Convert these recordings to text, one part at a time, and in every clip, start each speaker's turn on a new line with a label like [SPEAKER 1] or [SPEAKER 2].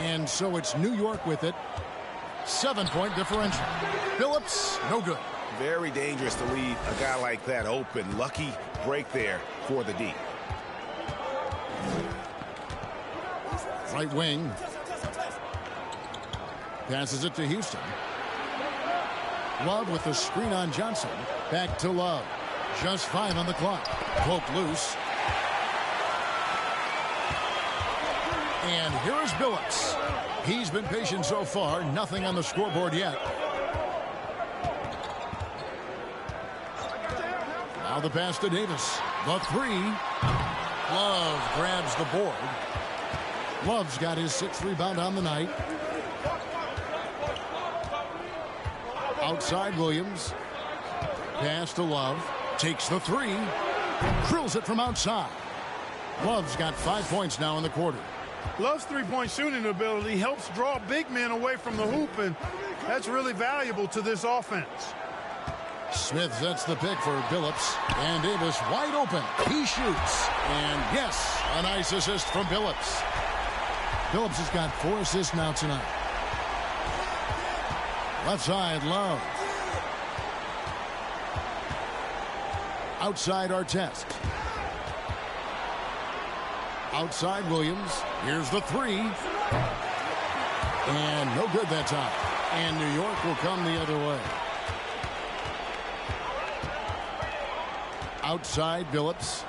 [SPEAKER 1] And so it's New York with it. 7-point differential. Phillips, no good.
[SPEAKER 2] Very dangerous to leave a guy like that open. Lucky break there for the D.
[SPEAKER 1] Right wing. Passes it to Houston. Love with the screen on Johnson. Back to Love. Just 5 on the clock. Poked loose. And here is Billups. He's been patient so far. Nothing on the scoreboard yet. Now the pass to Davis. The 3. Love grabs the board. Love's got his 6th rebound on the night. Outside Williams. Pass to Love. Takes the 3. Drills it from outside. Love's got 5 points now in the quarter.
[SPEAKER 3] Love's three-point shooting ability helps draw big men away from the hoop, and that's really valuable to this offense.
[SPEAKER 1] Smith sets the pick for Billups. And Davis wide open. He shoots. And yes, a nice assist from Billups. Billups has got 4 assists now tonight. Left side, Love. Outside Artest. Outside Williams. Here's the 3. And no good that time. And New York will come the other way. Outside Billups.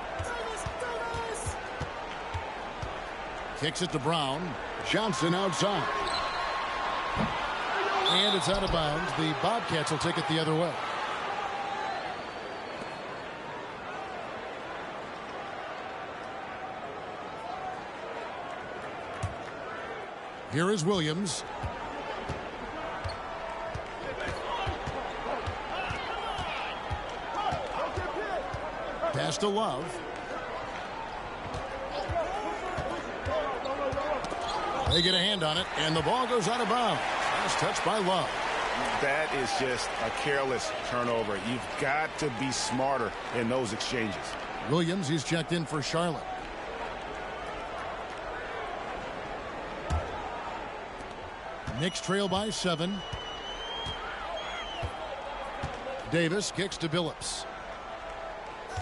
[SPEAKER 1] Kicks it to Brown. Johnson outside. And it's out of bounds. The Bobcats will take it the other way. Here is Williams. Pass to Love. They get a hand on it, and the ball goes out of bounds. Last touch by Love.
[SPEAKER 2] That is just a careless turnover. You've got to be smarter in those exchanges.
[SPEAKER 1] Williams, he's checked in for Charlotte. Knicks trail by 7. Davis kicks to Billups.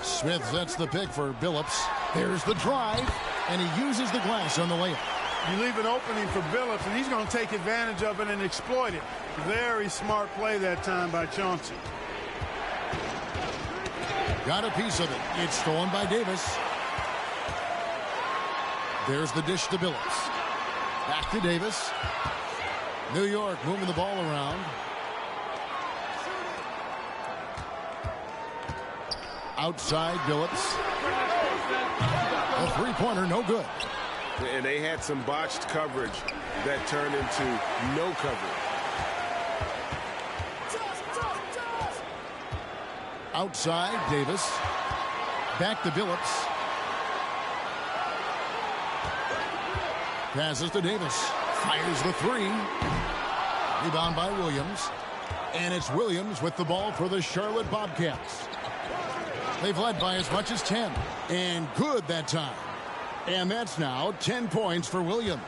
[SPEAKER 1] Smith sets the pick for Billups. There's the drive, and he uses the glass on the layup.
[SPEAKER 3] You leave an opening for Billups, and he's going to take advantage of it and exploit it. Very smart play that time by Chauncey.
[SPEAKER 1] Got a piece of it. It's stolen by Davis. There's the dish to Billups. Back to Davis. New York moving the ball around. Outside Billups. A three-pointer, no good.
[SPEAKER 2] And they had some botched coverage that turned into no coverage.
[SPEAKER 1] Outside Davis. Back to Billups. Passes to Davis. Fires the 3. Rebound by Williams. And it's Williams with the ball for the Charlotte Bobcats. They've led by as much as 10. And good that time. And that's now 10 points for Williams.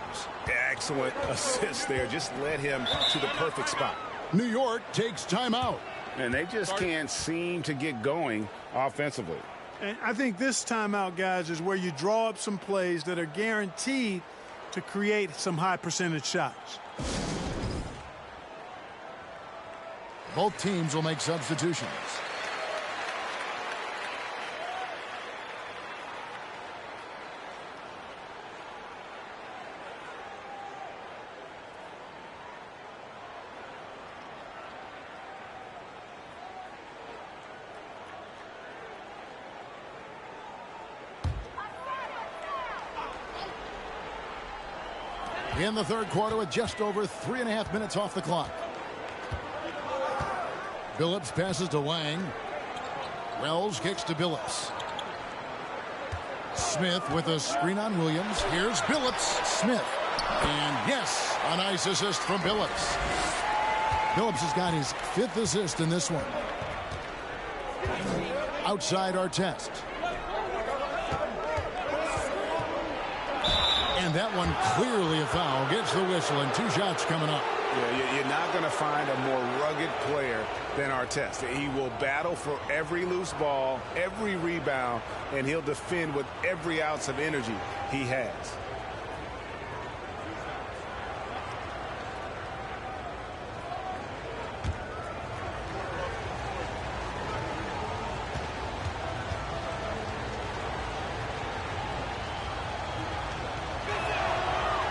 [SPEAKER 2] Excellent assist there. Just led him to the perfect spot.
[SPEAKER 1] New York takes timeout.
[SPEAKER 2] And they just can't seem to get going offensively.
[SPEAKER 3] And I think this timeout, guys, is where you draw up some plays that are guaranteed to create some high percentage shots.
[SPEAKER 1] Both teams will make substitutions. In the third quarter with just over 3.5 minutes off the clock. Billups passes to Lang. Wells kicks to Billups. Smith with a screen on Williams. Here's Billups. Smith. And yes, a nice assist from Billups. Billups has got his 5th assist in this one. Outside Artest. And And that one clearly a foul. Gets the whistle, and 2 shots coming up.
[SPEAKER 2] Yeah, you're not going to find a more rugged player than Artest. He will battle for every loose ball, every rebound, and he'll defend with every ounce of energy he has.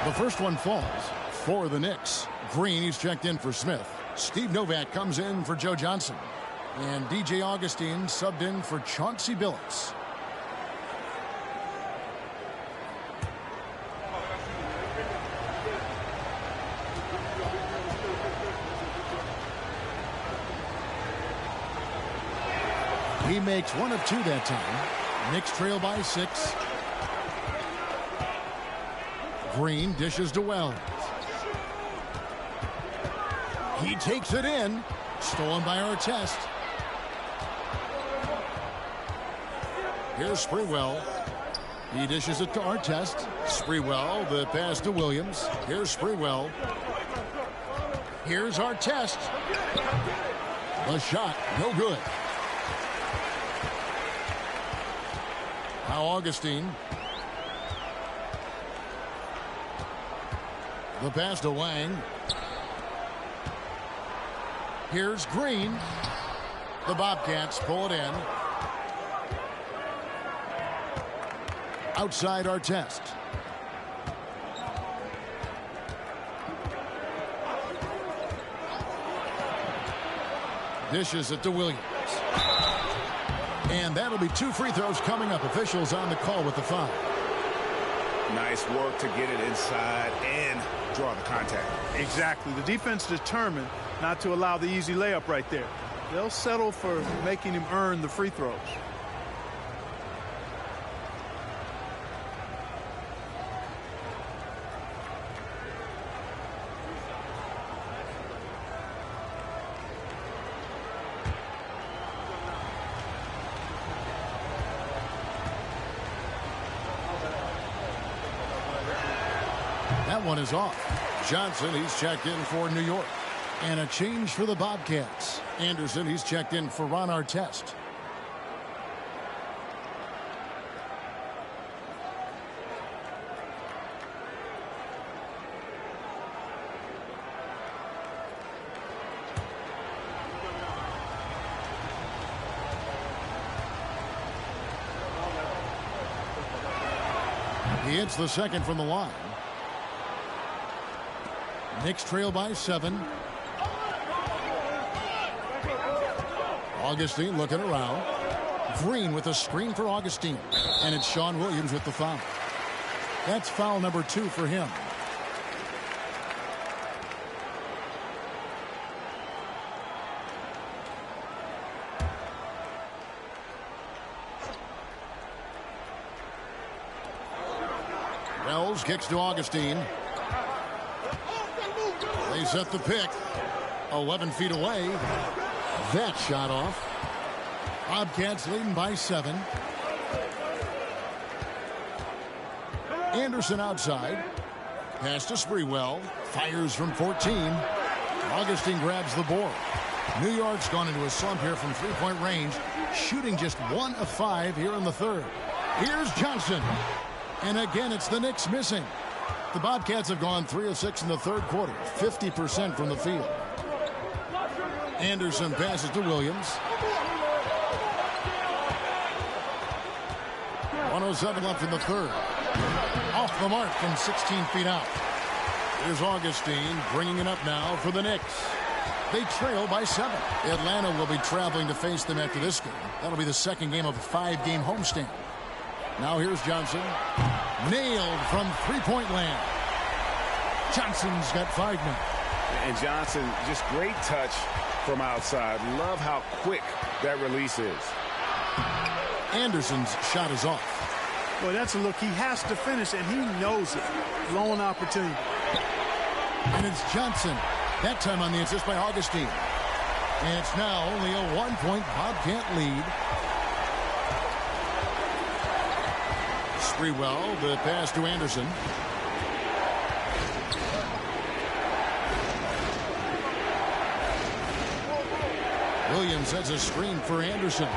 [SPEAKER 1] The first one falls for the Knicks. Green, he's checked in for Smith. Steve Novak comes in for Joe Johnson. And DJ Augustine subbed in for Chauncey Billups. He makes 1 of 2 that time. Knicks trail by 6. Green dishes to Wells. He takes it in. Stolen by Artest. Here's Sprewell. He dishes it to Artest. Sprewell, the pass to Williams. Here's Sprewell. Here's Artest. The shot, no good. Now Augustine. The pass to Wang. Here's Green. The Bobcats pull it in. Outside Artest. Dishes it to Williams. And that'll be 2 free throws coming up. Officials on the call with the foul.
[SPEAKER 2] Nice work to get it inside and draw the contact.
[SPEAKER 3] Exactly. The defense determined not to allow the easy layup right there. They'll settle for making him earn the free throws.
[SPEAKER 1] That one is off. Johnson, he's checked in for New York. And a change for the Bobcats. Anderson, he's checked in for Ron Artest. He hits the second from the line. Knicks trail by 7. Augustine looking around. Green with a screen for Augustine. And it's Sean Williams with the foul. That's foul number 2 for him. Wells kicks to Augustine. They set the pick. 11 feet away. That shot off. Bobcats leading by 7. Anderson outside. Pass to Sprewell. Fires from 14. Augustine grabs the board. New York's gone into a slump here from 3-point range. Shooting just 1 of 5 here in the third. Here's Johnson. And again, it's the Knicks missing. The Bobcats have gone 3 of 6 in the third quarter. 50% from the field. Anderson passes to Williams. 1:07 left in the third. Off the mark from 16 feet out. Here's Augustine bringing it up now for the Knicks. They trail by 7. Atlanta will be traveling to face them after this game. That'll be the second game of a 5-game homestand. Now here's Johnson. Nailed from 3-point land. Johnson's got 5 now.
[SPEAKER 2] And Johnson, just great touch from outside. Love how quick that release is.
[SPEAKER 1] Anderson's shot is off.
[SPEAKER 3] Boy, that's a look he has to finish, and he knows it. Lone opportunity.
[SPEAKER 1] And it's Johnson. That time on the assist by Augustine. And it's now only a 1-point Bobcat lead. Sprewell, the pass to Anderson. Williams has a screen for Anderson.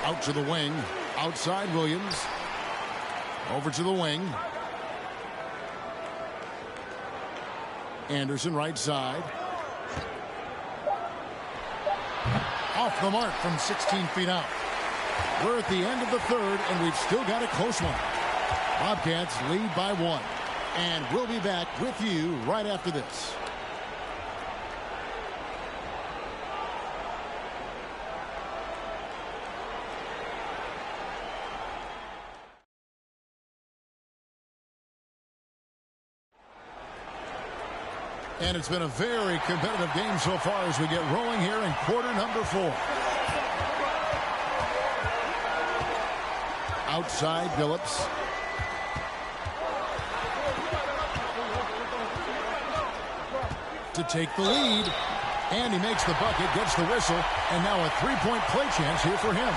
[SPEAKER 1] Out to the wing. Outside Williams. Over to the wing. Anderson right side. Off the mark from 16 feet out. We're at the end of the third, and we've still got a close one. Bobcats lead by 1. And we'll be back with you right after this. And it's been a very competitive game so far as we get rolling here in quarter number 4. Outside Billups. To take the lead. And he makes the bucket, gets the whistle, and now a three-point play chance here for him.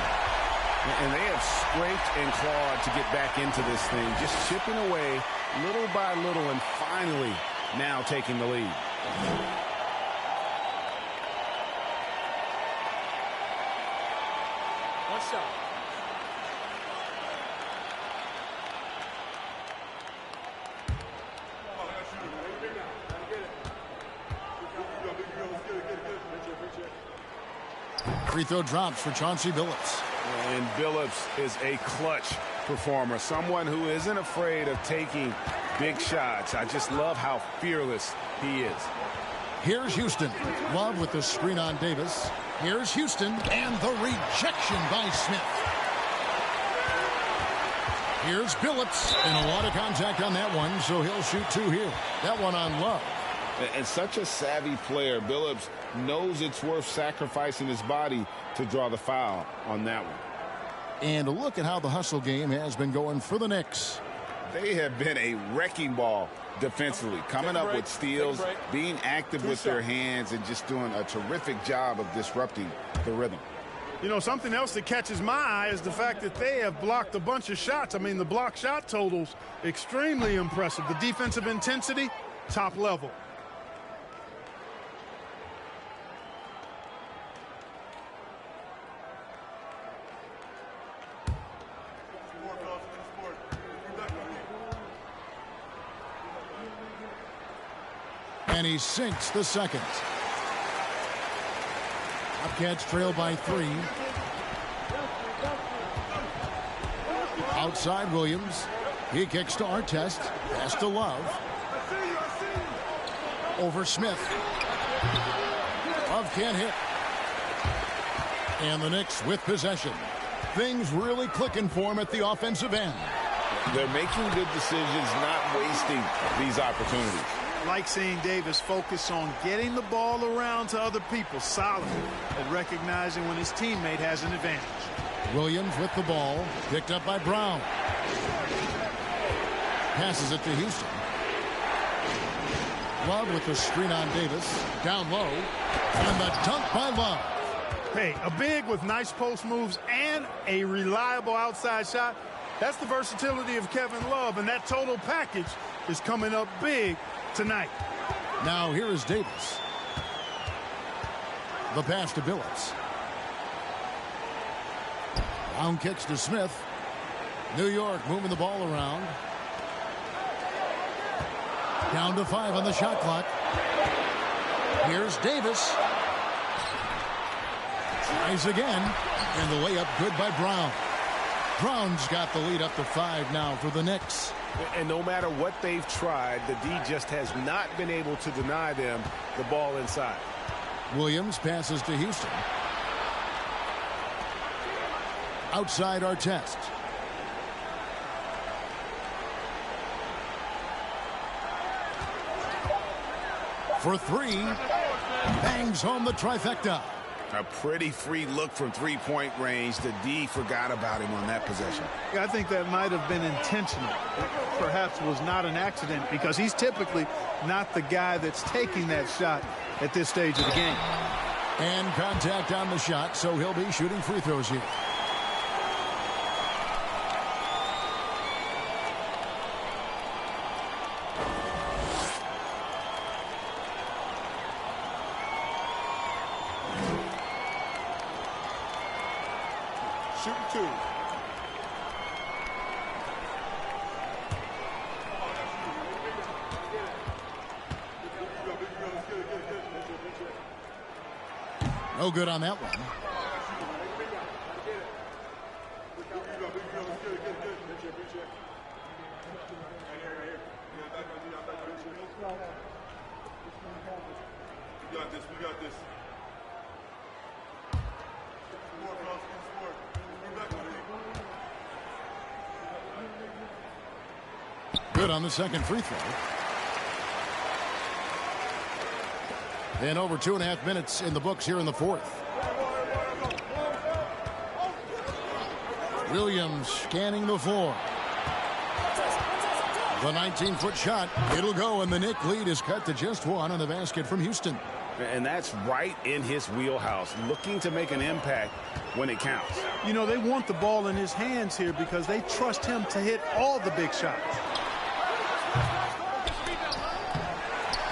[SPEAKER 2] And they have scraped and clawed to get back into this thing, just chipping away little by little, and finally now taking the lead.
[SPEAKER 4] One shot.
[SPEAKER 1] Free throw drops for Chauncey Billups.
[SPEAKER 2] And Billups is a clutch performer, someone who isn't afraid of taking big shots. I just love how fearless he is.
[SPEAKER 1] Here's Houston. Love with the screen on Davis. Here's Houston, and the rejection by Smith. Here's Billups, and a lot of contact on that one, so he'll shoot 2 here. That one on Love.
[SPEAKER 2] And such a savvy player. Billups knows it's worth sacrificing his body to draw the foul on that one.
[SPEAKER 1] And look at how the hustle game has been going for the Knicks.
[SPEAKER 2] They have been a wrecking ball defensively, coming up with steals, being active with their hands, and just doing a terrific job of disrupting the rhythm.
[SPEAKER 3] You know, something else that catches my eye is the fact that they have blocked a bunch of shots. I mean, the block shot totals, extremely impressive. The defensive intensity, top level.
[SPEAKER 1] And he sinks the second. Bobcats trail by 3. Outside Williams. He kicks to Artest. Pass to Love. Over Smith. Love can't hit. And the Knicks with possession. Things really clicking for him at the offensive end.
[SPEAKER 2] They're making good decisions, not wasting these opportunities.
[SPEAKER 3] Like seeing Davis focus on getting the ball around to other people, solid at recognizing when his teammate has an advantage.
[SPEAKER 1] Williams with the ball, picked up by Brown. Passes it to Houston. Love with the screen on Davis, down low, and the dunk by Love.
[SPEAKER 3] Hey, a big with nice post moves and a reliable outside shot. That's the versatility of Kevin Love, and that total package is coming up big tonight.
[SPEAKER 1] Now here is Davis. The pass to Billups. Brown kicks to Smith. New York moving the ball around. Down to 5 on the shot clock. Here's Davis. Tries again. And the layup good by Brown. Brown's got the lead up to 5 now for the Knicks.
[SPEAKER 2] And no matter what they've tried, the D just has not been able to deny them the ball inside.
[SPEAKER 1] Williams passes to Houston. Outside Artest. For 3. Bangs home the trifecta.
[SPEAKER 2] A pretty free look from three-point range. The D forgot about him on that possession.
[SPEAKER 3] I think that might have been intentional. It perhaps was not an accident because he's typically not the guy that's taking that shot at this stage of the game.
[SPEAKER 1] And contact on the shot, so he'll be shooting free throws here.
[SPEAKER 3] shooting two.
[SPEAKER 1] No good on that one.
[SPEAKER 3] We got this.
[SPEAKER 1] Good on the second free throw. And over 2.5 minutes in the books here in the fourth. Williams scanning the floor. The 19-foot shot. It'll go, and the Knick lead is cut to just one on the basket from Houston.
[SPEAKER 2] And that's right in his wheelhouse, looking to make an impact when it counts.
[SPEAKER 3] You know, they want the ball in his hands here because they trust him to hit all the big shots.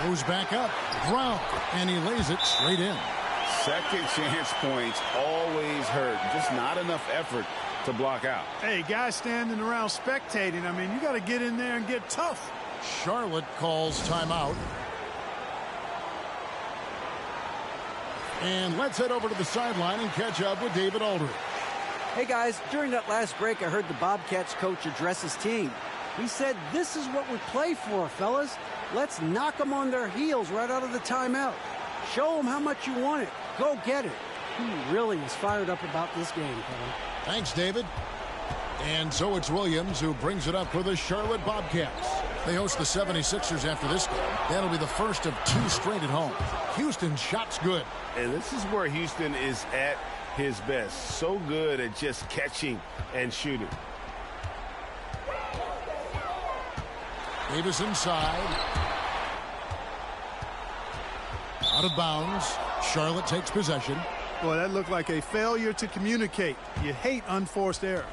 [SPEAKER 1] Goes back up. Brown, and he lays it straight in.
[SPEAKER 2] Second chance points always hurt. Just not enough effort to block out.
[SPEAKER 3] Hey, guys standing around spectating. I mean, you got to get in there and get tough.
[SPEAKER 1] Charlotte calls timeout. And let's head over to the sideline and catch up with David Aldridge.
[SPEAKER 4] Hey, guys, during that last break, I heard the Bobcats coach address his team. He said, "This is what we play for, fellas. Let's knock them on their heels right out of the timeout. Show them how much you want it. Go get it." He really is fired up about this game, Kevin.
[SPEAKER 1] Thanks, David. And so it's Williams who brings it up for the Charlotte Bobcats. They host the 76ers after this game. That'll be the first of 2 straight at home. Houston's shot's good.
[SPEAKER 2] And this is where Houston is at his best. So good at just catching and shooting.
[SPEAKER 1] Davis inside. Out of bounds. Charlotte takes possession.
[SPEAKER 3] Boy, that looked like a failure to communicate. You hate unforced errors.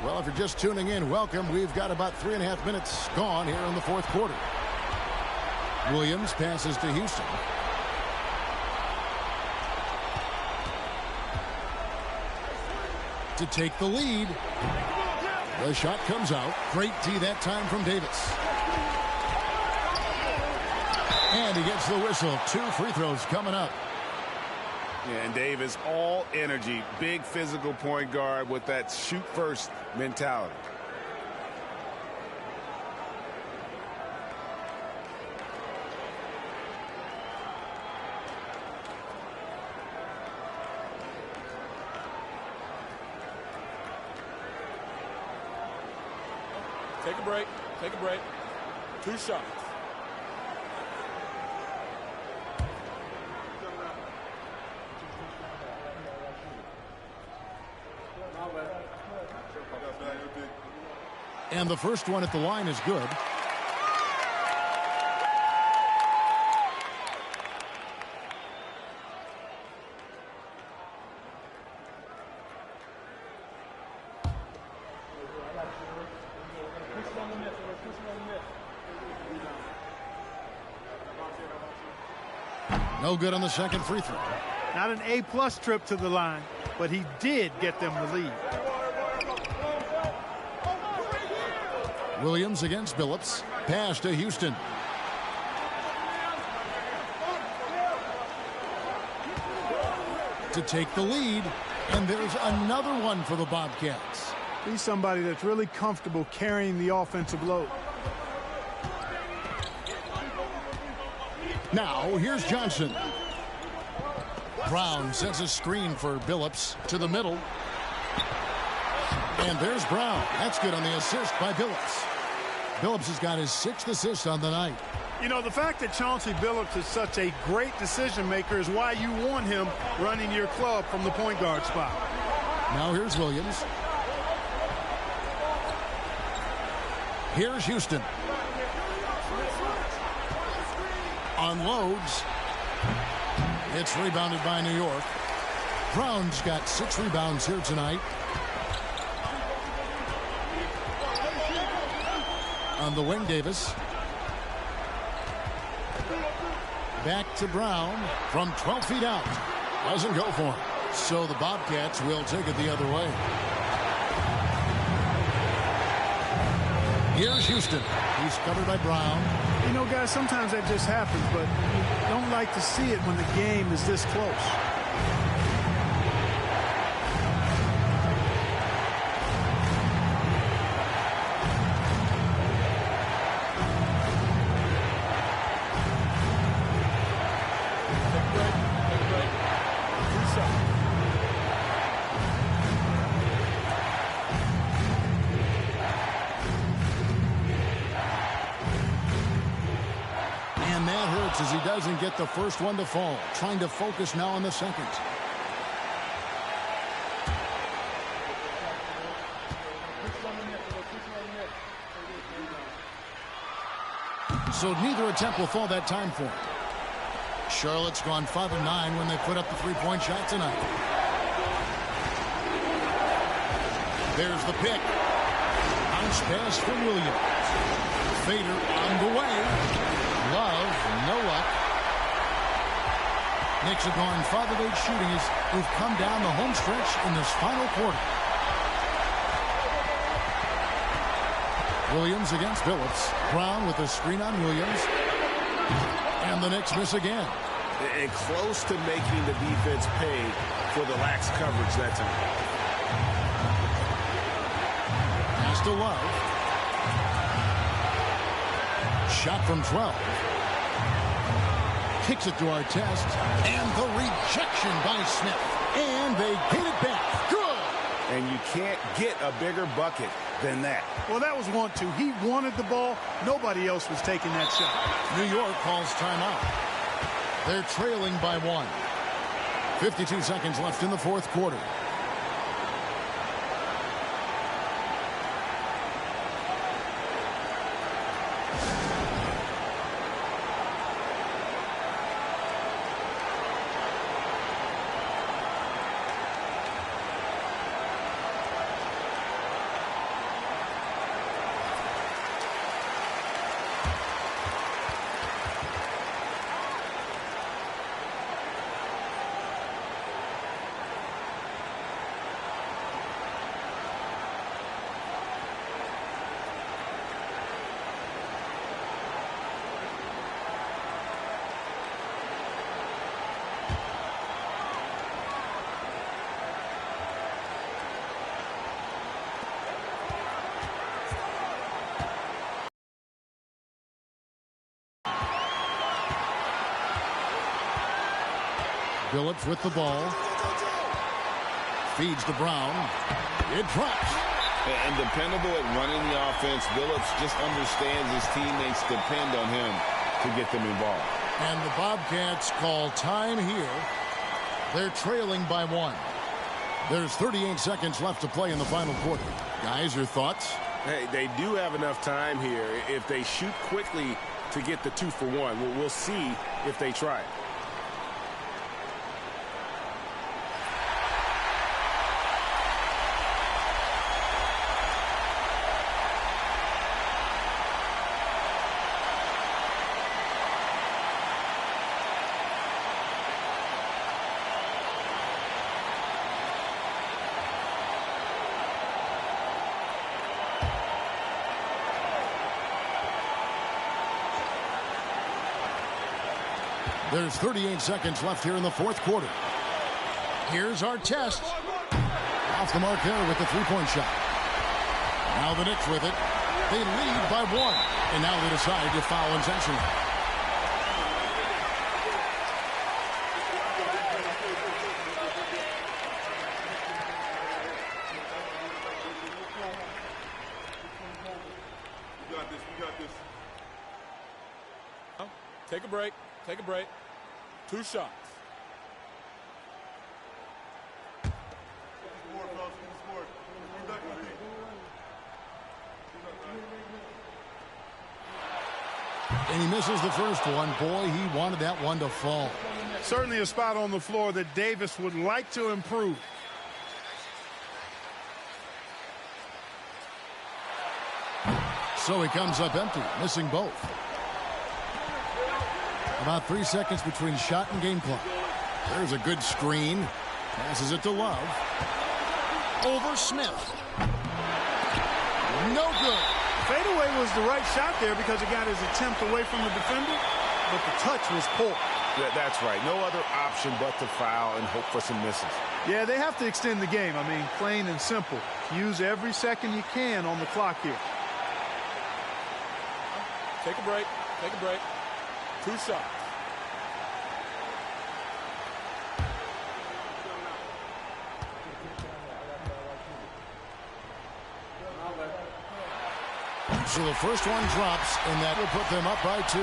[SPEAKER 1] Well, if you're just tuning in, welcome. We've got about 3.5 minutes gone here in the fourth quarter. Williams passes to Houston. To take the lead. The shot comes out. Great D that time from Davis. And he gets the whistle. 2 free throws coming up.
[SPEAKER 2] Yeah, and Davis, all energy, big physical point guard with that shoot-first mentality.
[SPEAKER 5] Take a break. Take a break. 2 shots.
[SPEAKER 1] And the first one at the line is good. No good on the second free throw.
[SPEAKER 3] Not an A+ trip to the line, but he did get them the lead.
[SPEAKER 1] Williams against Billups. Pass to Houston. To take the lead. And there's another one for the Bobcats.
[SPEAKER 3] He's somebody that's really comfortable carrying the offensive load.
[SPEAKER 1] Now, here's Johnson. Brown sends a screen for Billups to the middle. And there's Brown. That's good on the assist by Billups. Billups has got his 6th assist on the night.
[SPEAKER 3] You know, the fact that Chauncey Billups is such a great decision maker is why you want him running your club from the point guard spot.
[SPEAKER 1] Now here's Williams. Here's Houston. Unloads. It's rebounded by New York. Brown's got 6 rebounds here tonight. On the wing, Davis. Back to Brown from 12 feet out. Doesn't go for him. So the Bobcats will take it the other way. Here's Houston. He's covered by Brown.
[SPEAKER 3] You know, guys, sometimes that just happens, but you don't like to see it when the game is this close.
[SPEAKER 1] As he doesn't get the first one to fall. Trying to focus now on the second. So neither attempt will fall that time for him. Charlotte's gone 5 of 9 when they put up the three-point shot tonight. There's the pick. Bounce pass for Williams. Fader on the way. Love, no luck. Knicks have gone 5 of 8 shooting as we've come down the home stretch in this final quarter. Williams against Phillips. Brown with a screen on Williams. And the Knicks miss again.
[SPEAKER 2] And close to making the defense pay for the lax coverage that time.
[SPEAKER 1] Pass to Love. Shot from 12. Kicks it to Artest. And the rejection by Smith. And they get it back. Good.
[SPEAKER 2] And you can't get a bigger bucket than that.
[SPEAKER 3] Well, that was 1-2. He wanted the ball. Nobody else was taking that shot.
[SPEAKER 1] New York calls timeout. They're trailing by 1. 52 seconds left in the fourth quarter. Phillips with the ball. Feeds to Brown. It drops.
[SPEAKER 6] And dependable at running the offense. Phillips just understands his teammates depend on him to get them involved.
[SPEAKER 1] And the Bobcats call time here. They're trailing by 1. There's 38 seconds left to play in the final quarter. Guys, your thoughts?
[SPEAKER 2] Hey, they do have enough time here if they shoot quickly to get the 2 for 1. We'll see if they try it.
[SPEAKER 1] There's 38 seconds left here in the fourth quarter. Here's Artest. Off the mark there with the three-point shot. Now the Knicks with it. They lead by 1. And now they decide to foul intentionally.
[SPEAKER 5] We got this. Take a break. Take a break. 2 shots.
[SPEAKER 1] And he misses the first one. Boy, he wanted that one to fall.
[SPEAKER 3] Certainly a spot on the floor that Davis would like to improve.
[SPEAKER 1] So he comes up empty, missing both. About 3 seconds between shot and game clock. There's a good screen. Passes it to Love. Over Smith. No good.
[SPEAKER 3] Fadeaway was the right shot there because it got his attempt away from the defender, but the touch was poor.
[SPEAKER 2] Yeah, that's right. No other option but to foul and hope for some misses.
[SPEAKER 3] Yeah, they have to extend the game. I mean, plain and simple. Use every second you can on the clock here.
[SPEAKER 5] Take a break. Take a break. 2 shots.
[SPEAKER 1] So the first one drops, and that will put them up by 2.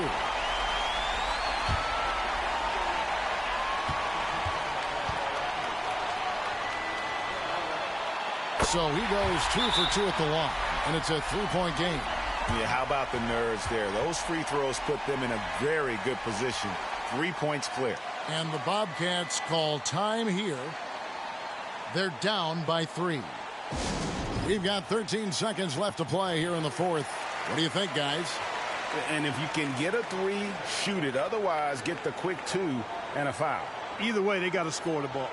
[SPEAKER 1] So he goes 2 for 2 at the line, and it's a 3-point game.
[SPEAKER 2] Yeah, how about the nerves there? Those free throws put them in a very good position. 3 points clear.
[SPEAKER 1] And the Bobcats call time here. They're down by 3. We've got 13 seconds left to play here in the fourth. What do you think, guys?
[SPEAKER 2] And if you can get a 3, shoot it. Otherwise, get the quick 2 and a foul.
[SPEAKER 3] Either way, they got to score the ball.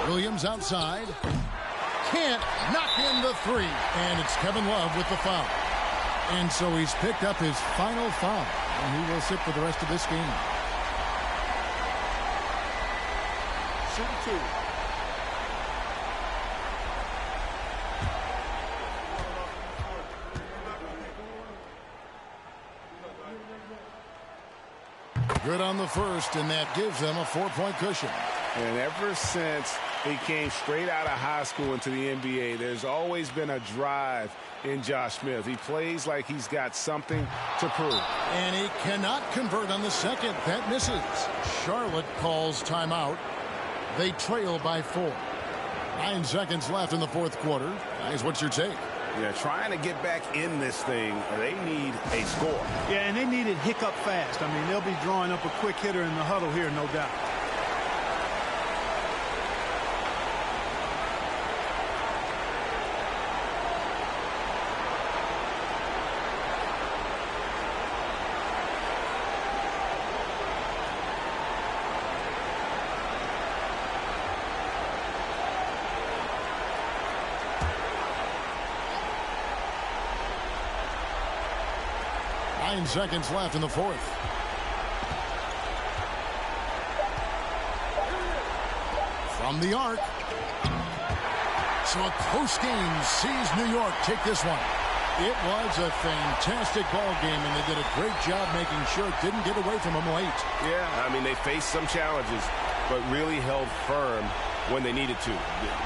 [SPEAKER 1] Williams outside. Can't knock in the 3. And it's Kevin Love with the foul. And so he's picked up his final foul. And he will sit for the rest of this game.
[SPEAKER 5] Shooting 2.
[SPEAKER 1] Good on the first, and that gives them a 4-point cushion.
[SPEAKER 2] And ever since he came straight out of high school into the NBA, there's always been a drive in Josh Smith. He plays like he's got something to prove.
[SPEAKER 1] And he cannot convert on the second. That misses. Charlotte calls timeout. They trail by 4. 9 seconds left in the fourth quarter. Guys, what's your take?
[SPEAKER 2] Yeah, trying to get back in this thing, they need a score.
[SPEAKER 3] Yeah, and they need it hiccup fast. I mean, they'll be drawing up a quick hitter in the huddle here, no doubt.
[SPEAKER 1] Seconds left in the fourth. From the arc. So a close game sees New York take this one. It was a fantastic ball game, and they did a great job making sure it didn't get away from them late.
[SPEAKER 2] Yeah, I mean, they faced some challenges, but really held firm when they needed to.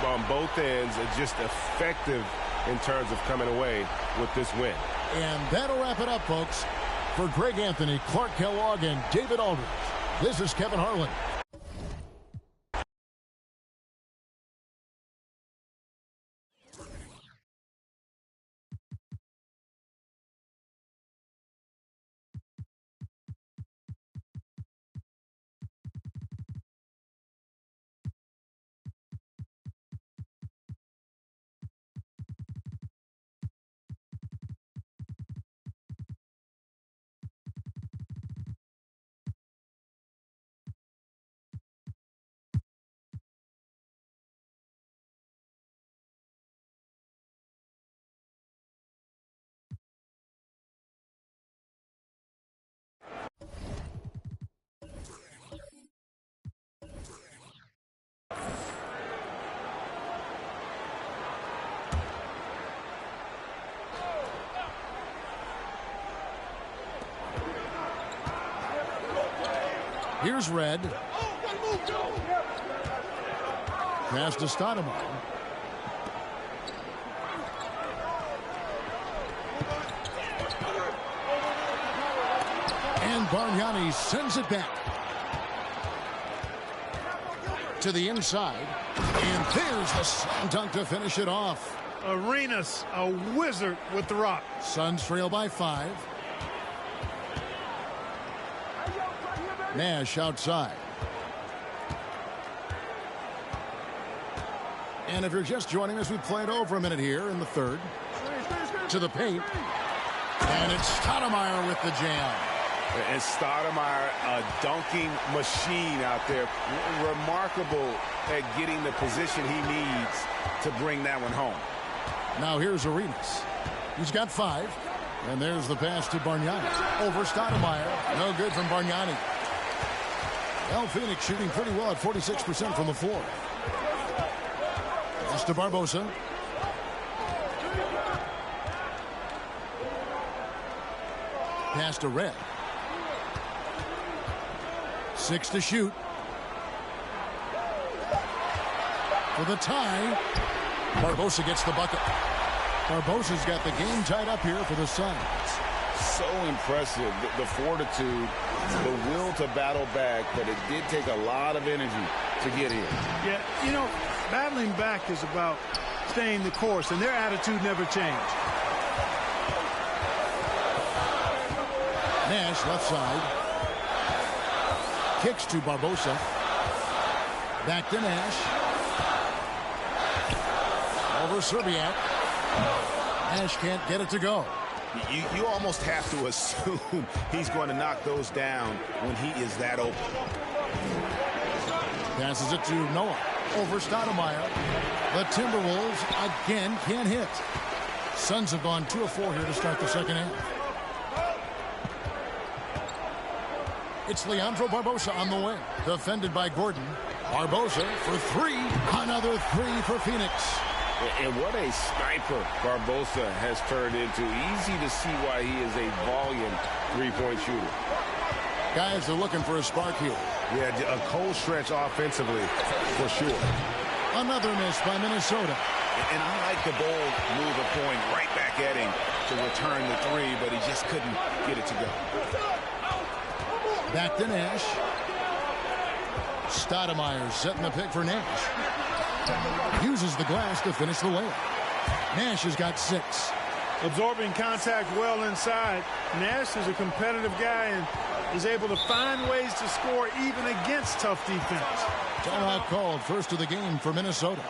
[SPEAKER 2] On both ends, it's just effective in terms of coming away with this win.
[SPEAKER 1] And that'll wrap it up, folks. For Greg Anthony, Clark Kellogg, and David Aldridge, this is Kevin Harlan. Here's Red. Pass to Stoudemire. Bargnani sends it back to the inside. And there's the slam dunk to finish it off.
[SPEAKER 3] Arenas, a wizard with the rock.
[SPEAKER 1] Suns trail by 5. Nash outside. And if you're just joining us, we've played over a minute here in the third. To the paint. And it's Stoudemire with the jam.
[SPEAKER 2] And Stoudemire, a dunking machine out there. Remarkable at getting the position he needs to bring that one home.
[SPEAKER 1] Now here's Arenas. He's got 5. And there's the pass to Bargnani. Over Stoudemire. No good from Bargnani. Well, Phoenix shooting pretty well at 46% from the floor. Pass to Barbosa. Pass to Red. 6 to shoot. For the tie. Barbosa gets the bucket. Barbosa's got the game tied up here for the Suns.
[SPEAKER 6] So impressive, the fortitude, the will to battle back, but it did take a lot of energy to get here.
[SPEAKER 3] Yeah, you know, battling back is about staying the course, and their attitude never changed.
[SPEAKER 1] Nash left side. Kicks to Barbosa. Back to Nash. Over Serbiak. Nash can't get it to go.
[SPEAKER 2] You almost have to assume he's going to knock those down when he is that open.
[SPEAKER 1] Passes it to Noah. Over Stoudemire. The Timberwolves again can't hit. Suns have gone 2 of 4 here to start the second half. It's Leandro Barbosa on the wing. Defended by Gordon. Barbosa for 3. Another 3 for Phoenix.
[SPEAKER 6] And what a sniper Barbosa has turned into. Easy to see why he is a volume three-point shooter.
[SPEAKER 1] Guys are looking for a spark here.
[SPEAKER 2] Yeah, a cold stretch offensively for sure.
[SPEAKER 1] Another miss by Minnesota.
[SPEAKER 2] And I like the bold move of going right back at him to return the 3, but he just couldn't get it to go.
[SPEAKER 1] Back to Nash. Stoudemire setting the pick for Nash. Uses the glass to finish the layup. Nash has got 6.
[SPEAKER 3] Absorbing contact well inside. Nash is a competitive guy and is able to find ways to score even against tough defense.
[SPEAKER 1] Timeout called, first of the game for Minnesota.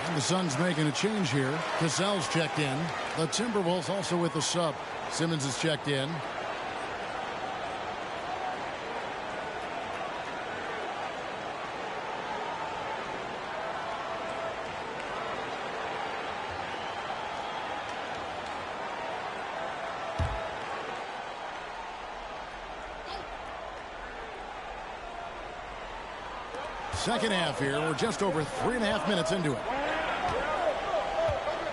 [SPEAKER 1] And the Suns making a change here. Cassell's checked in. The Timberwolves also with the sub. Simmons is checked in. Second half here. We're just over 3.5 minutes into it.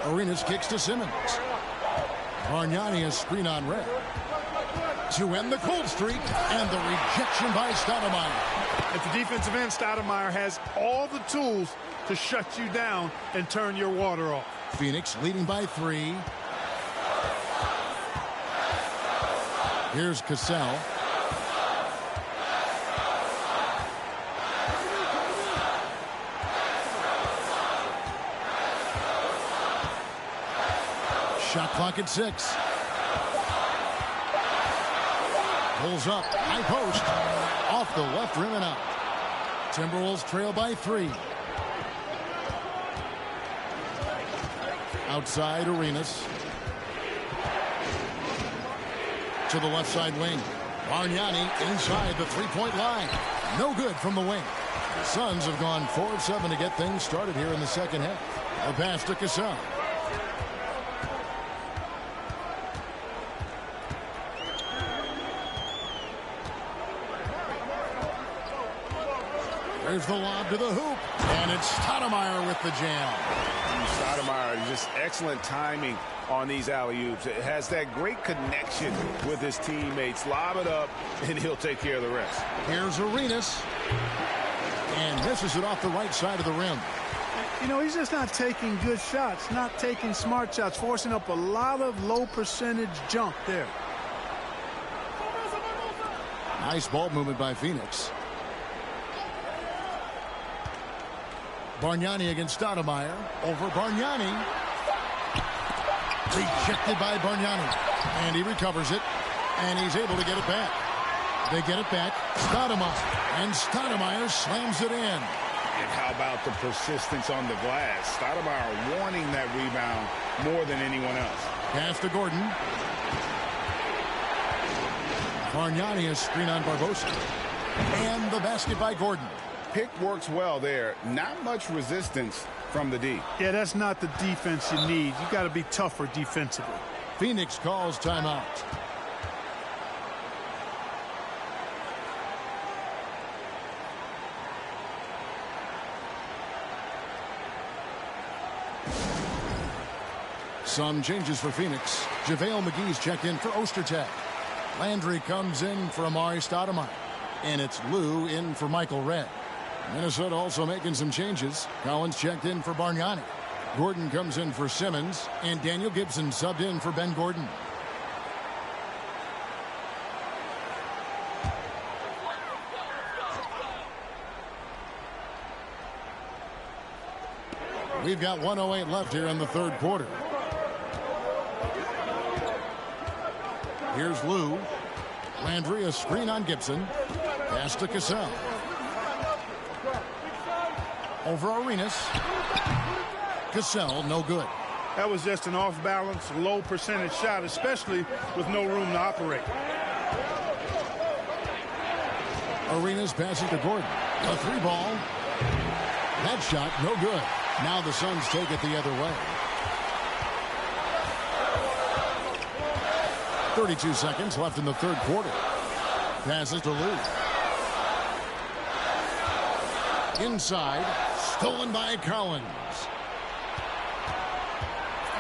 [SPEAKER 1] Arenas kicks to Simmons. Bargnani is screen on Red. To end the cold streak, and the rejection by Stoudemire.
[SPEAKER 3] At the defensive end, Stoudemire has all the tools to shut you down and turn your water off.
[SPEAKER 1] Phoenix leading by 3. Here's Cassell. Shot clock at 6. Pulls up, high post, off the left rim and out. Timberwolves trail by 3. Outside Arenas. To the left side wing. Bargnani inside the three-point line. No good from the wing. The Suns have gone 4 of 7 to get things started here in the second half. A pass to Cassell. There's the lob to the hoop. And it's Stoudemire with the jam.
[SPEAKER 2] Stoudemire, just excellent timing on these alley-oops. It has that great connection with his teammates. Lob it up, and he'll take care of the rest.
[SPEAKER 1] Here's Arenas. And misses it off the right side of the rim.
[SPEAKER 3] You know, he's just not taking good shots, not taking smart shots, forcing up a lot of low percentage junk there.
[SPEAKER 1] Nice ball movement by Phoenix. Bargnani against Stoudemire. Over Bargnani. Rejected by Bargnani. And he recovers it. And he's able to get it back. They get it back. Stoudemire. And Stoudemire slams it in.
[SPEAKER 2] And how about the persistence on the glass? Stoudemire wanting that rebound more than anyone else.
[SPEAKER 1] Pass to Gordon. Bargnani is screen on Barbosa. And the basket by Gordon.
[SPEAKER 2] Pick works well there. Not much resistance from the D.
[SPEAKER 3] Yeah, that's not the defense you need. You got to be tougher defensively.
[SPEAKER 1] Phoenix calls timeout. Some changes for Phoenix. JaVale McGee's checked in for Ostertag. Landry comes in for Amari Stoudemire. And it's Lou in for Michael Redd. Minnesota also making some changes. Collins checked in for Bargnani. Gordon comes in for Simmons. And Daniel Gibson subbed in for Ben Gordon. We've got 1:08 left here in the third quarter. Here's Lou. Landry, a screen on Gibson. Pass to Cassell. Over Arenas. Cassell, no good.
[SPEAKER 3] That was just an off-balance, low percentage shot, especially with no room to operate.
[SPEAKER 1] Arenas passing to Gordon. A three ball. That shot, no good. Now the Suns take it the other way. 32 seconds left in the third quarter. Passes to Lou. Inside. Stolen by Collins.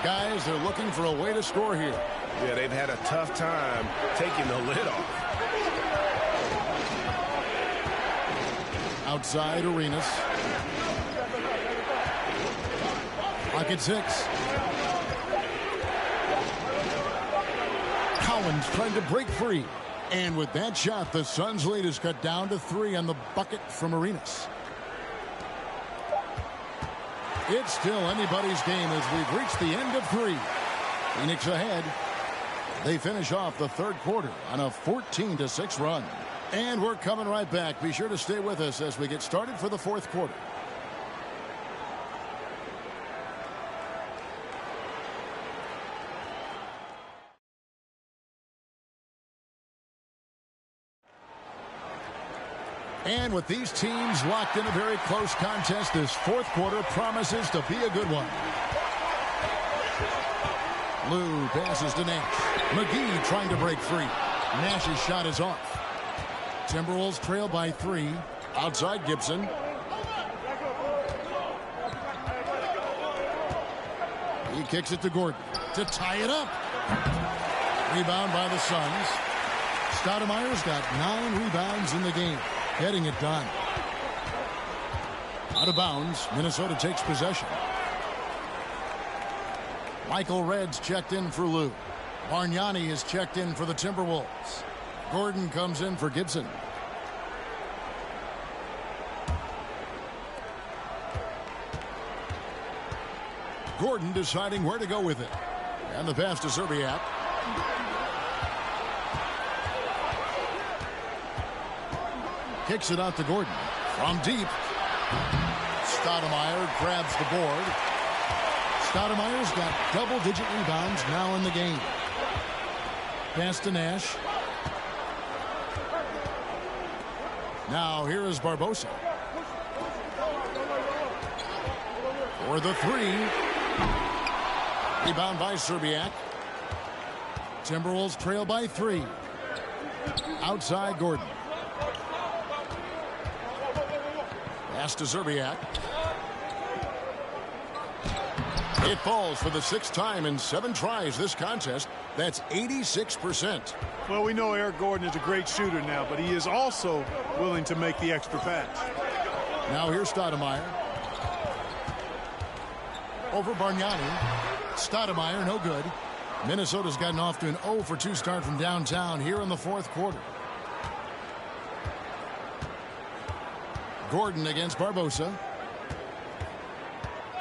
[SPEAKER 1] Guys, they're looking for a way to score here.
[SPEAKER 2] Yeah, they've had a tough time taking the lid off.
[SPEAKER 1] Outside Arenas. Pocket 6. Collins trying to break free. And with that shot, the Suns' lead is cut down to 3 on the bucket from Arenas. It's still anybody's game as we've reached the end of 3. Phoenix ahead. They finish off the third quarter on a 14-6 run. And we're coming right back. Be sure to stay with us as we get started for the fourth quarter. And with these teams locked in a very close contest, this fourth quarter promises to be a good one. Lou passes to Nash. McGee trying to break free. Nash's shot is off. Timberwolves trail by 3. Outside Gibson. He kicks it to Gordon to tie it up. Rebound by the Suns. Stoudemire's got 9 rebounds in the game. Getting it done. Out of bounds. Minnesota takes possession. Michael Redd's checked in for Lou. Bargnani is checked in for the Timberwolves. Gordon comes in for Gibson. Gordon deciding where to go with it. And the pass to Serbiak. Kicks it out to Gordon. From deep. Stoudemire grabs the board. Stoudemire's got double-digit rebounds now in the game. Pass to Nash. Now here is Barbosa. For the 3. Rebound by Serbiak. Timberwolves trail by 3. Outside Gordon. Pass to Serbiak. It falls for the 6th time in 7 tries this contest. That's 86%.
[SPEAKER 3] Well, we know Eric Gordon is a great shooter now, but he is also willing to make the extra pass.
[SPEAKER 1] Now here's Stoudemire. over Bargnani. Stoudemire, no good. Minnesota's gotten off to an 0-for-2 start from downtown here in the fourth quarter. Gordon against Barbosa.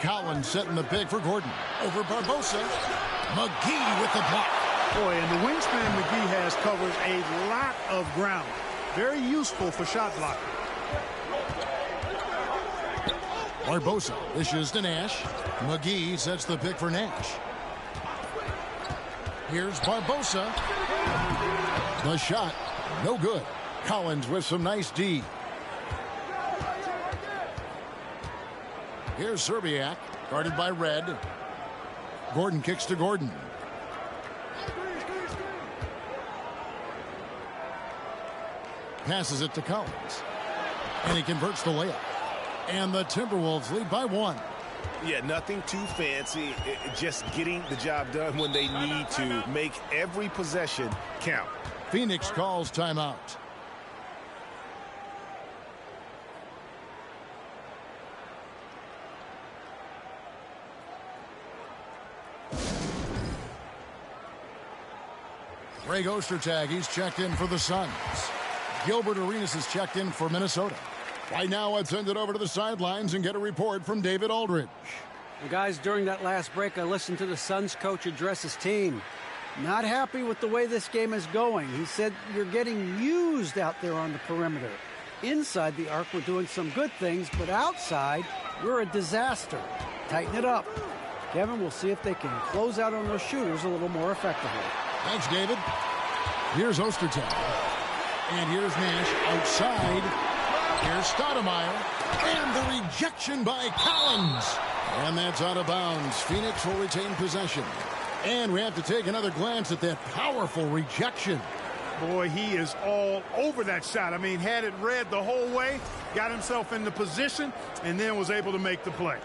[SPEAKER 1] Collins setting the pick for Gordon. Over Barbosa. McGee with the block.
[SPEAKER 3] Boy, and the wingspan McGee has covers a lot of ground. Very useful for shot blocking.
[SPEAKER 1] Barbosa dishes to Nash. McGee sets the pick for Nash. Here's Barbosa. The shot, no good. Collins with some nice D. Here's Serbiak, guarded by Red. Gordon kicks to Gordon. Passes it to Collins. And he converts the layup. And the Timberwolves lead by 1.
[SPEAKER 2] Yeah, nothing too fancy. Just getting the job done when they need to. Make every possession count.
[SPEAKER 1] Phoenix calls timeout. Greg Ostertag, he's checked in for the Suns. Gilbert Arenas is checked in for Minnesota. Right now, let's send it over to the sidelines and get a report from David Aldridge.
[SPEAKER 4] Well, guys, during that last break, I listened to the Suns coach address his team. Not happy with the way this game is going. He said, you're getting used out there on the perimeter. Inside the arc, we're doing some good things, but outside, we're a disaster. Tighten it up. Kevin, we'll see if they can close out on those shooters a little more effectively.
[SPEAKER 1] Thanks, David. Here's Ostertag. And here's Nash outside. Here's Stoudemire. And the rejection by Collins. And that's out of bounds. Phoenix will retain possession. And we have to take another glance at that powerful rejection.
[SPEAKER 3] Boy, he is all over that shot. I mean, had it read the whole way, got himself into position, and then was able to make the play.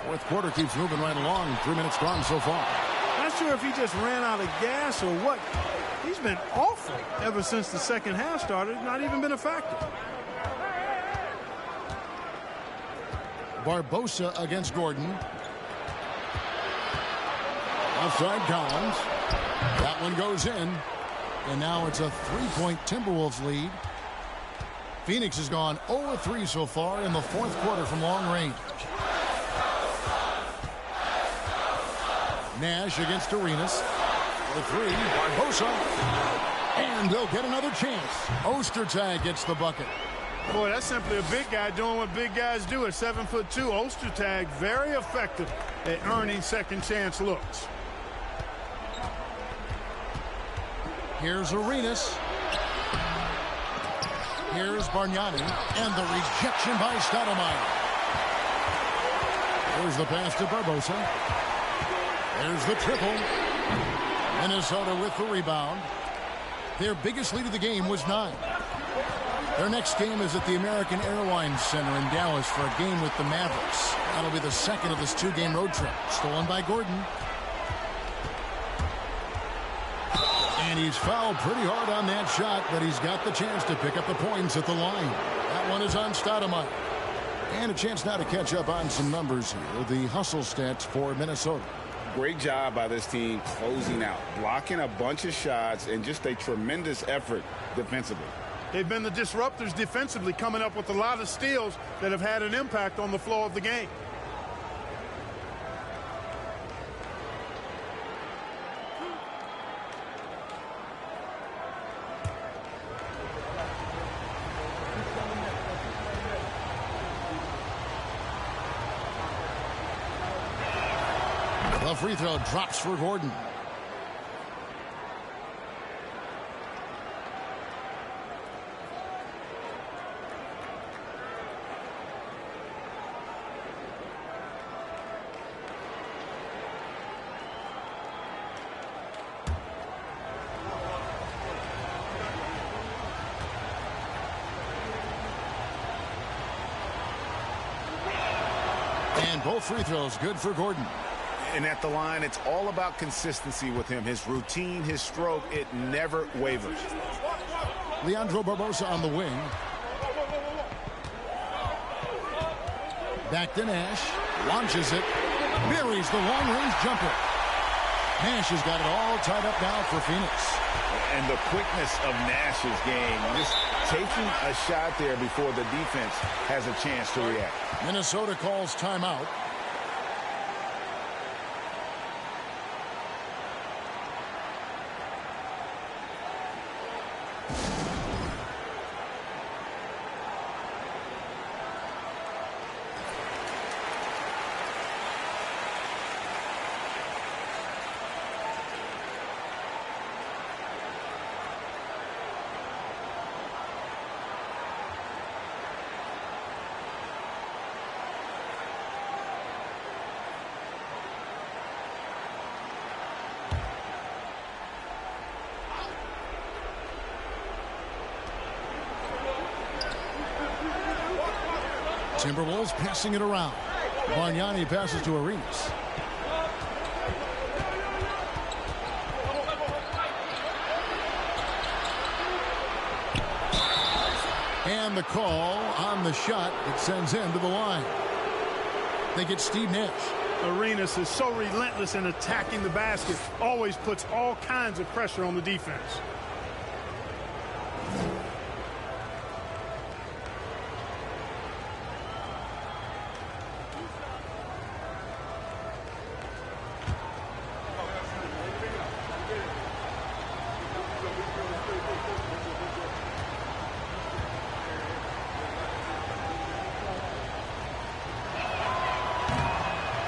[SPEAKER 1] Fourth quarter keeps moving right along. 3 minutes gone so far.
[SPEAKER 3] Not sure if he just ran out of gas or what. He's been awful ever since the second half started. Not even been a factor.
[SPEAKER 1] Barbosa against Gordon. Outside Collins. That one goes in. And now it's a 3-point Timberwolves lead. Phoenix has gone 0-3 so far in the fourth quarter from long range. Nash against Arenas. For 3, Barbosa. And they'll get another chance. Ostertag gets the bucket.
[SPEAKER 3] Boy, that's simply a big guy doing what big guys do at 7'2". Ostertag very effective at earning second chance looks.
[SPEAKER 1] Here's Arenas. Here's Bargnani. And the rejection by Stoudemire. There's the pass to Barbosa. There's the triple. Minnesota with the rebound. Their biggest lead of the game was 9. Their next game is at the American Airlines Center in Dallas for a game with the Mavericks. That'll be the second of this 2-game road trip. Stolen by Gordon. And he's fouled pretty hard on that shot, but he's got the chance to pick up the points at the line. That one is on Stoudemire. And a chance now to catch up on some numbers here. The hustle stats for Minnesota.
[SPEAKER 6] Great job by this team closing out, blocking a bunch of shots, and just a tremendous effort defensively.
[SPEAKER 3] They've been the disruptors defensively, coming up with a lot of steals that have had an impact on the flow of the game.
[SPEAKER 1] The free throw drops for Gordon. And both free throws good for Gordon.
[SPEAKER 2] And at the line, it's all about consistency with him. His routine, his stroke, it never wavers.
[SPEAKER 1] Leandro Barbosa on the wing. Back to Nash. Launches it. Buries the long-range jumper. Nash has got it all tied up now for Phoenix.
[SPEAKER 6] And the quickness of Nash's game, just taking a shot there before the defense has a chance to react.
[SPEAKER 1] Minnesota calls timeout. Timberwolves passing it around. Bargnani passes to Arenas. And the call on the shot that sends him to the line. They get Steve Nash.
[SPEAKER 3] Arenas is so relentless in attacking the basket. Always puts all kinds of pressure on the defense.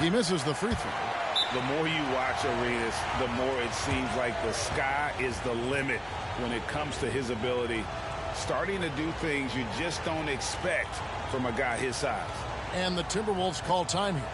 [SPEAKER 1] He misses the free throw.
[SPEAKER 6] The more you watch Arenas, the more it seems like the sky is the limit when it comes to his ability. Starting to do things you just don't expect from a guy his size.
[SPEAKER 1] And the Timberwolves call time here.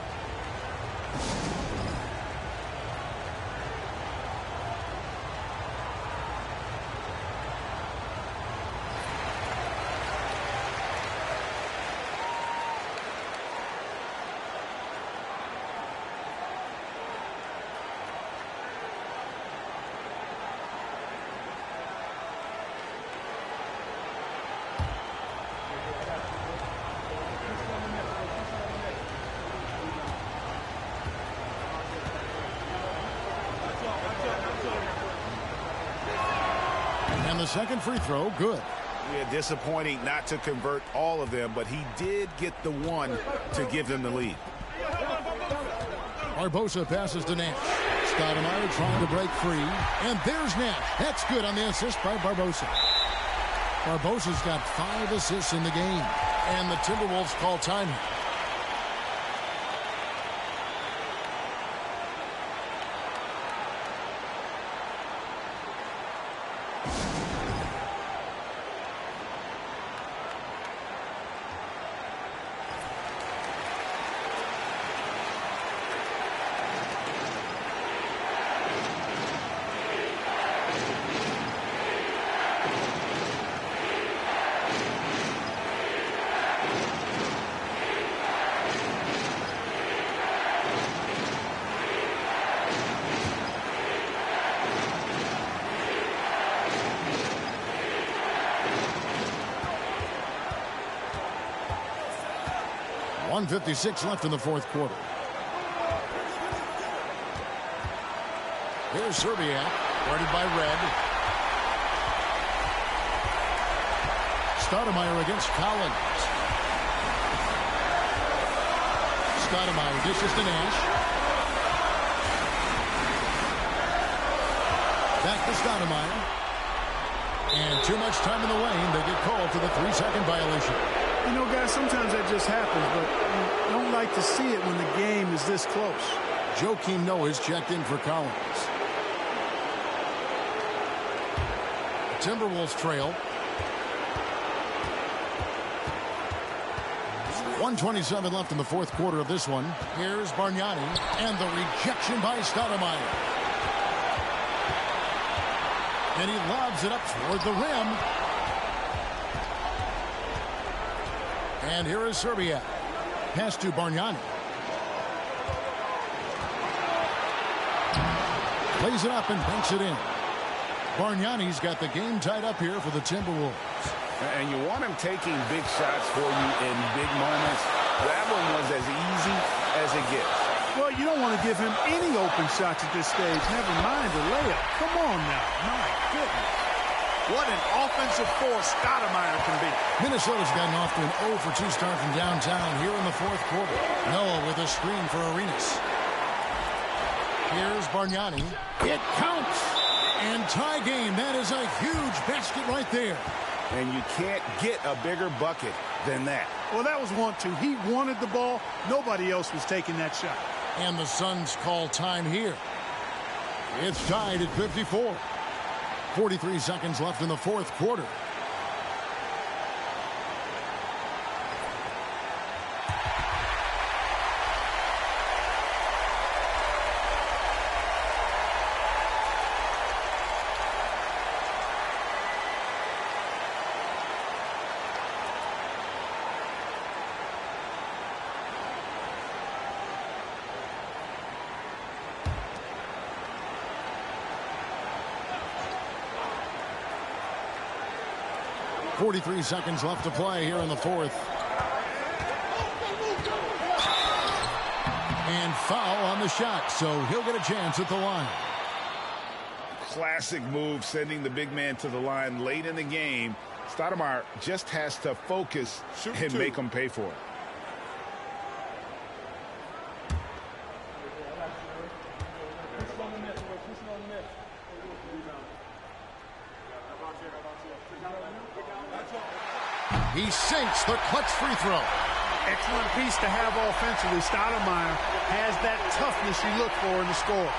[SPEAKER 1] The second free throw, good.
[SPEAKER 2] Yeah, disappointing not to convert all of them, but he did get the one to give them the lead.
[SPEAKER 1] Barbosa passes to Nash. Stoudemire trying to break free. And there's Nash. That's good on the assist by Barbosa. Barbosa's got 5 assists in the game. And the Timberwolves call time here. .156 left in the fourth quarter. Here's Serbiak, guarded by Red. Stoudemire against Collins. Stoudemire dishes to Nash. Back to Stoudemire. And too much time in the lane. They get called for the 3-second violation.
[SPEAKER 3] You know, guys, sometimes that just happens, but you don't like to see it when the game is this close.
[SPEAKER 1] Joakim Noah is checked in for Collins. The Timberwolves trail. 1:27 left in the fourth quarter of this one. Here's Bargnani, and the rejection by Stoudemire. And he lobs it up toward the rim. And here is Serbiak. Pass to Bargnani. Plays it up and banks it in. Bargnani's got the game tied up here for the Timberwolves.
[SPEAKER 6] And you want him taking big shots for you in big moments. That one was as easy as it gets.
[SPEAKER 3] Well, you don't want to give him any open shots at this stage. Never mind the layup. Come on now. My goodness. What an offensive force Stoudemire can be.
[SPEAKER 1] Minnesota's gotten off to an 0-for-2 start from downtown here in the fourth quarter. Noah with a screen for Arenas. Here's Bargnani. It counts. And tie game. That is a huge basket right there.
[SPEAKER 6] And you can't get a bigger bucket than that.
[SPEAKER 3] Well, that was 1-2. He wanted the ball. Nobody else was taking that shot.
[SPEAKER 1] And the Suns call time here. It's tied at 54. 43 seconds left in the fourth quarter. .43 seconds left to play here in the fourth. And foul on the shot, so he'll get a chance at the line.
[SPEAKER 6] Classic move, sending the big man to the line late in the game. Stoudemire just has to focus and make him pay for it.
[SPEAKER 1] He sinks the clutch free throw.
[SPEAKER 3] Excellent piece to have offensively. Stoudemire has that toughness you look for in the score.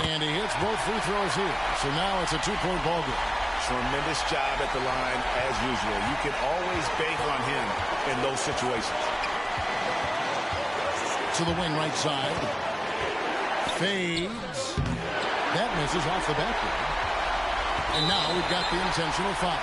[SPEAKER 1] And he hits both free throws here. So now it's a two-point ball game.
[SPEAKER 6] Tremendous job at the line as usual. You can always bank on him in those situations.
[SPEAKER 1] To the wing right side. Fades. That misses off the backboard. And now we've got the intentional foul.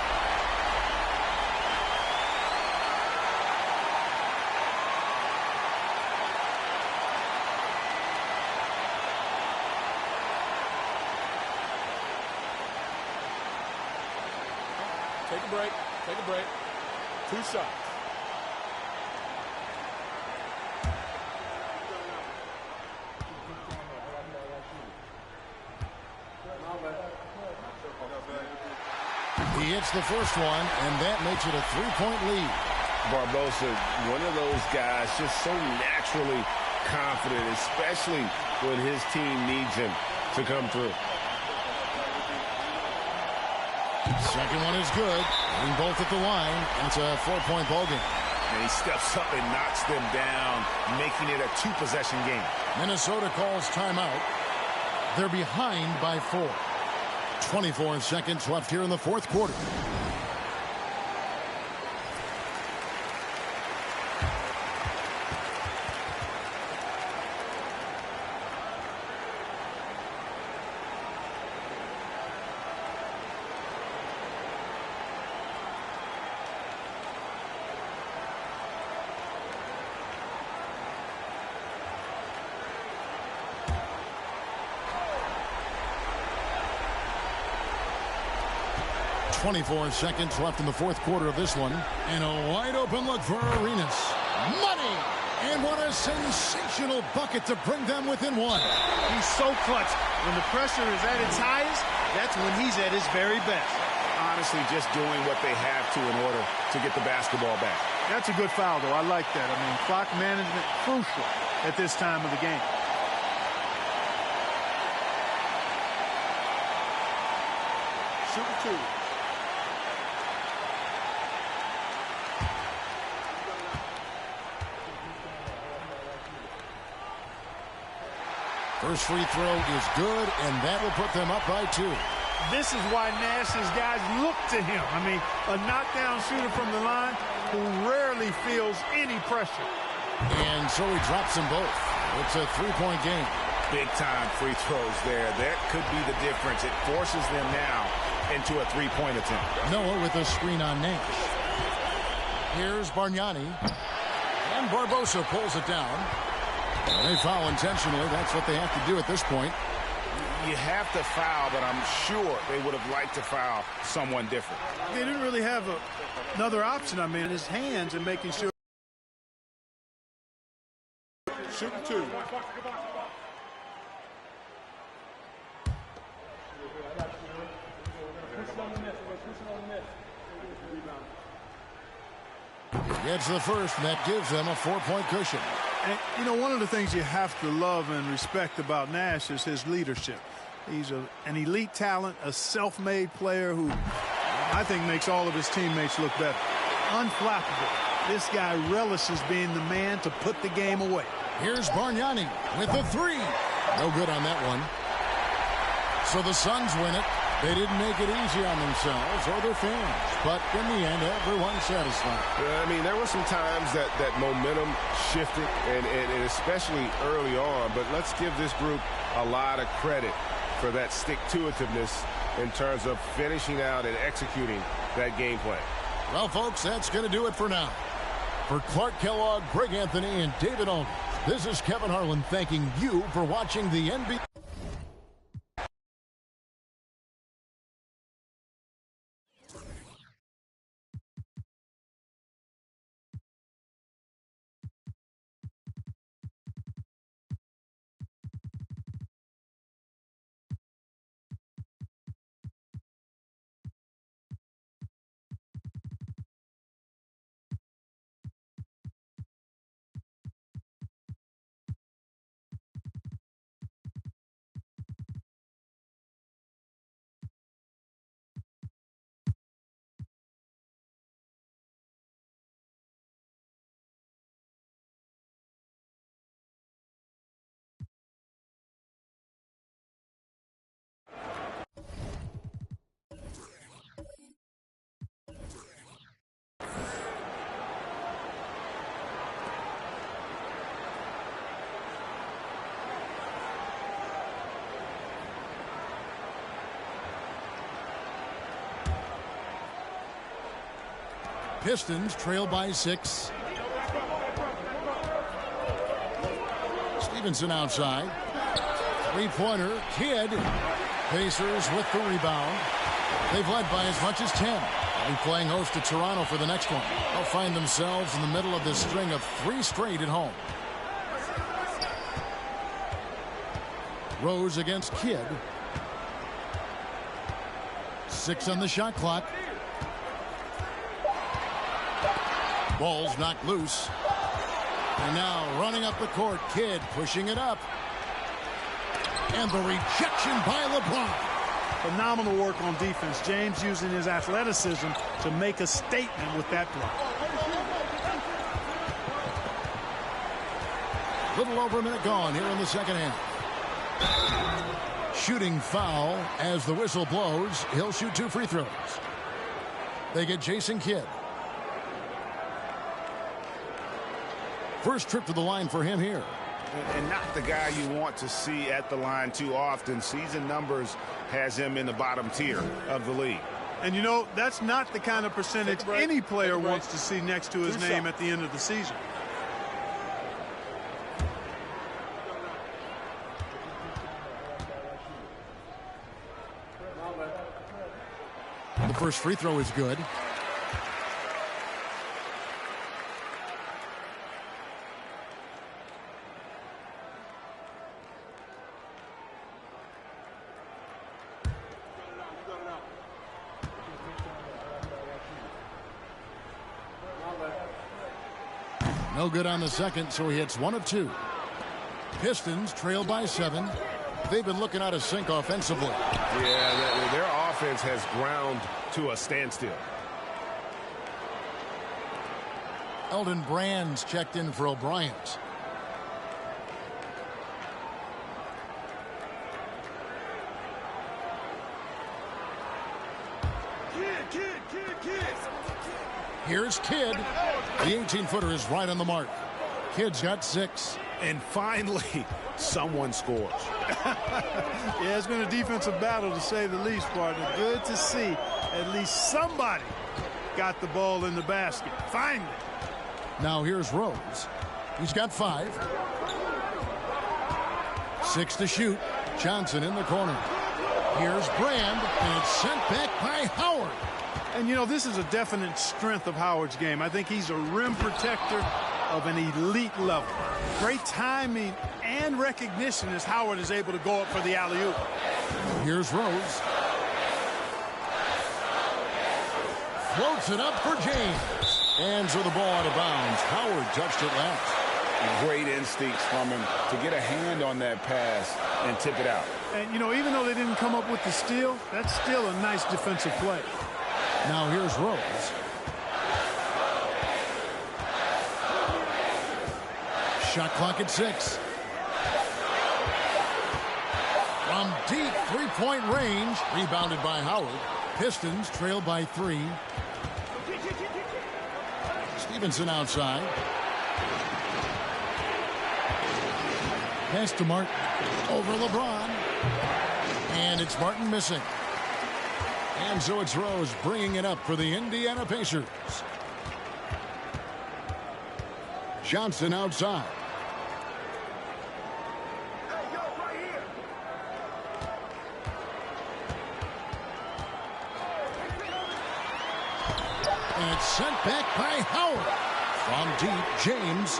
[SPEAKER 5] Take a break. Take a break. 2 shots.
[SPEAKER 1] He hits the first one, and that makes it a 3-point lead.
[SPEAKER 6] Barbosa, one of those guys just so naturally confident, especially when his team needs him to come through.
[SPEAKER 1] Second one is good. Hitting both at the line, and it's a 4-point ball game.
[SPEAKER 6] And he steps up and knocks them down, making it a 2-possession game.
[SPEAKER 1] Minnesota calls timeout. They're behind by 4. 24 seconds left here in the fourth quarter. .24 seconds left in the fourth quarter of this one. And a wide open look for Arenas. Money! And what a sensational bucket to bring them within 1.
[SPEAKER 3] He's so clutch. When the pressure is at its highest, that's when he's at his very best.
[SPEAKER 6] Honestly, just doing what they have to in order to get the basketball back.
[SPEAKER 3] That's a good foul, though. I like that. I mean, clock management crucial at this time of the game.
[SPEAKER 5] Shoot 2.
[SPEAKER 1] First free throw is good, and that will put them up by 2.
[SPEAKER 3] This is why Nash's guys look to him. I mean, a knockdown shooter from the line who rarely feels any pressure.
[SPEAKER 1] And so he drops them both. It's a 3-point game.
[SPEAKER 2] Big-time free throws there. That could be the difference. It forces them now into a three-point attempt.
[SPEAKER 1] Noah with a screen on Nash. Here's Bargnani. And Barbosa pulls it down. They foul intentionally. That's what they have to do at this point.
[SPEAKER 2] You have to foul, but I'm sure they would have liked to foul someone different.
[SPEAKER 3] They didn't really have another option. I mean, his hands and making sure.
[SPEAKER 5] Shooting two.
[SPEAKER 1] Gets the first, and that gives them a 4-point cushion.
[SPEAKER 3] And, you know, one of the things you have to love and respect about Nash is his leadership. He's an elite talent, a self-made player who I think makes all of his teammates look better. Unflappable. This guy relishes being the man to put the game away.
[SPEAKER 1] Here's Bargnani with the three. No good on that one. So the Suns win it. They didn't make it easy on themselves or their fans. But in the end, everyone's satisfied.
[SPEAKER 2] Yeah, I mean, there were some times that momentum shifted, and especially early on. But let's give this group a lot of credit for that stick-to-itiveness in terms of finishing out and executing that game plan.
[SPEAKER 1] Well, folks, that's going to do it for now. For Clark Kellogg, Greg Anthony, and David Aldridge, this is Kevin Harlan thanking you for watching the NBA. Pistons trail by 6. Stevenson outside. Three-pointer. Kidd. Pacers with the rebound. They've led by as much as 10. They'll be playing host to Toronto for the next one. They'll find themselves in the middle of this string of 3 straight at home. Rose against Kidd. 6 on the shot clock. Ball's knocked loose. And now running up the court, Kidd pushing it up. And the rejection by LeBron.
[SPEAKER 3] Phenomenal work on defense. James using his athleticism to make a statement with that block.
[SPEAKER 1] Little over a minute gone here in the second half. Shooting foul as the whistle blows. He'll shoot 2 free throws. They get Jason Kidd. First trip to the line for him here.
[SPEAKER 2] And not the guy you want to see at the line too often. Season numbers has him in the bottom tier of the league.
[SPEAKER 3] And, you know, that's not the kind of percentage any player wants to see next to his name at the end of the season.
[SPEAKER 1] The first free throw is good. No good on the second, so he hits 1 of 2. Pistons trail by 7. They've been looking out of sync offensively.
[SPEAKER 2] Yeah, their offense has ground to a standstill.
[SPEAKER 1] Elton Brand's checked in for O'Brien's. Here's Kidd. The 18-footer is right on the mark. Kidd's got 6.
[SPEAKER 6] And finally, someone scores.
[SPEAKER 3] Yeah, it's been a defensive battle, to say the least, partner. Good to see at least somebody got the ball in the basket. Finally.
[SPEAKER 1] Now here's Rose. He's got 5. 6 to shoot. Johnson in the corner. Here's Brand, and it's sent back by Howard.
[SPEAKER 3] And, you know, this is a definite strength of Howard's game. I think he's a rim protector of an elite level. Great timing and recognition as Howard is able to go up for the alley-oop.
[SPEAKER 1] Here's Rose. Floats it up for James. And so the ball out of bounds. Howard touched it last.
[SPEAKER 6] Great instincts from him to get a hand on that pass and tip it out.
[SPEAKER 3] And, you know, even though they didn't come up with the steal, that's still a nice defensive play.
[SPEAKER 1] Now here's Rose. Shot clock at 6. From deep three-point range. Rebounded by Howard. Pistons trail by 3. Stevenson outside. Pass to Martin. Over LeBron. And it's Martin missing. And so it's Rose bringing it up for the Indiana Pacers. Johnson outside. And it's sent back by Howard. From deep, James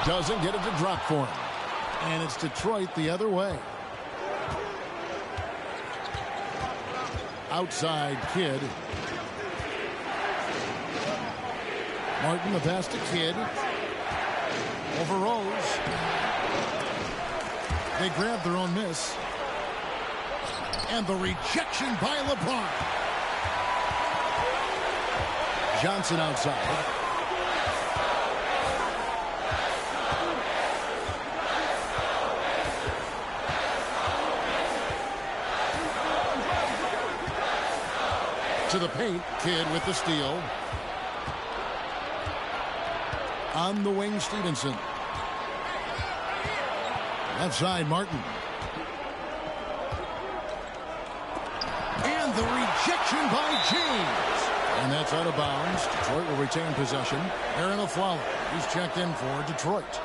[SPEAKER 1] doesn't get it to drop for him. And it's Detroit the other way. Outside Kidd. Martin the pass to Kidd. Over Rose. They grab their own miss. And the rejection by LeBron. Johnson outside. To the paint, Kidd with the steal. On the wing, Stevenson. Left side, Martin. And the rejection by James. And that's out of bounds. Detroit will retain possession. Aaron Aflalo, he's checked in for Detroit.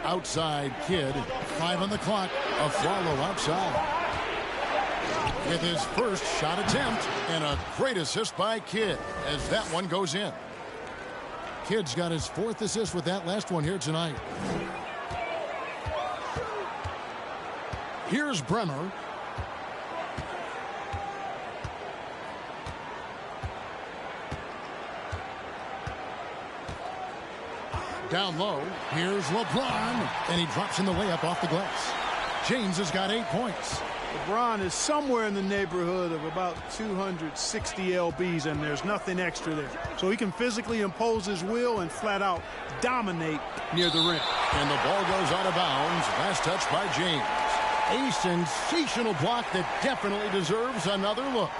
[SPEAKER 1] Outside Kidd. 5 on the clock. Aflalo outside. With his first shot attempt. And a great assist by Kidd as that one goes in. Kidd's got his 4th assist with that last one here tonight. Here's Bremer. Down low, here's LeBron, and he drops in the layup off the glass. James has got 8 points.
[SPEAKER 3] LeBron is somewhere in the neighborhood of about 260 lbs, and there's nothing extra there. So he can physically impose his will and flat out dominate near the rim.
[SPEAKER 1] And the ball goes out of bounds. Last touch by James. A sensational block that definitely deserves another look.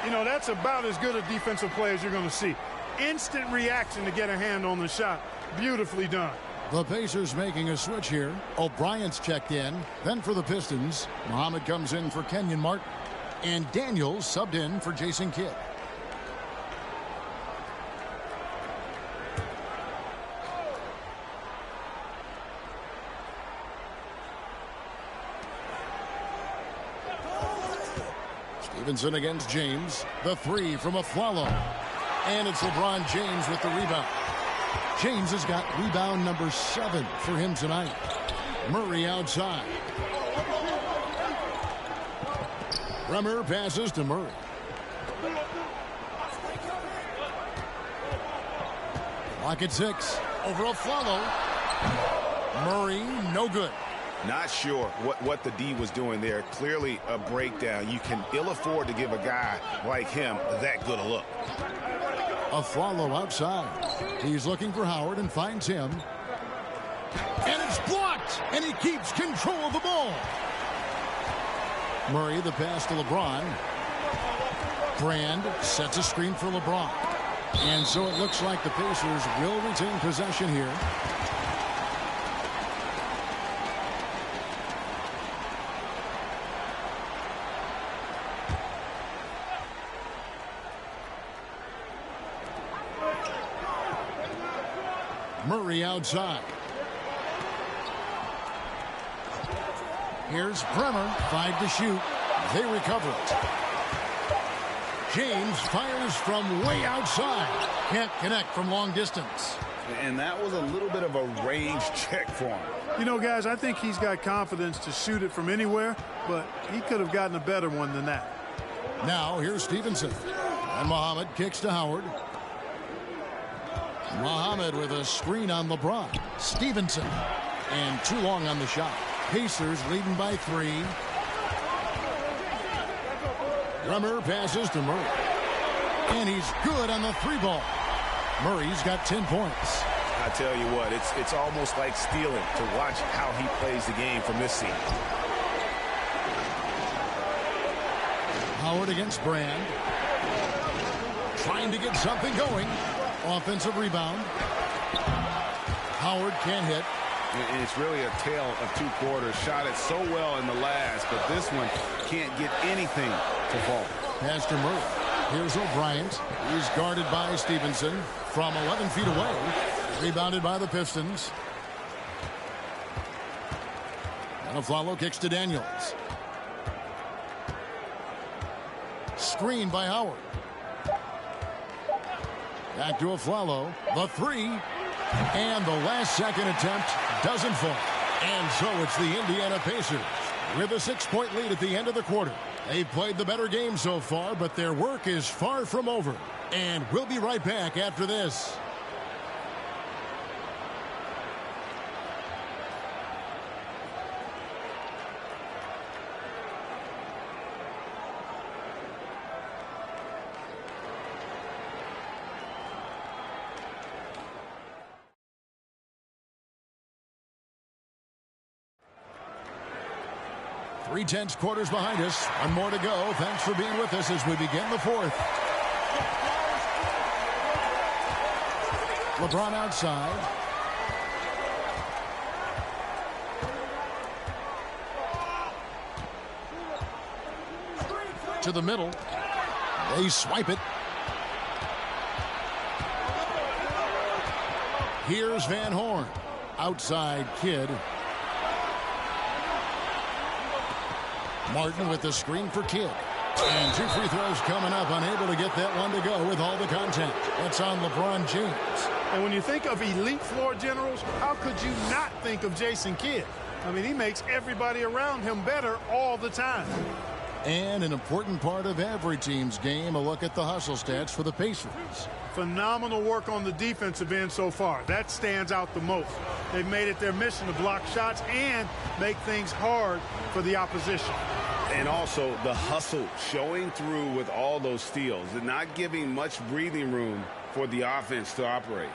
[SPEAKER 3] You know, that's about as good a defensive play as you're going to see. Instant reaction to get a hand on the shot. Beautifully done.
[SPEAKER 1] The Pacers making a switch here. O'Brien's checked in. Then for the Pistons, Muhammad comes in for Kenyon Martin. And Daniels subbed in for Jason Kidd. Stevenson against James. The 3 from Aflalo. And it's LeBron James with the rebound. James has got rebound number 7 for him tonight. Murray outside. Bremer passes to Murray. Clock at 6. Over Aflalo. Murray, no good.
[SPEAKER 2] Not sure what the D was doing there. Clearly a breakdown. You can ill afford to give a guy like him that good a look.
[SPEAKER 1] Aflalo outside. He's looking for Howard and finds him. And it's blocked. And he keeps control of the ball. Murray, the pass to LeBron. Brand sets a screen for LeBron. And so it looks like the Pacers will retain possession here. Murray outside. Here's Bremer, 5 to shoot. They recover it. James fires from way outside. Can't connect from long distance.
[SPEAKER 6] And that was a little bit of a range check for him.
[SPEAKER 3] You know, guys, I think he's got confidence to shoot it from anywhere, but he could have gotten a better one than that.
[SPEAKER 1] Now here's Stevenson. And Muhammad kicks to Howard. Muhammad with a screen on LeBron. Stevenson. And too long on the shot. Pacers leading by 3. Bremer passes to Murray. And he's good on the 3-ball. Murray's got 10 points.
[SPEAKER 6] I tell you what, it's almost like stealing to watch how he plays the game from this scene.
[SPEAKER 1] Howard against Brand. Trying to get something going. Offensive rebound. Howard can't hit.
[SPEAKER 2] And it's really a tale of 2 quarters. Shot it so well in the last, but this one can't get anything to fall.
[SPEAKER 1] Pass to Murray. Here's O'Brien. He's guarded by Stevenson from 11 feet away. Rebounded by the Pistons. And Aflalo kicks to Daniels. Screen by Howard. Back to Aflalo. The 3. And the last second attempt doesn't fall. And so it's the Indiana Pacers with a 6-point lead at the end of the quarter. They've played the better game so far, but their work is far from over. And we'll be right back after this. Three tenths quarters behind us. One more to go. Thanks for being with us as we begin the 4th. LeBron outside. To the middle. They swipe it. Here's Van Horn. Outside Kidd. Martin with the screen for Kidd. And 2 free throws coming up. Unable to get that one to go with all the contact. That's on LeBron James.
[SPEAKER 3] And when you think of elite floor generals, how could you not think of Jason Kidd? I mean, he makes everybody around him better all the time.
[SPEAKER 1] And an important part of every team's game, a look at the hustle stats for the Pacers.
[SPEAKER 3] Phenomenal work on the defensive end so far. That stands out the most. They've made it their mission to block shots and make things hard for the opposition.
[SPEAKER 6] And also the hustle showing through with all those steals and not giving much breathing room for the offense to operate.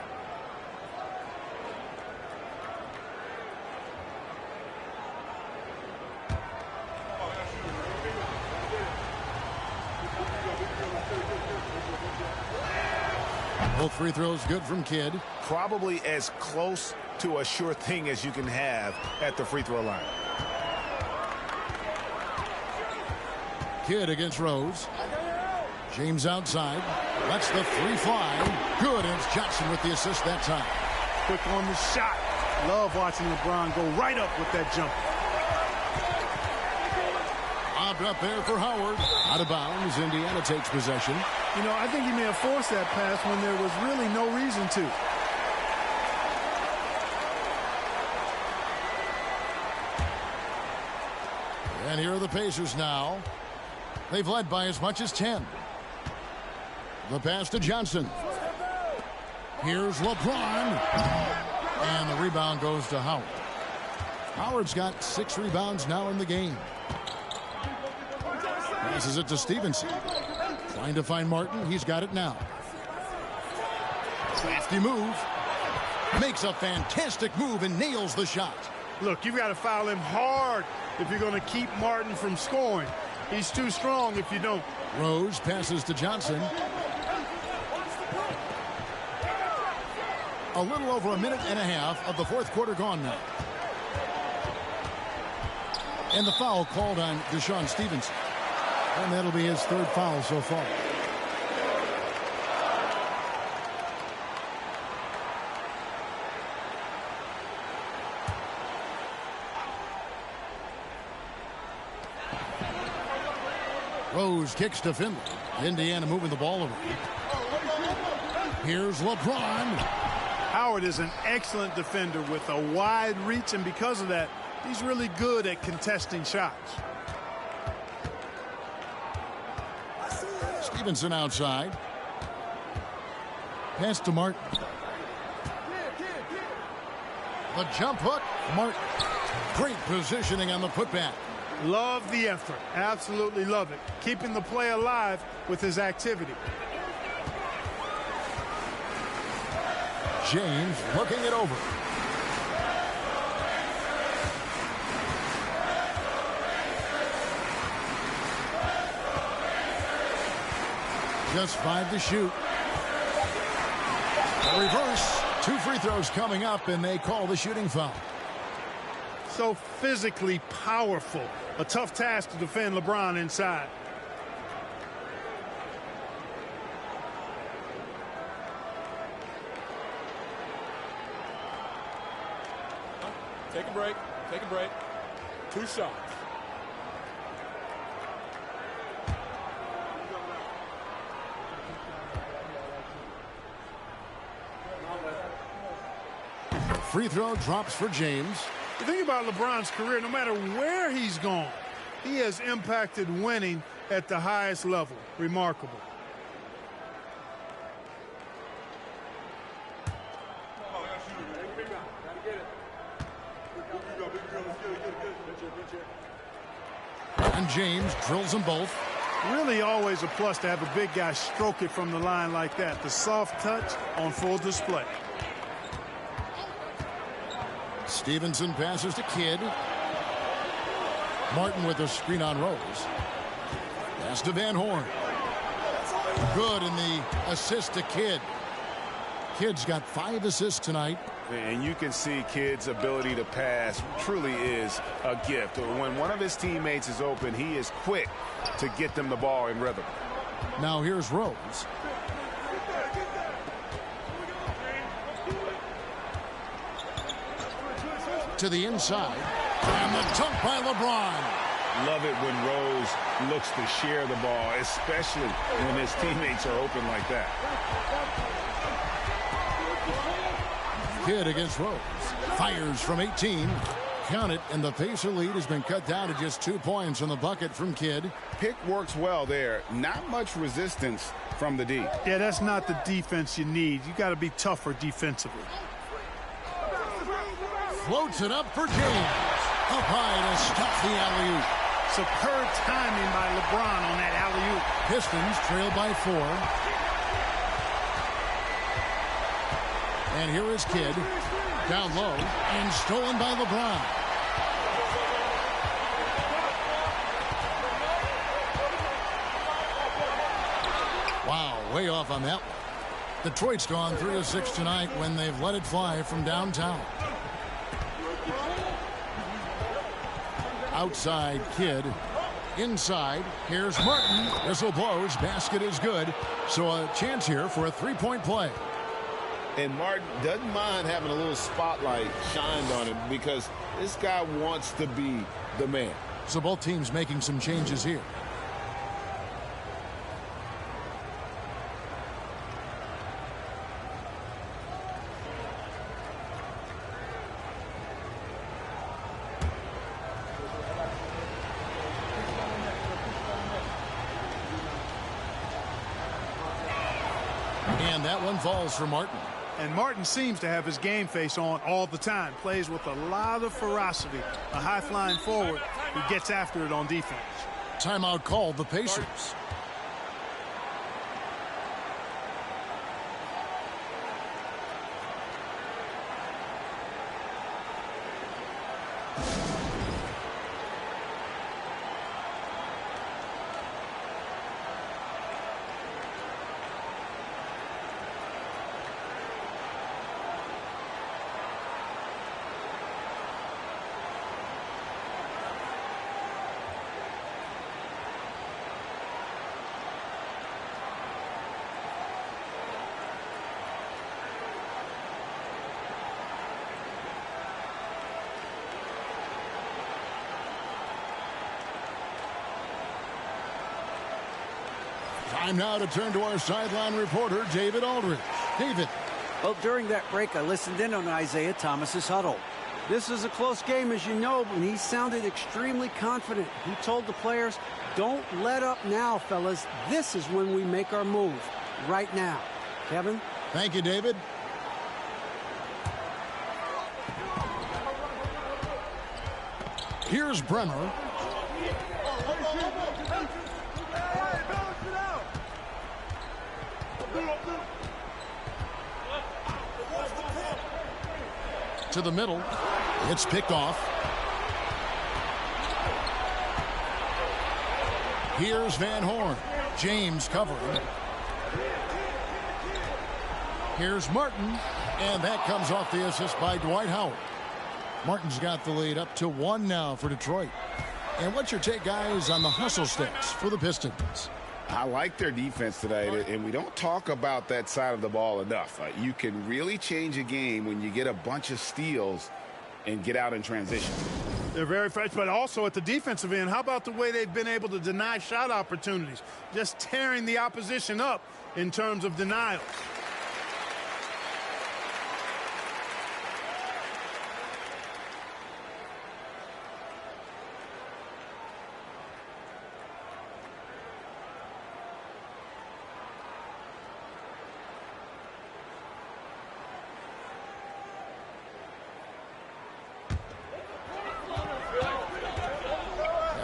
[SPEAKER 1] Both free throws good from Kidd.
[SPEAKER 6] Probably as close to a sure thing as you can have at the free throw line.
[SPEAKER 1] Kidd against Rose. James outside. Lets the 3 fly. Good. And it's Johnson with the assist that time.
[SPEAKER 3] Quick on the shot. Love watching LeBron go right up with that jumper.
[SPEAKER 1] Lobbed up there for Howard. Out of bounds. Indiana takes possession.
[SPEAKER 3] You know, I think he may have forced that pass when there was really no reason to.
[SPEAKER 1] And here are the Pacers now. They've led by as much as 10. The pass to Johnson. Here's LeBron. And the rebound goes to Howard. Howard's got 6 rebounds now in the game. Passes it to Stevenson. Trying to find Martin. He's got it now. Crafty move. Makes a fantastic move and nails the shot.
[SPEAKER 3] Look, you've got to foul him hard if you're going to keep Martin from scoring. He's too strong if you don't.
[SPEAKER 1] Rose passes to Johnson. A little over a minute and a half of the fourth quarter gone now. And the foul called on Deshaun Stevenson. And that'll be his third foul so far. Rose kicks to Finley. Indiana moving the ball over. Here's LeBron.
[SPEAKER 3] Howard is an excellent defender with a wide reach, and because of that, he's really good at contesting shots.
[SPEAKER 1] Stevenson outside. Pass to Martin. The jump hook. Martin. Great positioning on the putback.
[SPEAKER 3] Love the effort. Absolutely love it. Keeping the play alive with his activity.
[SPEAKER 1] James looking it over. Just 5 to shoot. A reverse. 2 free throws coming up, and they call the shooting foul.
[SPEAKER 3] So physically powerful. A tough task to defend LeBron inside.
[SPEAKER 5] Take a break. Take a break. 2 shots.
[SPEAKER 1] Free throw drops for James.
[SPEAKER 3] The thing about LeBron's career, no matter where he's gone, he has impacted winning at the highest level. Remarkable.
[SPEAKER 1] And James drills them both.
[SPEAKER 3] Really always a plus to have a big guy stroke it from the line like that. The soft touch on full display.
[SPEAKER 1] Stevenson passes to Kidd. Martin with a screen on Rose. Pass to Van Horn. Good in the assist to Kidd. Kidd's got 5 assists tonight.
[SPEAKER 2] And you can see Kidd's ability to pass truly is a gift. When one of his teammates is open, he is quick to get them the ball in rhythm.
[SPEAKER 1] Now here's Rose. To the inside. And the dunk by LeBron.
[SPEAKER 2] Love it when Rose looks to share the ball, especially when his teammates are open like that.
[SPEAKER 1] Kidd against Rose. Fires from 18. Count it, and the Pacer lead has been cut down to just 2 points on the bucket from Kidd.
[SPEAKER 2] Pick works well there. Not much resistance from the D.
[SPEAKER 3] Yeah, that's not the defense you need. You got to be tougher defensively.
[SPEAKER 1] Floats it up for James. Up high to stop the alley-oop.
[SPEAKER 3] Superb timing by LeBron on that alley-oop.
[SPEAKER 1] Pistons trail by 4. And here is Kidd. Down low and stolen by LeBron. Wow, way off on that one. Detroit's gone 3 of 6 tonight when they've let it fly from downtown. Outside Kidd. Inside. Here's Martin. Whistle blows. Basket is good. So a chance here for a 3-point play.
[SPEAKER 7] And Martin doesn't mind having a little spotlight shined on him because this guy wants to be the man.
[SPEAKER 1] So both teams making some changes here. And that one falls for Martin.
[SPEAKER 3] And Martin seems to have his game face on all the time. Plays with a lot of ferocity. A high-flying forward who gets after it on defense.
[SPEAKER 1] Timeout called the Pacers. Time now to turn to our sideline reporter, David Aldridge. David.
[SPEAKER 4] Well, during that break, I listened in on Isaiah Thomas's huddle. This is a close game, as you know, but he sounded extremely confident. He told the players, don't let up now, fellas. This is when we make our move. Right now. Kevin?
[SPEAKER 1] Thank you, David. Here's Bremer. To the middle. It's picked off. Here's Van Horn. James covering. Here's Martin. And that comes off the assist by Dwight Howard. Martin's got the lead up to 1 now for Detroit. And what's your take, guys, on the hustle sticks for the Pistons?
[SPEAKER 6] I like their defense today, and we don't talk about that side of the ball enough. You can really change a game when you get a bunch of steals and get out in transition.
[SPEAKER 3] They're very fresh, but also at the defensive end, how about the way they've been able to deny shot opportunities? Just tearing the opposition up in terms of denials.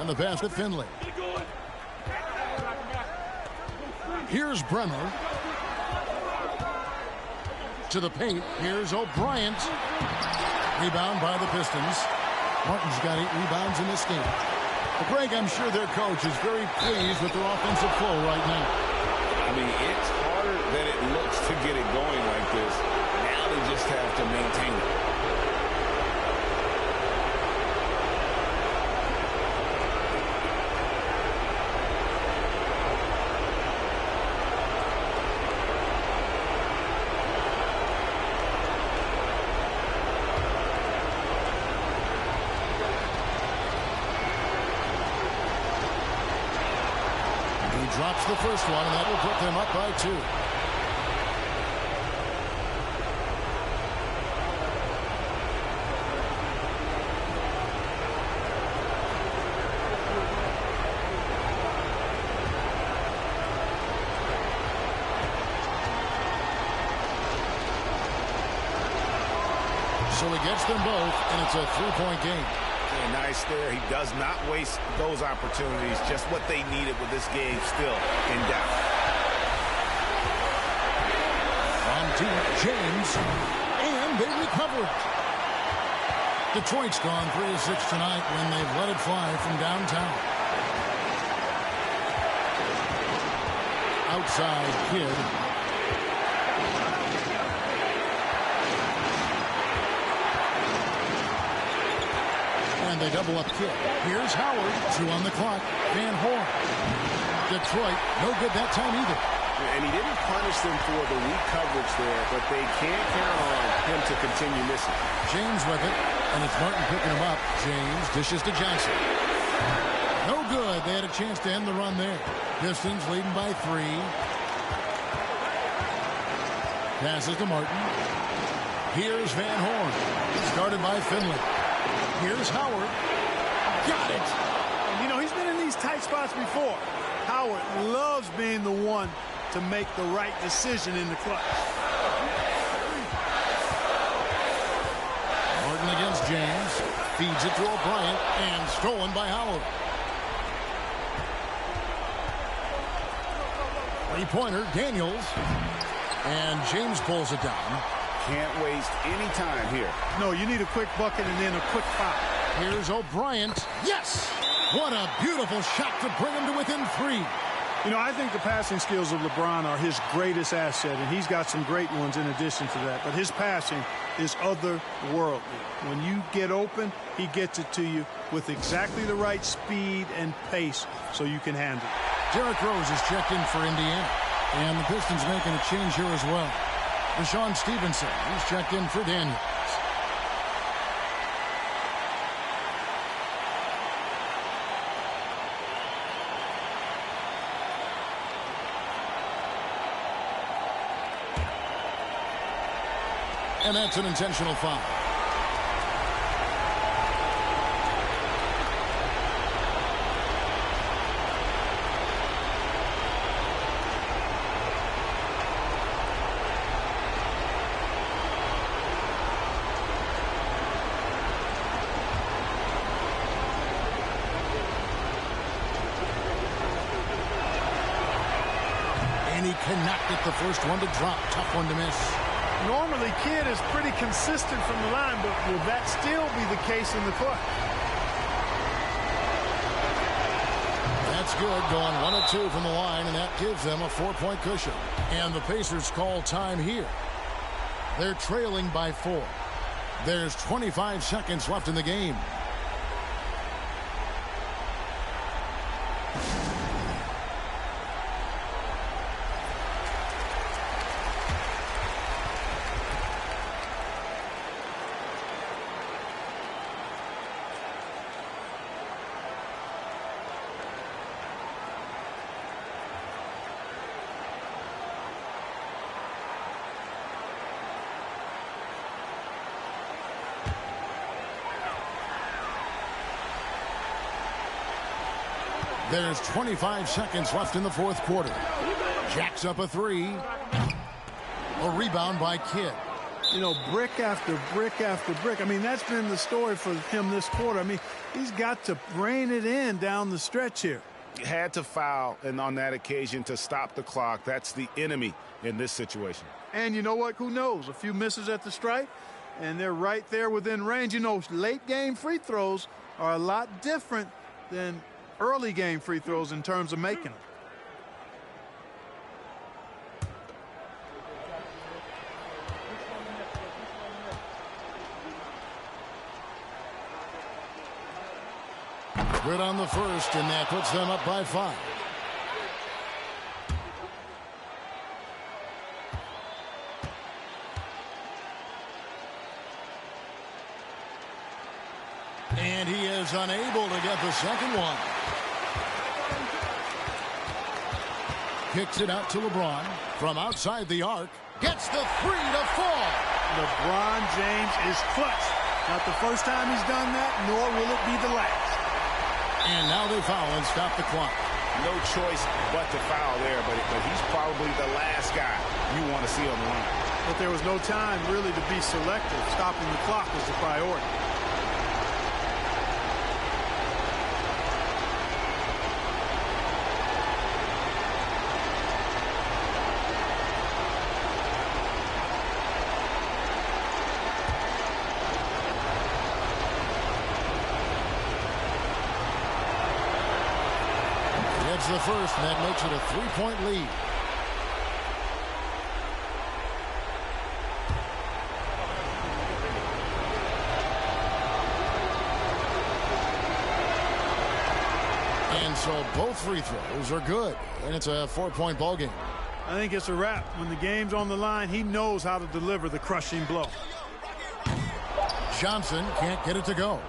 [SPEAKER 1] The pass to Finley. Here's Bremer. To the paint. Here's O'Bryant. Rebound by the Pistons. Martin's got 8 rebounds in this game. But Greg, I'm sure their coach is very pleased with their offensive flow right now.
[SPEAKER 6] I mean, it's harder than it looks to get it going like this. Now they just have to maintain it.
[SPEAKER 1] Drops the first one, and that will put them up by 2. So he gets them both, and it's a 3-point game.
[SPEAKER 6] Nice there. He does not waste those opportunities. Just what they needed with this game still in doubt.
[SPEAKER 1] On to James, and they recover it. Detroit's gone 3 of 6 tonight when they've let it fly from downtown. Outside Kidd. And they double up Kidd. Here's Howard. 2 on the clock. Van Horn. Detroit, no good that time either.
[SPEAKER 2] And he didn't punish them for the weak coverage there, but they can't count on him to continue missing.
[SPEAKER 1] James with it, and it's Martin picking him up. James dishes to Johnson. No good. They had a chance to end the run there. Pistons leading by 3. Passes to Martin. Here's Van Horn. Started by Finley. Here's Howard. Got it.
[SPEAKER 3] You know, he's been in these tight spots before. Howard loves being the one to make the right decision in the clutch.
[SPEAKER 1] Martin against James. Feeds it to O'Bryant, and stolen by Howard. 3-pointer, Daniels. And James pulls it down.
[SPEAKER 6] Can't waste any time here.
[SPEAKER 3] No, you need a quick bucket and then a quick foul.
[SPEAKER 1] Here's O'Brien. Yes! What a beautiful shot to bring him to within 3.
[SPEAKER 3] You know, I think the passing skills of LeBron are his greatest asset, and he's got some great ones in addition to that. But his passing is otherworldly. When you get open, he gets it to you with exactly the right speed and pace so you can handle it.
[SPEAKER 1] Derrick Rose is checked in for Indiana. And the Pistons making a change here as well. Rashawn Stevenson, he's checked in for Daniels. And that's an intentional foul. And he connected the first one to drop. Tough one to miss.
[SPEAKER 3] Normally, Kidd is pretty consistent from the line, but will that still be the case in the clutch?
[SPEAKER 1] That's good, going 1 of 2 from the line, and that gives them a 4-point cushion. And the Pacers call time here. They're trailing by 4. There's 25 seconds left in the game. There's 25 seconds left in the fourth quarter. Jacks up a 3. A rebound by Kidd.
[SPEAKER 3] You know, brick after brick after brick. I mean, that's been the story for him this quarter. I mean, he's got to rein it in down the stretch here.
[SPEAKER 6] Had to foul, and on that occasion to stop the clock. That's the enemy in this situation.
[SPEAKER 3] And you know what? Who knows? A few misses at the stripe, and they're right there within range. You know, late game free throws are a lot different than early game free throws in terms of making them.
[SPEAKER 1] Good on the first, and that puts them up by 5. And he is unable to get the second one. Kicks it out to LeBron from outside the arc. Gets the 3 to fall.
[SPEAKER 3] LeBron James is clutch. Not the first time he's done that, nor will it be the last.
[SPEAKER 1] And now they foul and stop the clock.
[SPEAKER 6] No choice but to foul there, but he's probably the last guy you want to see on the line.
[SPEAKER 3] But there was no time really to be selective. Stopping the clock was the priority.
[SPEAKER 1] It's the first, and that makes it a 3-point lead. And so both free throws are good, and it's a 4-point ball game.
[SPEAKER 3] I think it's a wrap. When the game's on the line, he knows how to deliver the crushing blow.
[SPEAKER 1] Johnson can't get it to go.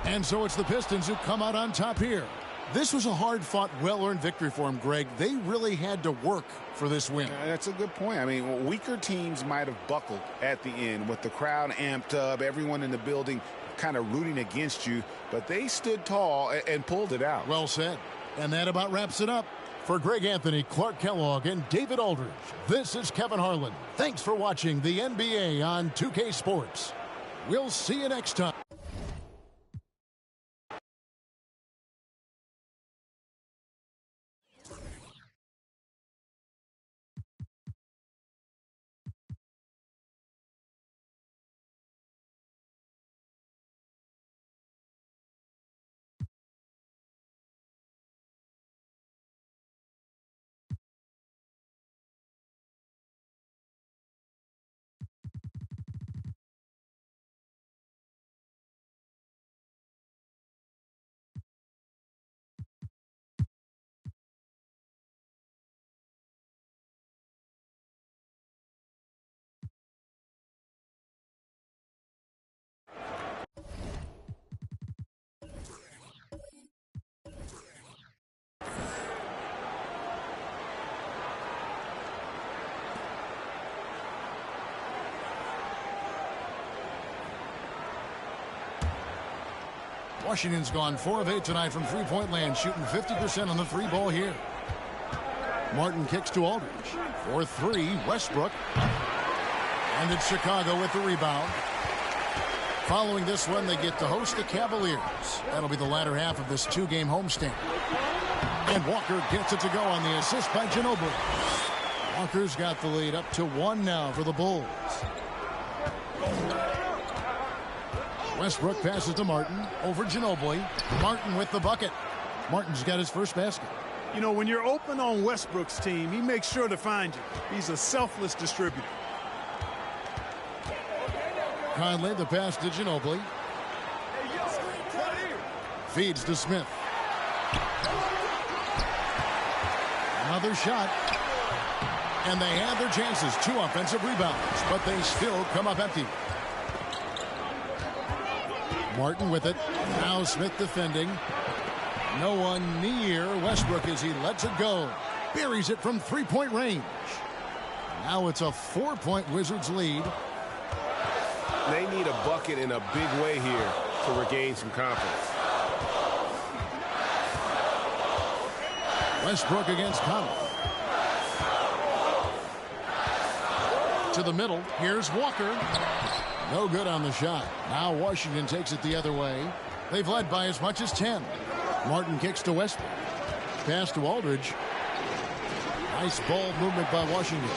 [SPEAKER 1] And so it's the Pistons who come out on top here. This was a hard-fought, well-earned victory for them, Greg. They really had to work for this win.
[SPEAKER 6] That's a good point. I mean, weaker teams might have buckled at the end with the crowd amped up, everyone in the building kind of rooting against you, but they stood tall and pulled it out.
[SPEAKER 1] Well said. And that about wraps it up. For Greg Anthony, Clark Kellogg, and David Aldridge, this is Kevin Harlan. Thanks for watching the NBA on 2K Sports. We'll see you next time. Washington's gone 4 of 8 tonight from three-point land, shooting 50% on the three ball here. Martin kicks to Aldridge. For three, Westbrook. And it's Chicago with the rebound. Following this one, they get to host the Cavaliers. That'll be the latter half of this two-game homestand. And Walker gets it to go on the assist by Ginobili. Walker's got the lead up to 1 now for the Bulls. Westbrook passes to Martin over Ginobili. Martin with the bucket. Martin's got his first basket.
[SPEAKER 3] You know, when you're open on Westbrook's team, he makes sure to find you. He's a selfless distributor.
[SPEAKER 1] Conley, the pass to Ginobili. Feeds to Smith. Another shot. And they have their chances. 2 offensive rebounds, but they still come up empty. Martin with it. Now Smith defending. No one near Westbrook as he lets it go. Buries it from three-point range. Now it's a 4-point Wizards lead.
[SPEAKER 2] They need a bucket in a big way here to regain some confidence.
[SPEAKER 1] Westbrook against Conley. To the middle. Here's Walker. No good on the shot. Now Washington takes it the other way. They've led by as much as 10. Martin kicks to Westbrook. Pass to Aldridge. Nice ball movement by Washington.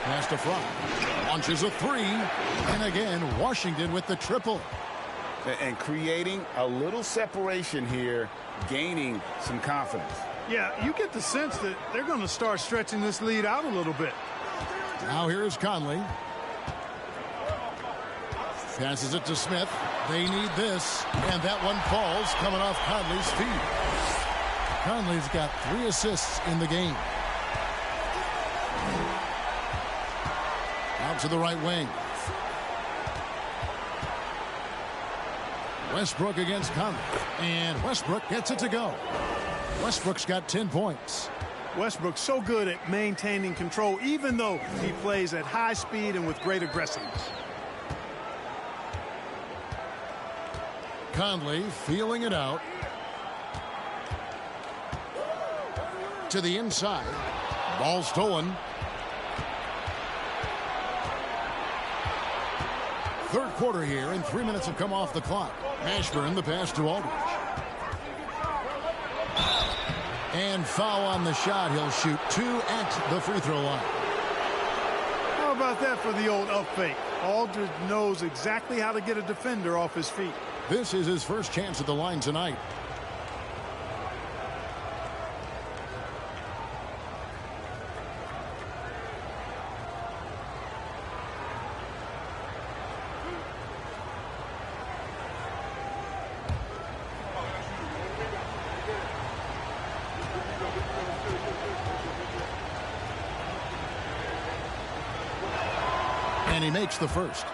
[SPEAKER 1] Pass to Fromm. Launches a three. And again, Washington with the triple.
[SPEAKER 6] And creating a little separation here, gaining some confidence.
[SPEAKER 3] Yeah, you get the sense that they're going to start stretching this lead out a little bit.
[SPEAKER 1] Now here's Conley. Passes it to Smith. They need this. And that one falls coming off Conley's feet. Conley's got 3 assists in the game. Out to the right wing. Westbrook against Conley. And Westbrook gets it to go. Westbrook's got 10 points.
[SPEAKER 3] Westbrook's so good at maintaining control, even though he plays at high speed and with great aggressiveness.
[SPEAKER 1] Conley feeling it out. To the inside. Ball stolen. Third quarter here, and 3 minutes have come off the clock. Ashburn, the pass to Aldridge. And foul on the shot. He'll shoot 2 at the free throw line.
[SPEAKER 3] How about that for the old up fake? Aldridge knows exactly how to get a defender off his feet.
[SPEAKER 1] This is his first chance at the line tonight. And he makes the first.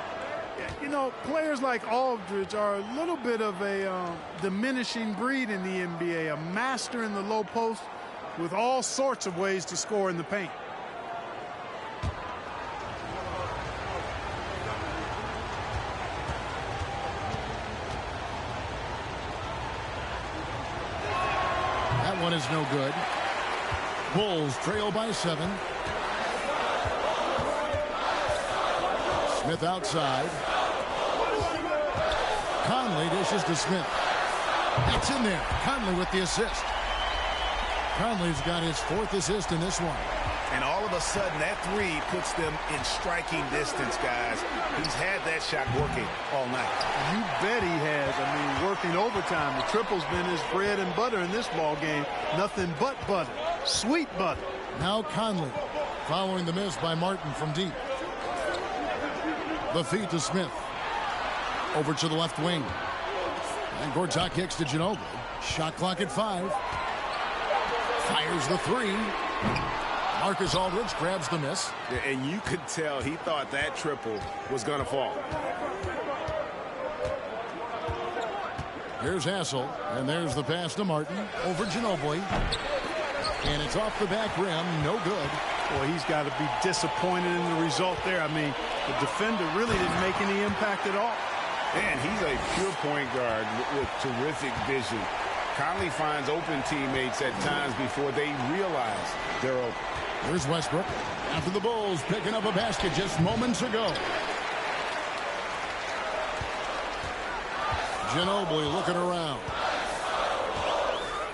[SPEAKER 3] You know, players like Aldridge are a little bit of a diminishing breed in the NBA, a master in the low post with all sorts of ways to score in the paint.
[SPEAKER 1] That one is no good. Bulls trail by 7. Smith outside. Conley dishes to Smith. It's in there. Conley with the assist. Conley's got his 4th assist in this one.
[SPEAKER 6] And all of a sudden, that three puts them in striking distance, guys. He's had that shot working all night.
[SPEAKER 3] You bet he has. I mean, working overtime. The triple's been his bread and butter in this ball game. Nothing but butter. Sweet butter.
[SPEAKER 1] Now Conley following the miss by Martin from deep. The feed to Smith. Over to the left wing. And Gortat kicks to Ginobili. Shot clock at 5. Fires the 3. Marcus Aldridge grabs the miss.
[SPEAKER 2] And you could tell he thought that triple was going to fall.
[SPEAKER 1] Here's Hassel. And there's the pass to Martin. Over Ginobili. And it's off the back rim. No good.
[SPEAKER 3] Boy, he's got to be disappointed in the result there. I mean, the defender really didn't make any impact at all.
[SPEAKER 6] And he's a pure point guard with terrific vision. Conley finds open teammates at times before they realize they're open.
[SPEAKER 1] Here's Westbrook after the Bulls picking up a basket just moments ago. Ginobili looking around.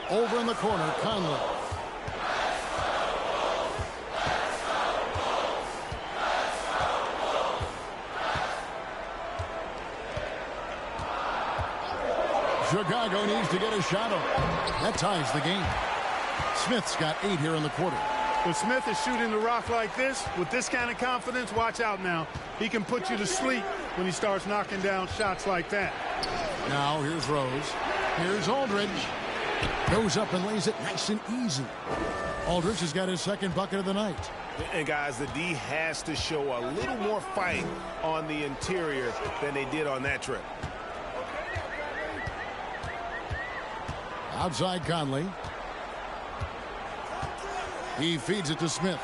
[SPEAKER 1] Over in the corner, Conley. Chicago needs to get a shot on. That ties the game. Smith's got 8 here in the quarter.
[SPEAKER 3] When Smith is shooting the rock like this, with this kind of confidence, watch out now. He can put you to sleep when he starts knocking down shots like that.
[SPEAKER 1] Now here's Rose. Here's Aldridge. Goes up and lays it nice and easy. Aldridge has got his second bucket of the night.
[SPEAKER 2] And guys, the D has to show a little more fight on the interior than they did on that trip.
[SPEAKER 1] Outside Conley. He feeds it to Smith.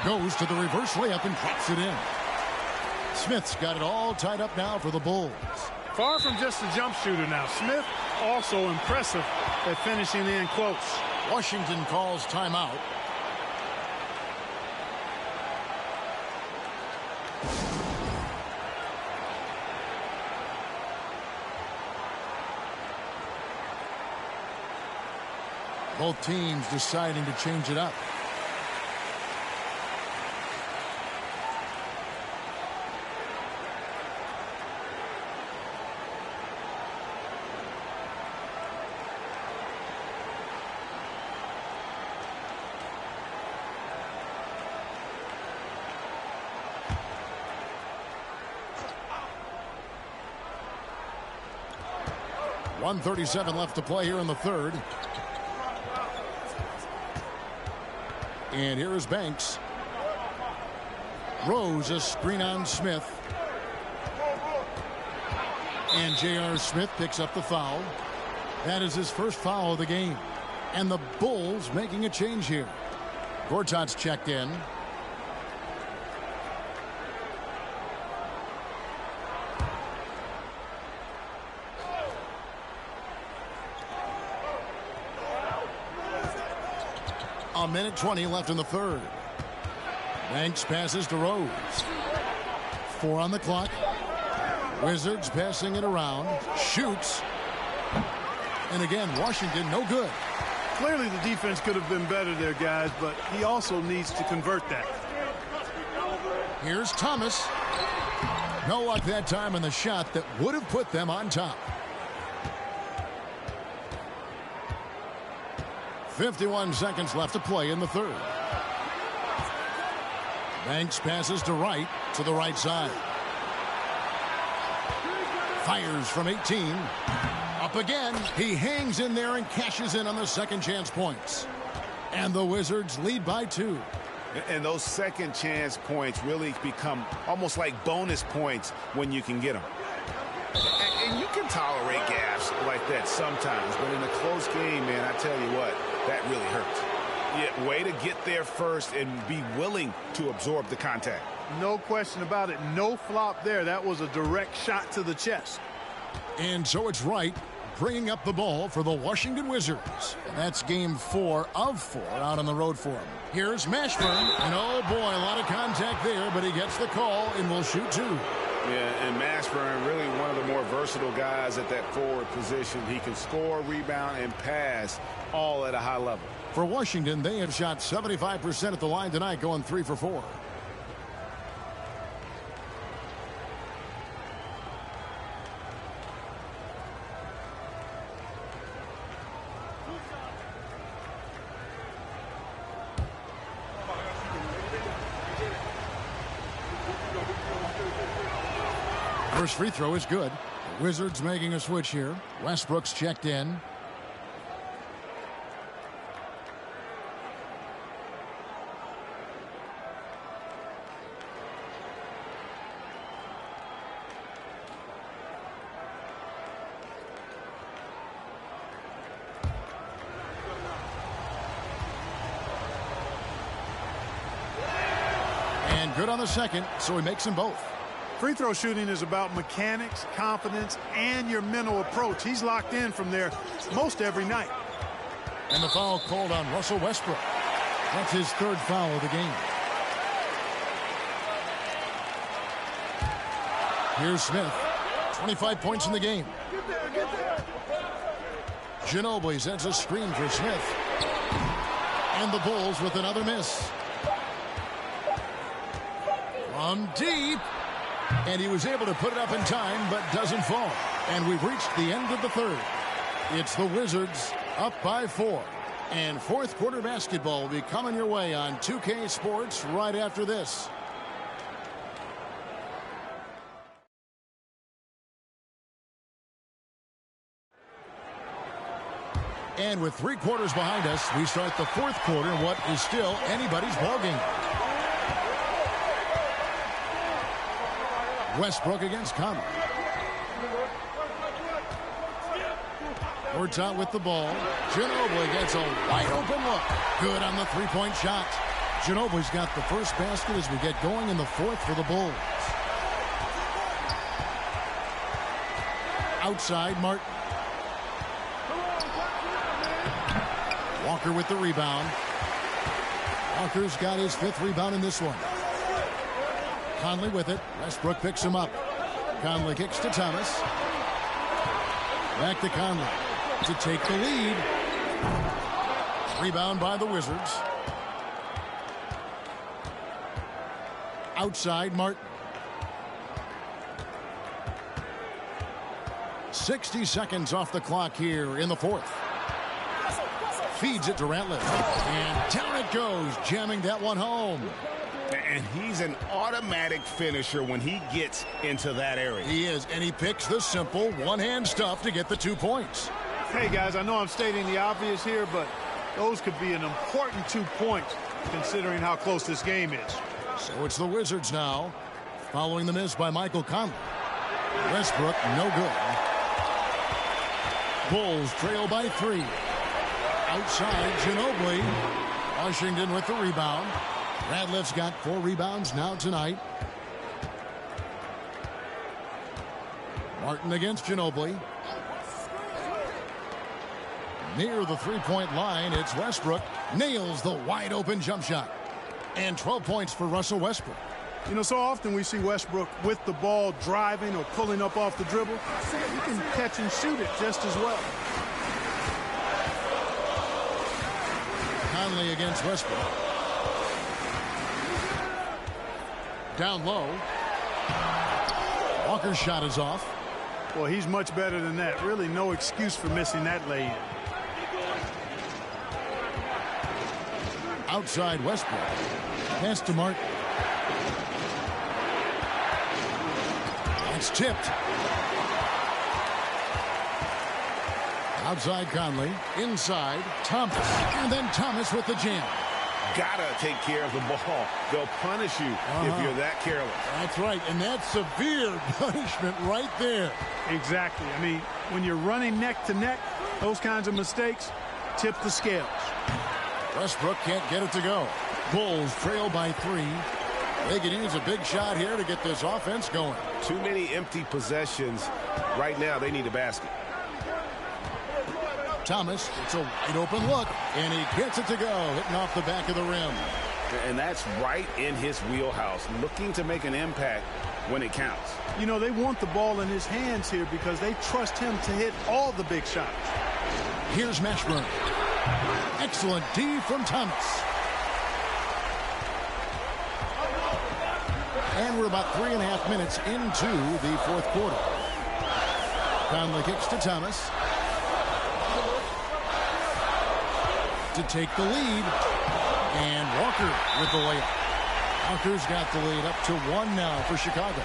[SPEAKER 1] Goes to the reverse layup and drops it in. Smith's got it all tied up now for the Bulls.
[SPEAKER 3] Far from just a jump shooter now. Smith also impressive at finishing in close.
[SPEAKER 1] Washington calls timeout. Both teams deciding to change it up. .137 left to play here in the third. And here is Banks. Rose, a screen on Smith. And J.R. Smith picks up the foul. That is his first foul of the game. And the Bulls making a change here. Gortat's checked in. A minute 20 left in the third. Banks passes to Rose. 4 on the clock. Wizards passing it around. Shoots. And again, Washington no good.
[SPEAKER 3] Clearly the defense could have been better there, guys, but he also needs to convert that.
[SPEAKER 1] Here's Thomas. No luck that time in the shot that would have put them on top. 51 seconds left to play in the third. Banks passes to Wright to the right side. Fires from 18. Up again. He hangs in there and cashes in on the second chance points. And the Wizards lead by 2.
[SPEAKER 6] And those second chance points really become almost like bonus points when you can get them. And you can tolerate gaps like that sometimes, but in a close game, man, I tell you what, that really hurts. Yeah, way to get there first and be willing to absorb the contact.
[SPEAKER 3] No question about it. No flop there. That was a direct shot to the chest.
[SPEAKER 1] And so it's Wright bringing up the ball for the Washington Wizards. And that's game 4 of 4 out on the road for him. Here's Mashburn. And oh boy, a lot of contact there, but he gets the call and will shoot 2.
[SPEAKER 2] Yeah, and Mashburn, really one of the more versatile guys at that forward position. He can score, rebound, and pass all at a high level.
[SPEAKER 1] For Washington, they have shot 75% at the line tonight, going 3 for 4. First free throw is good. The Wizards making a switch here. Westbrook's checked in. And good on the second, so he makes them both.
[SPEAKER 3] Free throw shooting is about mechanics, confidence, and your mental approach. He's locked in from there most every night.
[SPEAKER 1] And the foul called on Russell Westbrook. That's his third foul of the game. Here's Smith. 25 points in the game. Ginobili sends a screen for Smith. And the Bulls with another miss. From deep. And he was able to put it up in time, but doesn't fall. And we've reached the end of the third. It's the Wizards up by 4. And fourth quarter basketball will be coming your way on 2K Sports right after this. And with 3 quarters behind us, we start the fourth quarter in what is still anybody's ballgame. Westbrook against Conley. Ports out with the ball. Ginobili gets a wide open look. Good on the three-point shot. Ginobili's got the first basket as we get going in the fourth for the Bulls. Outside, Martin. Walker with the rebound. Walker's got his 5th rebound in this one. Conley with it. Westbrook picks him up. Conley kicks to Thomas. Back to Conley to take the lead. Rebound by the Wizards. Outside, Martin. 60 seconds off the clock here in the fourth. Feeds it to Ratliff. And down it goes, jamming that one home.
[SPEAKER 6] And he's an automatic finisher when he gets into that area.
[SPEAKER 1] He is, and he picks the simple one-hand stuff to get the 2 points.
[SPEAKER 3] Hey, guys, I know I'm stating the obvious here, but those could be an important 2 points considering how close this game is.
[SPEAKER 1] So it's the Wizards now, following the miss by Michael Conley. Westbrook, no good. Bulls trail by 3. Outside, Ginobili. Washington with the rebound. Radliff's got 4 rebounds now tonight. Martin against Ginobili. Near the three-point line, it's Westbrook. Nails the wide-open jump shot. And 12 points for Russell Westbrook.
[SPEAKER 3] You know, so often we see Westbrook with the ball driving or pulling up off the dribble. He can catch and shoot it just as well.
[SPEAKER 1] Conley against Westbrook. Down low. Walker's shot is off.
[SPEAKER 3] Well, he's much better than that. Really no excuse for missing that lay-in.
[SPEAKER 1] Outside Westbrook. Pass to Martin. It's tipped. Outside Conley. Inside Thomas. And then Thomas with the jam.
[SPEAKER 6] Gotta take care of the ball. They'll punish you if you're that careless.
[SPEAKER 1] That's right, and that's severe punishment right there.
[SPEAKER 3] Exactly. I mean, when you're running neck to neck, those kinds of mistakes tip the scales.
[SPEAKER 1] Westbrook can't get it to go. Bulls trail by 3. They could use a big shot here to get this offense going.
[SPEAKER 2] Too many empty possessions. Right now, they need a basket.
[SPEAKER 1] Thomas, it's a wide open look, and he gets it to go, hitting off the back of the rim.
[SPEAKER 6] And that's right in his wheelhouse, looking to make an impact when it counts.
[SPEAKER 3] You know, they want the ball in his hands here because they trust him to hit all the big shots.
[SPEAKER 1] Here's Mashburn. Excellent D from Thomas. And we're about 3.5 minutes into the fourth quarter. Conley kicks to Thomas. To take the lead. And Walker with the layup. Walker's got the lead up to 1 now for Chicago.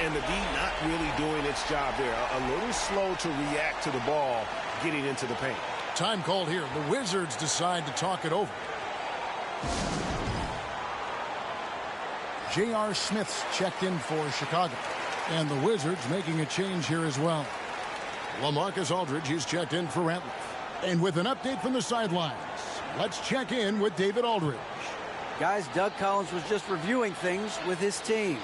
[SPEAKER 2] And the D not really doing its job there. A little slow to react to the ball getting into the paint.
[SPEAKER 1] Time called here. The Wizards decide to talk it over. J.R. Smith's checked in for Chicago. And the Wizards making a change here as well. LaMarcus Aldridge is checked in for Ratliff. And with an update from the sidelines, let's check in with David Aldridge.
[SPEAKER 4] Guys, Doug Collins was just reviewing things with his team.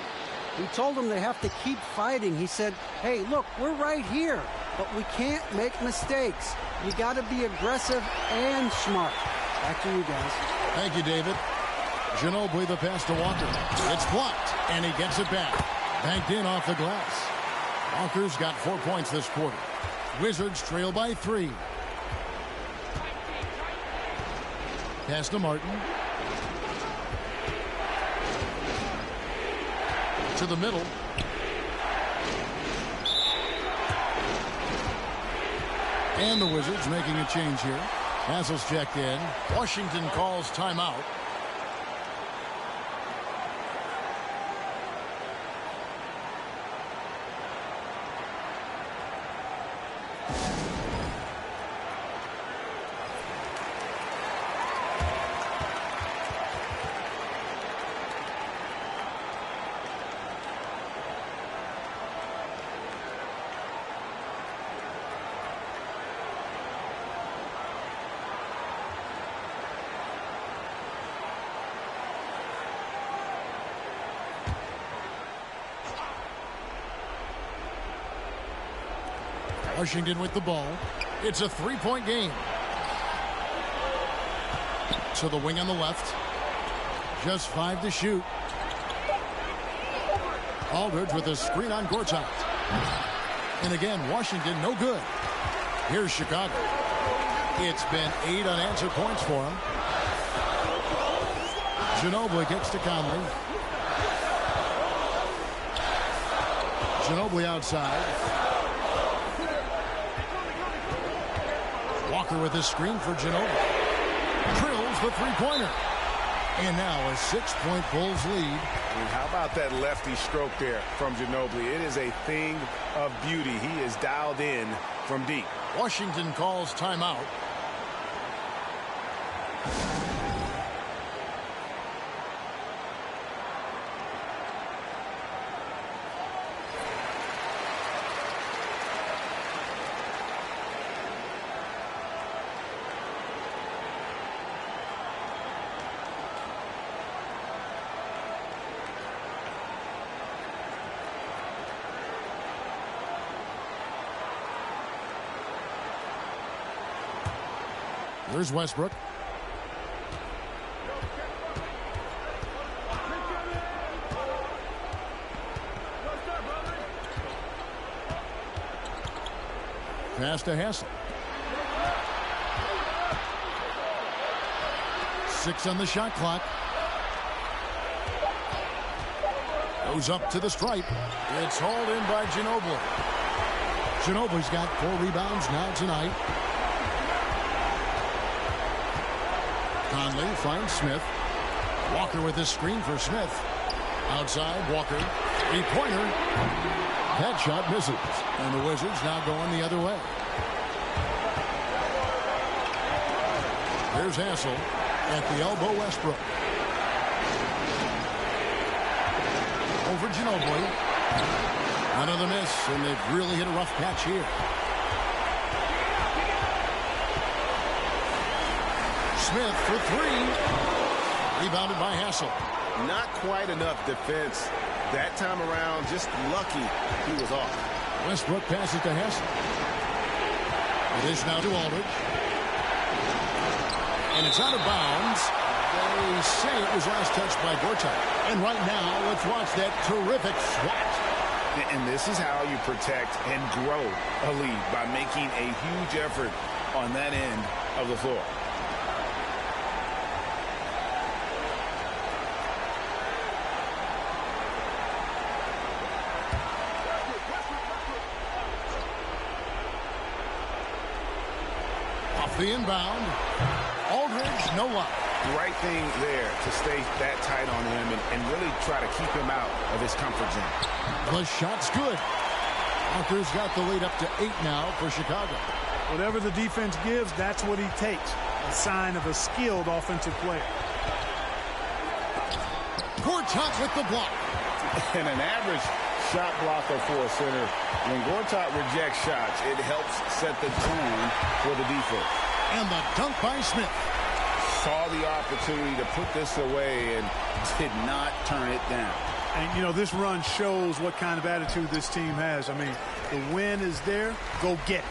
[SPEAKER 4] He told them they have to keep fighting. He said, hey, look, we're right here, but we can't make mistakes. You got to be aggressive and smart. Back to you guys.
[SPEAKER 1] Thank you, David. Ginobili, the pass to Walker. It's blocked, and he gets it back. Banked in off the glass. Walker's got 4 points this quarter. Wizards trail by 3. Pass to Martin. To the middle. And the Wizards making a change here. Hassel's checked in. Washington calls timeout. Washington with the ball. It's a 3-point game. To the wing on the left. Just 5 to shoot. Aldridge with a screen on Gortat. And again, Washington no good. Here's Chicago. It's been 8 unanswered points for him. Ginobili gets to Conley. Ginobili outside. Walker with his screen for Ginobili. Drills the three-pointer. And now a 6-point Bulls lead.
[SPEAKER 2] And how about that lefty stroke there from Ginobili? It is a thing of beauty. He is dialed in from deep.
[SPEAKER 1] Washington calls timeout. Here's Westbrook. Pass to Hassel. 6 on the shot clock. Goes up to the stripe. It's hauled in by Ginobili. Ginobili's got 4 rebounds now tonight. Conley finds Smith. Walker with his screen for Smith. Outside, Walker. 3-pointer. That shot misses. And the Wizards now going the other way. Here's Hassel at the elbow, Westbrook. Over Ginobili. Another miss, and they've really hit a rough patch here. Smith for 3. Rebounded by Hassel.
[SPEAKER 2] Not quite enough defense that time around. Just lucky he was off.
[SPEAKER 1] Westbrook passes to Hassel. It is now to Aldridge. And it's out of bounds. They say it was last touched by Gortat. And right now, let's watch that terrific swat.
[SPEAKER 6] And this is how you protect and grow a lead, by making a huge effort on that end of the floor.
[SPEAKER 1] The inbound. Aldridge, no luck.
[SPEAKER 6] Right thing there to stay that tight on him and really try to keep him out of his comfort zone.
[SPEAKER 1] The shot's good. Walker's got the lead up to 8 now for Chicago.
[SPEAKER 3] Whatever the defense gives, that's what he takes. A sign of a skilled offensive player.
[SPEAKER 1] Gortat with the block.
[SPEAKER 2] And an average shot blocker for a center. When Gortat rejects shots, it helps set the tone for the defense.
[SPEAKER 1] And the dunk by Smith.
[SPEAKER 2] Saw the opportunity to put this away and did not turn it down.
[SPEAKER 3] And, you know, this run shows what kind of attitude this team has. I mean, the win is there. Go get it.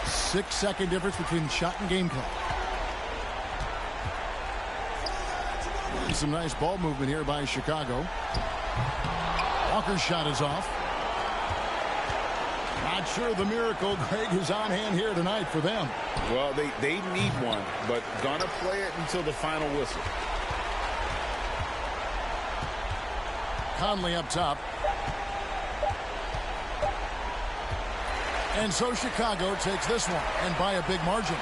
[SPEAKER 1] 6-second difference between shot and game clock. And some nice ball movement here by Chicago. Walker's shot is off. Not sure the miracle, Greg, is on hand here tonight for them.
[SPEAKER 6] Well, they need one, but gonna play it until the final whistle.
[SPEAKER 1] Conley up top. And so Chicago takes this one, and by a big margin.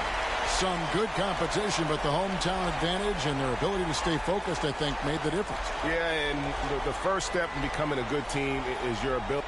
[SPEAKER 1] Some good competition, but the hometown advantage and their ability to stay focused, I think, made the difference.
[SPEAKER 2] Yeah, and the first step in becoming a good team is your ability.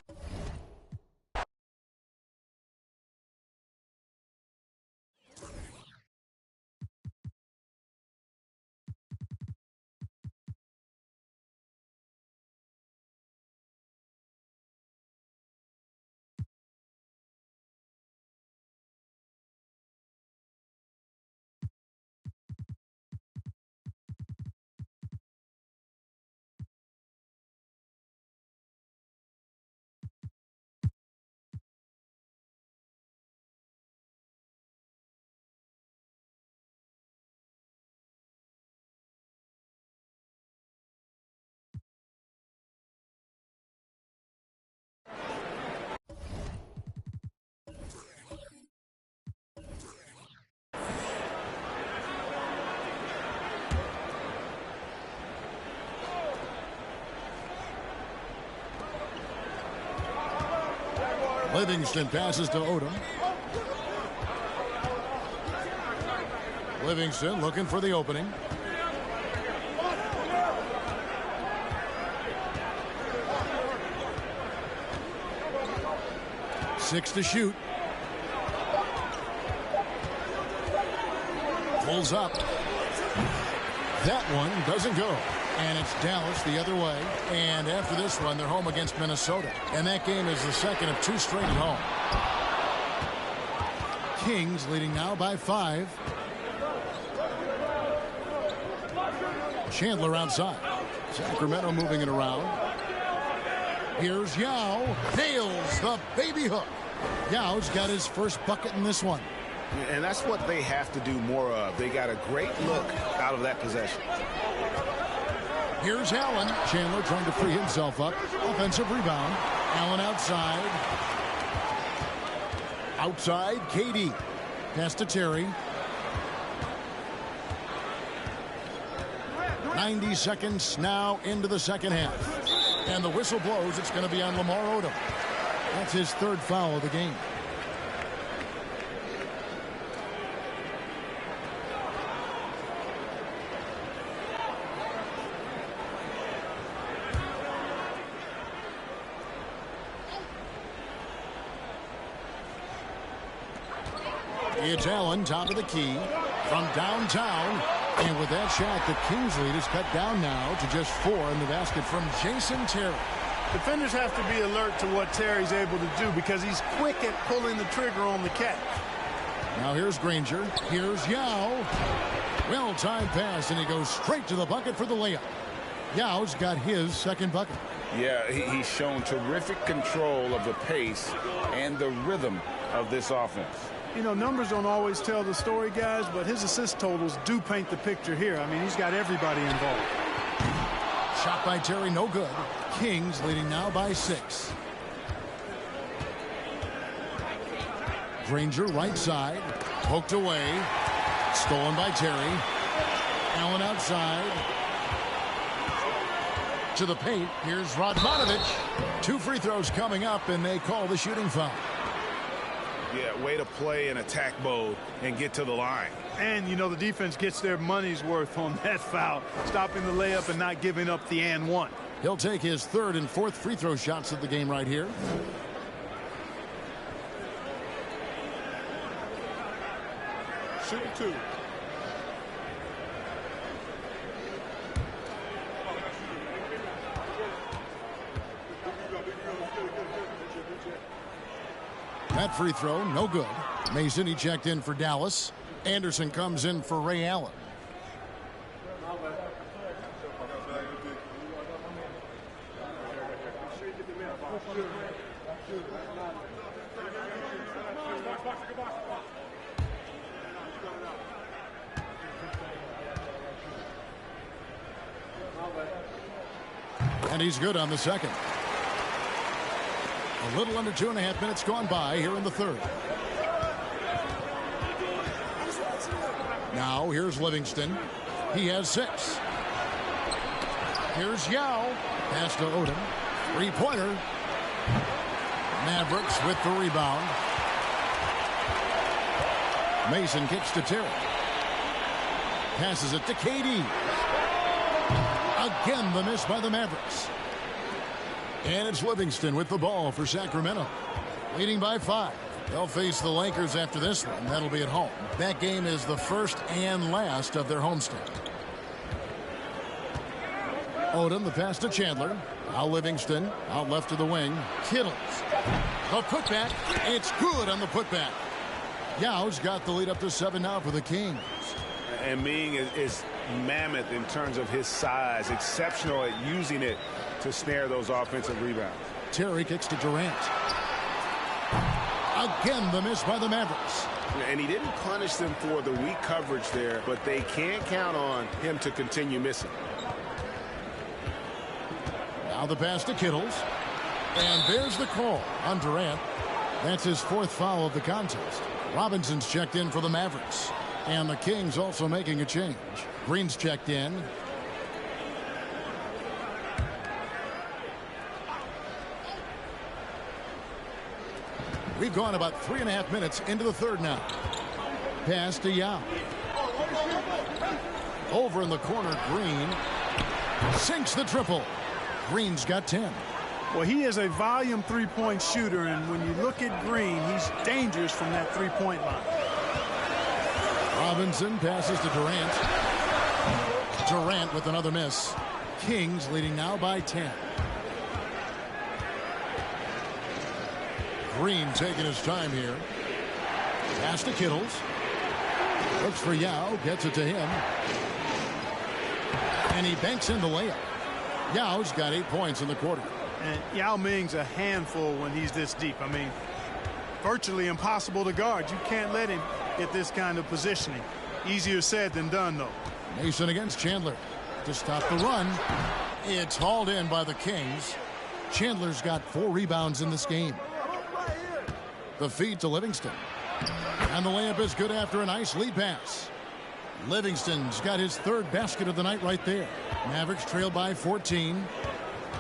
[SPEAKER 1] Livingston passes to Odom. Livingston looking for the opening. Six to shoot. Pulls up. That one doesn't go. And it's Dallas the other way. And after this one, they're home against Minnesota. And that game is the second of two straight at home. Kings leading now by 5. Chandler outside. Sacramento moving it around. Here's Yao. Nails the baby hook. Yao's got his first bucket in this one.
[SPEAKER 6] And that's what they have to do more of. They got a great look out of that possession.
[SPEAKER 1] Here's Allen. Chandler trying to free himself up. Offensive rebound. Allen outside. Outside, KD. Pass to Terry. 90 seconds now into the second half. And the whistle blows. It's going to be on Lamar Odom. That's his third foul of the game. It's Allen, top of the key, from downtown. And with that shot, the Kings lead is cut down now to just 4 in the basket from Jason Terry.
[SPEAKER 3] Defenders have to be alert to what Terry's able to do because he's quick at pulling the trigger on the catch.
[SPEAKER 1] Now here's Granger. Here's Yao. Well-timed pass, and he goes straight to the bucket for the layup. Yao's got his second bucket.
[SPEAKER 6] Yeah, he's shown terrific control of the pace and the rhythm of this offense.
[SPEAKER 3] You know, numbers don't always tell the story, guys, but his assist totals do paint the picture here. I mean, he's got everybody involved.
[SPEAKER 1] Shot by Terry, no good. Kings leading now by 6. Granger right side. Poked away. Stolen by Terry. Allen outside. To the paint. Here's Radmanovic. 2 free throws coming up, and they call the shooting foul.
[SPEAKER 6] Yeah, way to play in attack mode and get to the line.
[SPEAKER 3] And, you know, the defense gets their money's worth on that foul, stopping the layup and not giving up the and one.
[SPEAKER 1] He'll take his 3rd and 4th free throw shots of the game right here.
[SPEAKER 5] Shooting 2.
[SPEAKER 1] That free throw, no good. Mason, he checked in for Dallas. Anderson comes in for Ray Allen. And he's good on the second. A little under 2.5 minutes gone by here in the third. Now here's Livingston. He has 6. Here's Yao. Pass to Odom. Three-pointer. Mavericks with the rebound. Mason kicks to Terry. Passes it to KD. Again, the miss by the Mavericks. And it's Livingston with the ball for Sacramento. Leading by 5. They'll face the Lakers after this one. That'll be at home. That game is the first and last of their homestand. Odom, the pass to Chandler. Now Livingston, out left to the wing. Kittles. The putback. It's good on the putback. Yao's got the lead up to 7 now for the Kings.
[SPEAKER 2] And Ming is mammoth in terms of his size. Exceptional at using it to snare those offensive rebounds.
[SPEAKER 1] Terry kicks to Durant. Again, the miss by the Mavericks.
[SPEAKER 2] And he didn't punish them for the weak coverage there, but they can't count on him to continue missing.
[SPEAKER 1] Now the pass to Kittles. And there's the call on Durant. That's his 4th foul of the contest. Robinson's checked in for the Mavericks. And the Kings also making a change. Green's checked in. We've gone about 3.5 minutes into the third now. Pass to Yao. Over in the corner, Green sinks the triple. Green's got 10.
[SPEAKER 3] Well, he is a volume three-point shooter, and when you look at Green, he's dangerous from that three-point line.
[SPEAKER 1] Robinson passes to Durant. Durant with another miss. Kings leading now by 10. Green taking his time here. Pass to Kittles. Looks for Yao. Gets it to him. And he banks in the layup. Yao's got 8 points in the quarter.
[SPEAKER 3] And Yao Ming's a handful when he's this deep. I mean, virtually impossible to guard. You can't let him get this kind of positioning. Easier said than done, though.
[SPEAKER 1] Mason against Chandler to stop the run. It's hauled in by the Kings. Chandler's got 4 rebounds in this game. The feed to Livingston. And the layup is good after a nice lead pass. Livingston's got his 3rd basket of the night right there. Mavericks trail by 14.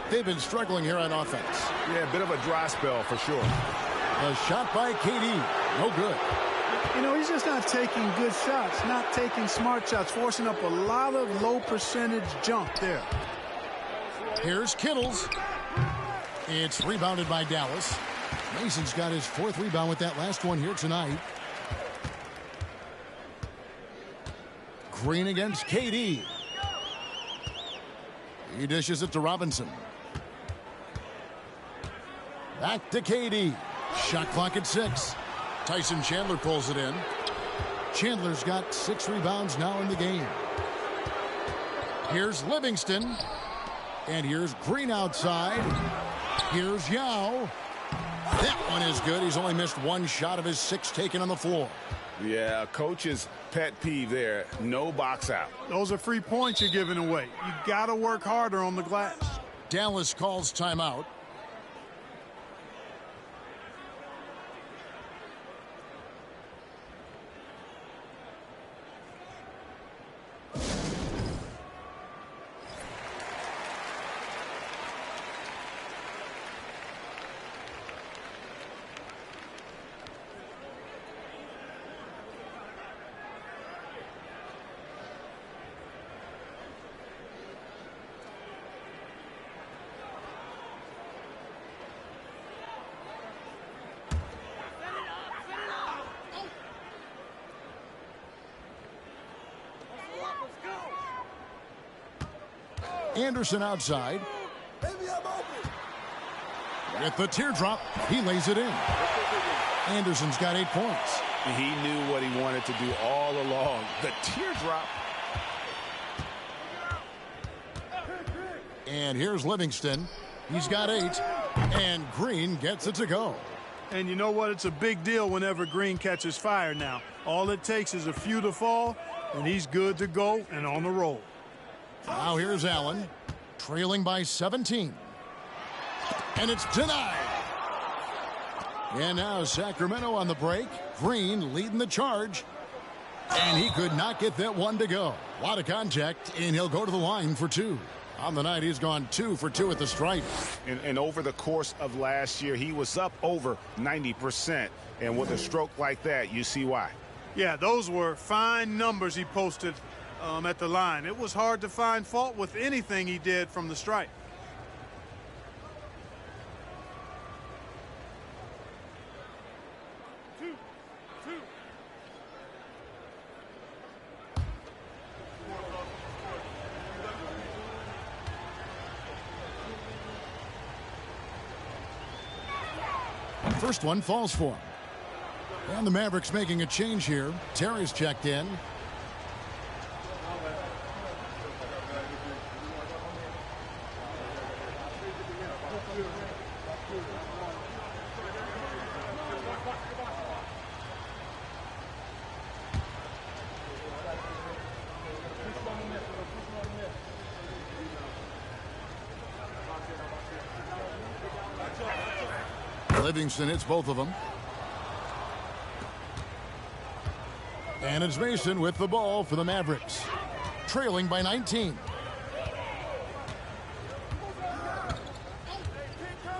[SPEAKER 1] They've been struggling here on offense.
[SPEAKER 2] Yeah, a bit of a dry spell for sure.
[SPEAKER 1] A shot by KD. No good.
[SPEAKER 3] You know, he's just not taking good shots, not taking smart shots, forcing up a lot of low percentage jump there.
[SPEAKER 1] Here's Kittles. It's rebounded by Dallas. Mason's got his 4th rebound with that last one here tonight. Green against KD. He dishes it to Robinson. Back to KD. Shot clock at 6. Tyson Chandler pulls it in. Chandler's got 6 rebounds now in the game. Here's Livingston. And here's Green outside. Here's Yao. That one is good. He's only missed 1 shot of his 6 taken on the floor.
[SPEAKER 2] Yeah, coach's pet peeve there. No box out.
[SPEAKER 3] Those are free points you're giving away. You got to work harder on the glass.
[SPEAKER 1] Dallas calls timeout. Anderson outside. With the teardrop, he lays it in. Anderson's got 8 points.
[SPEAKER 2] He knew what he wanted to do all along. The teardrop.
[SPEAKER 1] And here's Livingston. He's got 8. And Green gets it to go.
[SPEAKER 3] And you know what? It's a big deal whenever Green catches fire now. All it takes is a few to fall, and he's good to go and on the roll.
[SPEAKER 1] Now here's Allen, trailing by 17. And it's denied. And now Sacramento on the break. Green leading the charge. And he could not get that one to go. A lot of contact, and he'll go to the line for two. On the night, he's gone 2 for 2 at the stripe.
[SPEAKER 6] And over the course of last year, he was up over 90%. And with a stroke like that, you see why.
[SPEAKER 3] Yeah, those were fine numbers he posted at the line. It was hard to find fault with anything he did from the stripe.
[SPEAKER 1] First one falls for him. And the Mavericks making a change here. Terry's checked in. Livingston hits both of them. And it's Mason with the ball for the Mavericks. Trailing by 19.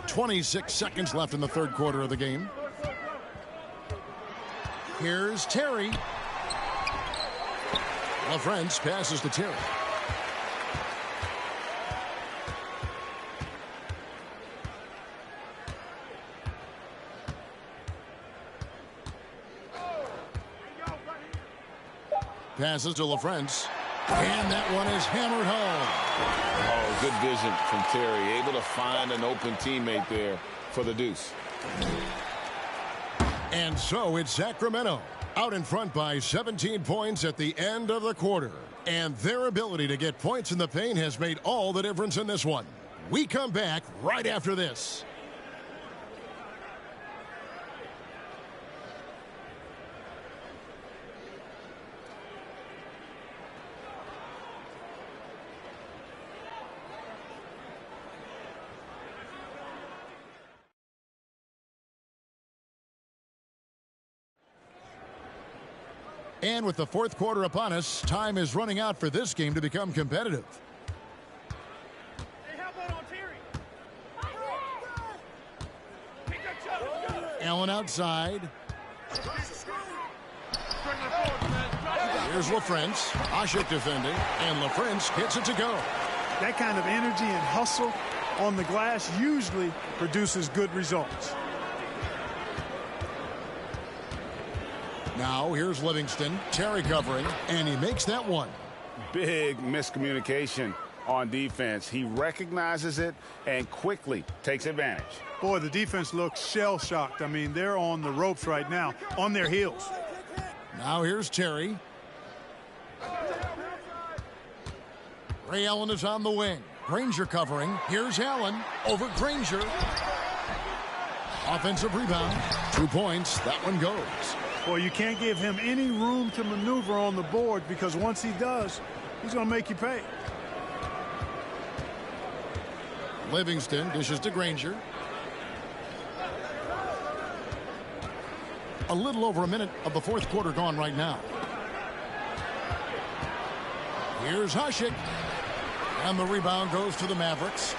[SPEAKER 1] 26 seconds left in the third quarter of the game. Here's Terry. LaFrance passes to Terry. Passes to LaFrance. And that one is hammered home.
[SPEAKER 7] Oh, good vision from Terry. Able to find an open teammate there for the deuce.
[SPEAKER 1] And so it's Sacramento out in front by 17 points at the end of the quarter. And their ability to get points in the paint has made all the difference in this one. We come back right after this. And with the fourth quarter upon us, time is running out for this game to become competitive.
[SPEAKER 8] Hey, how about on Terry?
[SPEAKER 1] Allen outside. Here's LaFrance. Ashik defending. And LaFrance gets it to go.
[SPEAKER 3] That kind of energy and hustle on the glass usually produces good results.
[SPEAKER 1] Now here's Livingston. Terry covering, and he makes that one.
[SPEAKER 6] Big miscommunication on defense. He recognizes it and quickly takes advantage.
[SPEAKER 3] Boy, the defense looks shell-shocked. I mean, they're on the ropes right now, on their heels.
[SPEAKER 1] Now here's Terry. Ray Allen is on the wing. Granger covering. Here's Allen over Granger. Offensive rebound. 2 points. That one goes.
[SPEAKER 3] Boy, you can't give him any room to maneuver on the board because once he does, he's going to make you pay.
[SPEAKER 1] Livingston dishes to Granger. A little over a minute of the fourth quarter gone right now. Here's Ashik. And the rebound goes to the Mavericks.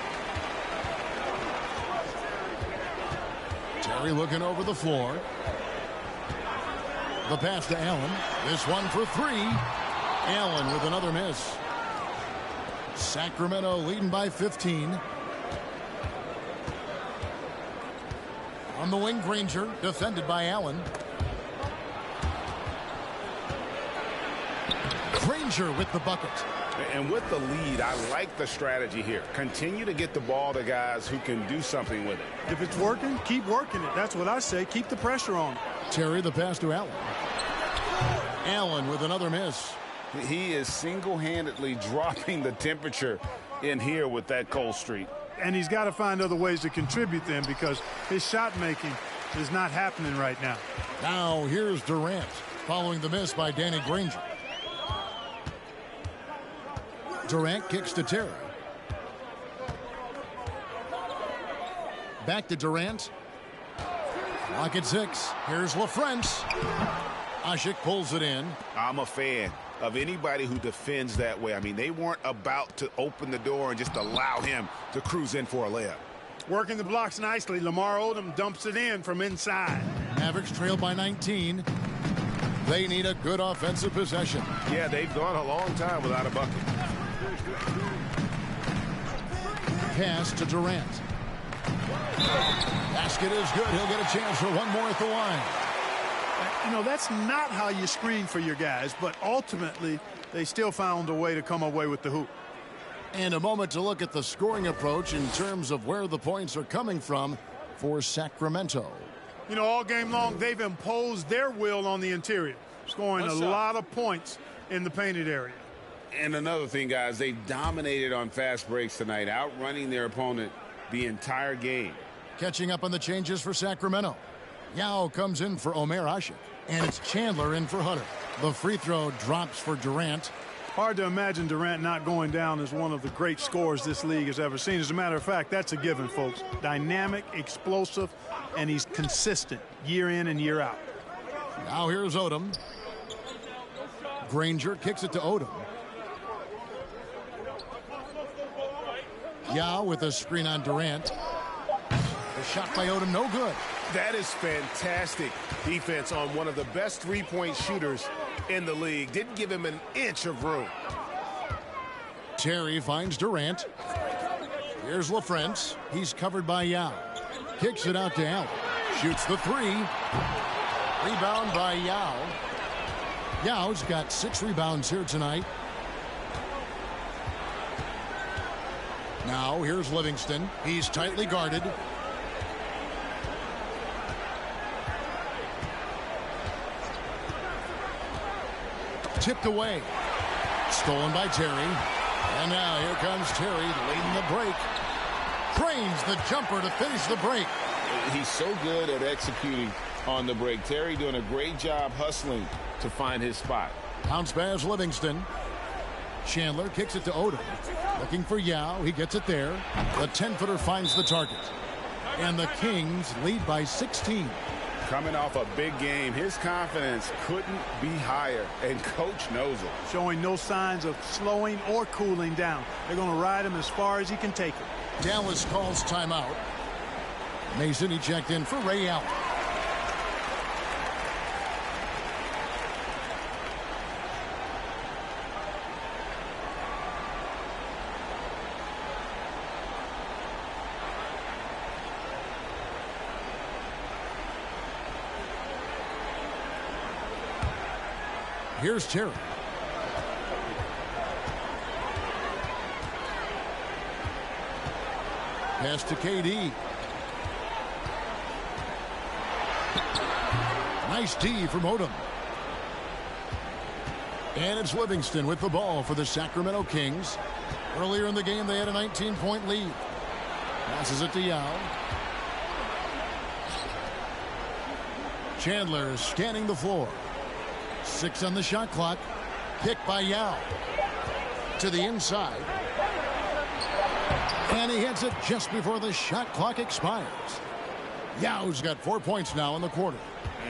[SPEAKER 1] Terry looking over the floor. The pass to Allen. This one for 3. Allen with another miss. Sacramento leading by 15. On the wing, Granger, defended by Allen. Granger with the bucket.
[SPEAKER 6] And with the lead, I like the strategy here. Continue to get the ball to guys who can do something with it.
[SPEAKER 3] If it's working, keep working it. That's what I say. Keep the pressure on.
[SPEAKER 1] Terry, the pass to Allen. Allen with another miss.
[SPEAKER 6] He is single-handedly dropping the temperature in here with that cold streak.
[SPEAKER 3] and he's got to find other ways to contribute them because his shot making is not happening right now.
[SPEAKER 1] Now here's Durant following the miss by Danny Granger. Durant kicks to Terry. Back to Durant. Lock at 6. Here's LaFrance. Ashik pulls it in.
[SPEAKER 6] I'm a fan of anybody who defends that way. I mean, they weren't about to open the door and just allow him to cruise in for a layup.
[SPEAKER 3] Working the blocks nicely. Lamar Odom dumps it in from inside.
[SPEAKER 1] Mavericks trail by 19. They need a good offensive possession.
[SPEAKER 2] Yeah, they've gone a long time without a bucket.
[SPEAKER 1] Pass to Durant. Basket is good. He'll get a chance for one more at the line.
[SPEAKER 3] You know, that's not how you screen for your guys, but ultimately they still found a way to come away with the hoop.
[SPEAKER 1] And a moment to look at the scoring approach in terms of where the points are coming from for Sacramento.
[SPEAKER 3] You know, all game long, they've imposed their will on the interior, scoring a lot of points in the painted area.
[SPEAKER 6] And another thing, guys, they dominated on fast breaks tonight, outrunning their opponent the entire game.
[SPEAKER 1] Catching up on the changes for Sacramento. Yao comes in for Omer Ashik, and it's Chandler in for Hunter. The free throw drops for Durant.
[SPEAKER 3] Hard to imagine Durant not going down as one of the great scorers this league has ever seen. As a matter of fact, that's a given, folks. Dynamic, explosive, and he's consistent year in and year out.
[SPEAKER 1] Now here's Odom. Granger kicks it to Odom. Yao with a screen on Durant. The shot by Odom, no good.
[SPEAKER 2] That is fantastic defense on one of the best three-point shooters in the league. Didn't give him an inch of room.
[SPEAKER 1] Terry finds Durant. Here's LaFrance. He's covered by Yao. Kicks it out to Allen. Shoots the three. Rebound by Yao. Yao's got 6 rebounds here tonight. Now here's Livingston. He's tightly guarded. Tipped away. Stolen by Terry. And now here comes Terry leading the break. Trains the jumper to finish the break.
[SPEAKER 7] He's so good at executing on the break. Terry doing a great job hustling to find his spot.
[SPEAKER 1] Bounce pass Livingston. Chandler kicks it to Odom. Looking for Yao. He gets it there. The 10-footer finds the target. And the Kings lead by 16.
[SPEAKER 6] Coming off a big game, his confidence couldn't be higher, and coach knows it.
[SPEAKER 3] Showing no signs of slowing or cooling down. They're going to ride him as far as he can take it.
[SPEAKER 1] Dallas calls timeout. Mason, he checked in for Ray Allen. Here's Terry. Pass to KD. Nice D from Odom. And it's Livingston with the ball for the Sacramento Kings. Earlier in the game, they had a 19-point lead. Passes it to Yao. Chandler scanning the floor. 6 on the shot clock. Picked by Yao. To the inside. And he hits it just before the shot clock expires. Yao's got 4 points now in the quarter.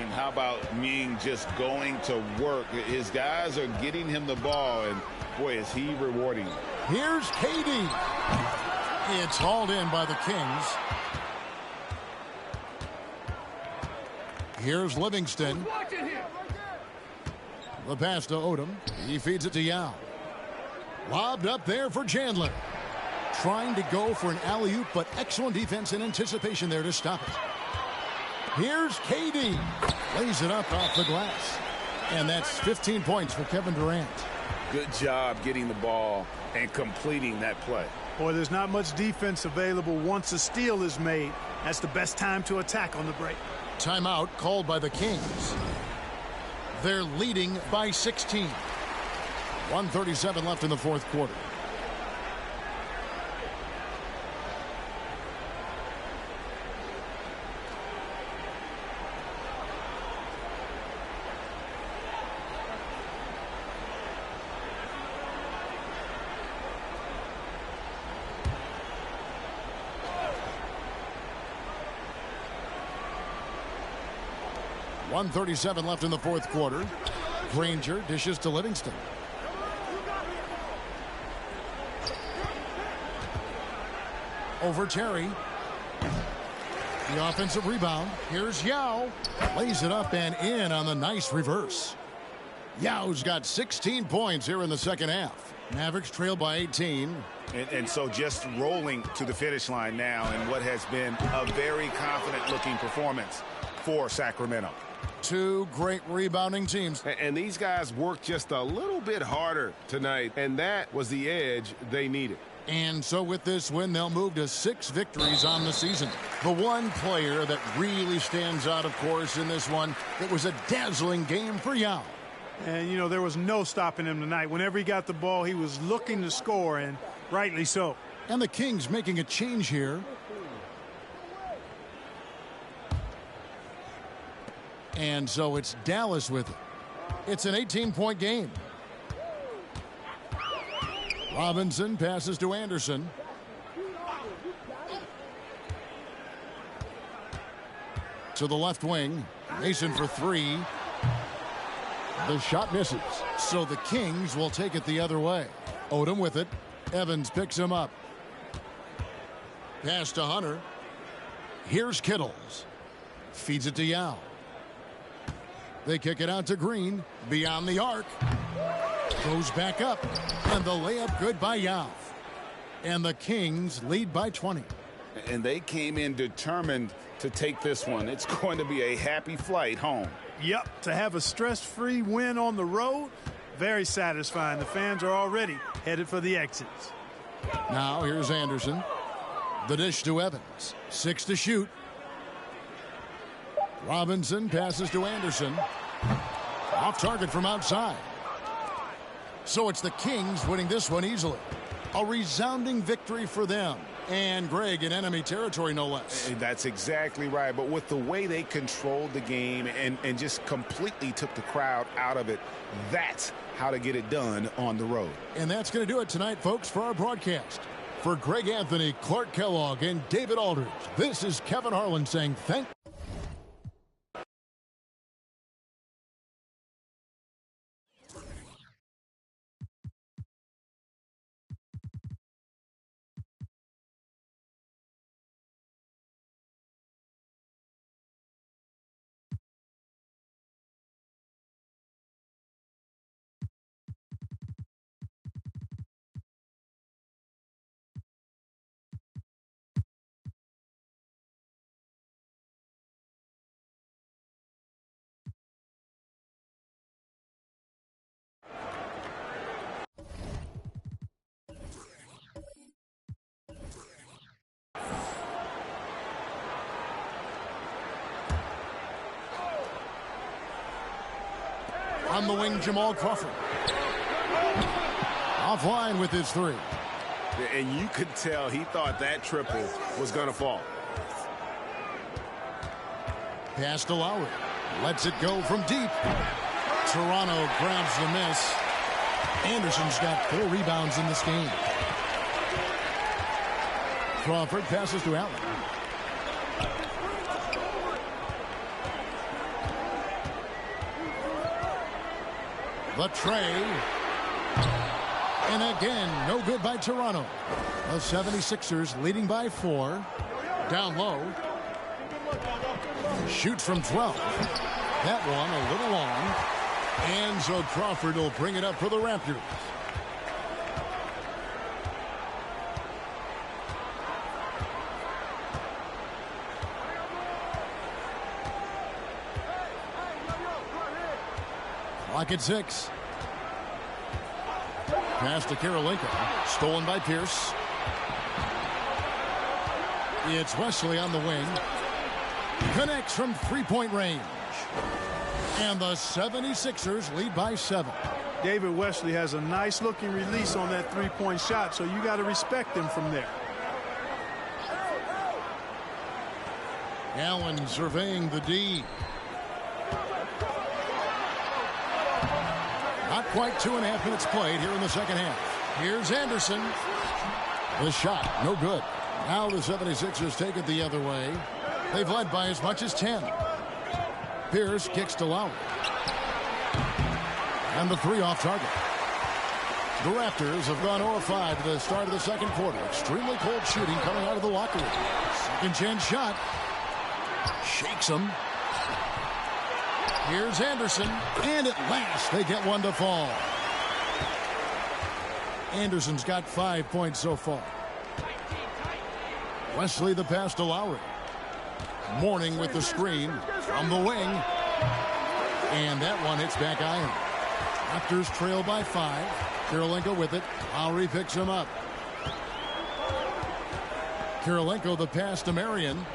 [SPEAKER 6] And how about Ming just going to work? His guys are getting him the ball, and boy, is he rewarding.
[SPEAKER 1] Here's KD. It's hauled in by the Kings. Here's Livingston. The pass to Odom. He feeds it to Yao. Lobbed up there for Chandler. Trying to go for an alley-oop, but excellent defense and anticipation there to stop it. Here's KD. Lays it up off the glass. And that's 15 points for Kevin Durant.
[SPEAKER 6] Good job getting the ball and completing that play.
[SPEAKER 3] Boy, there's not much defense available once a steal is made. That's the best time to attack on the break.
[SPEAKER 1] Timeout called by the Kings. They're leading by 16. 1:37 left in the fourth quarter. 1:37 left in the fourth quarter. Granger dishes to Livingston. Over Terry. The offensive rebound. Here's Yao. Lays it up and in on the nice reverse. Yao's got 16 points here in the second half. Mavericks trail by 18.
[SPEAKER 6] And so just rolling to the finish line now in what has been a very confident-looking performance for Sacramento.
[SPEAKER 1] Two great rebounding teams.
[SPEAKER 2] And these guys worked just a little bit harder tonight, and that was the edge they needed.
[SPEAKER 1] And so with this win, they'll move to 6 victories on the season. The one player that really stands out, of course, in this one, it was a dazzling game for Yao.
[SPEAKER 3] And, you know, there was no stopping him tonight. Whenever he got the ball, he was looking to score, and rightly so.
[SPEAKER 1] And the Kings making a change here. And so it's Dallas with it. It's an 18-point game. Robinson passes to Anderson. To the left wing. Mason for 3. The shot misses. So the Kings will take it the other way. Odom with it. Evans picks him up. Pass to Hunter. Here's Kittles. Feeds it to Yao. They kick it out to Green. Beyond the arc. Goes back up. And the layup good by Yao. And the Kings lead by 20.
[SPEAKER 6] And they came in determined to take this one. It's going to be a happy flight home.
[SPEAKER 3] Yep, to have a stress-free win on the road, very satisfying. The fans are already headed for the exits.
[SPEAKER 1] Now here's Anderson. The dish to Evans. 6 to shoot. Robinson passes to Anderson. Off target from outside. So it's the Kings winning this one easily. A resounding victory for them. And Greg in enemy territory, no less.
[SPEAKER 6] That's exactly right. But with the way they controlled the game and just completely took the crowd out of it, that's how to get it done on the road.
[SPEAKER 1] And that's going to do it tonight, folks, for our broadcast. For Greg Anthony, Clark Kellogg, and David Aldridge, this is Kevin Harlan saying thank you. On the wing, Jamal Crawford. Offline with his 3.
[SPEAKER 2] And you could tell he thought that triple was going to fall.
[SPEAKER 1] Pass to Lowry. Lets it go from deep. Toronto grabs the miss. Anderson's got 4 rebounds in this game. Crawford passes to Allen. The tray. And again, no good by Toronto. The 76ers leading by 4. Down low. Shoots from 12. That one a little long. And so Crawford will bring it up for the Raptors. Clock at 6. Pass to Karolinko. Stolen by Pierce. It's Wesley on the wing. Connects from 3-point range. And the 76ers lead by 7.
[SPEAKER 3] David Wesley has a nice looking release on that 3-point shot, so you got to respect him from there.
[SPEAKER 1] Allen surveying the D. Not quite 2.5 minutes played here in the second half. Here's Anderson. The shot, no good. Now the 76ers take it the other way. They've led by as much as 10. Pierce kicks to Lowry. And the three off target. The Raptors have gone 0-5 to the start of the second quarter. Extremely cold shooting coming out of the locker room. Second chance shot. Shakes him. Here's Anderson. And at last they get one to fall. Anderson's got 5 points so far. Wesley the pass to Lowry. Mourning with the screen from the wing. And that one hits back iron. Raptors trail by 5. Kirilenko with it. Lowry picks him up. Kirilenko the pass to Marion.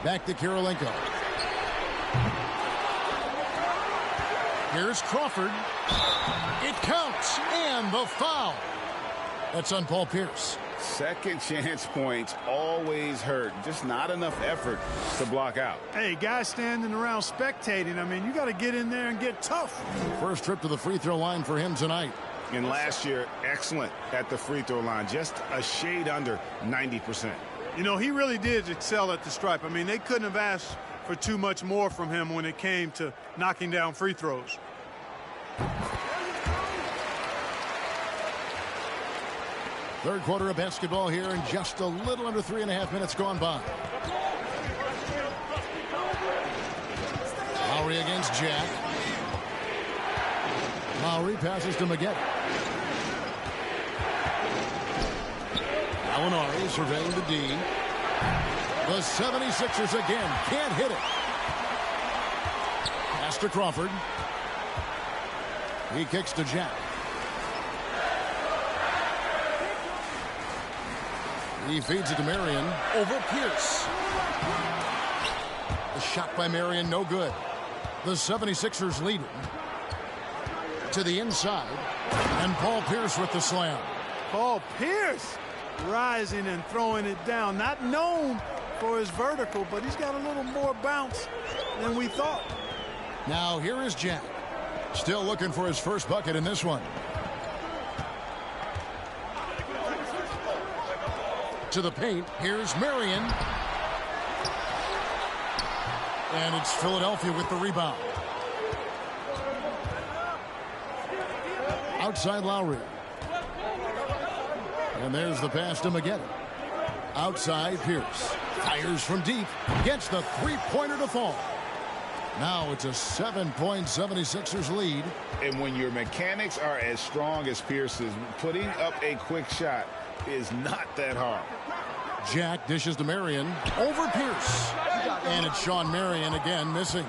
[SPEAKER 1] Back to Kirilenko. Here's Crawford. It counts. And the foul. That's on Paul Pierce.
[SPEAKER 6] Second chance points always hurt. Just not enough effort to block out.
[SPEAKER 3] Hey, guys standing around spectating. I mean, you got to get in there and get tough.
[SPEAKER 1] First trip to the free throw line for him tonight.
[SPEAKER 6] And last year, excellent at the free throw line. Just a shade under 90%.
[SPEAKER 3] You know, he really did excel at the stripe. I mean, they couldn't have asked for too much more from him when it came to knocking down free throws.
[SPEAKER 1] Third quarter of basketball here, and just a little under 3.5 minutes gone by. Lowry against Jack. Lowry passes to Magette. Gallinari surveying the D. The 76ers again can't hit it. Pass to Crawford. He kicks to Jack. He feeds it to Marion. Over Pierce. The shot by Marion, no good. The 76ers lead it. To the inside. And Paul Pierce with the slam.
[SPEAKER 3] Paul Pierce rising and throwing it down. Not known for his vertical, but he's got a little more bounce than we thought.
[SPEAKER 1] Now here is Jack. Still looking for his first bucket in this one. To the paint. Here's Marion. And it's Philadelphia with the rebound. Outside Lowry. And there's the pass to Magette. Outside Pierce. Fires from deep. Gets the three-pointer to fall. Now it's a 7-point 76ers lead.
[SPEAKER 6] And when your mechanics are as strong as Pierce's, putting up a quick shot is not that hard.
[SPEAKER 1] Jack dishes to Marion. Over Pierce. And it's Sean Marion again missing.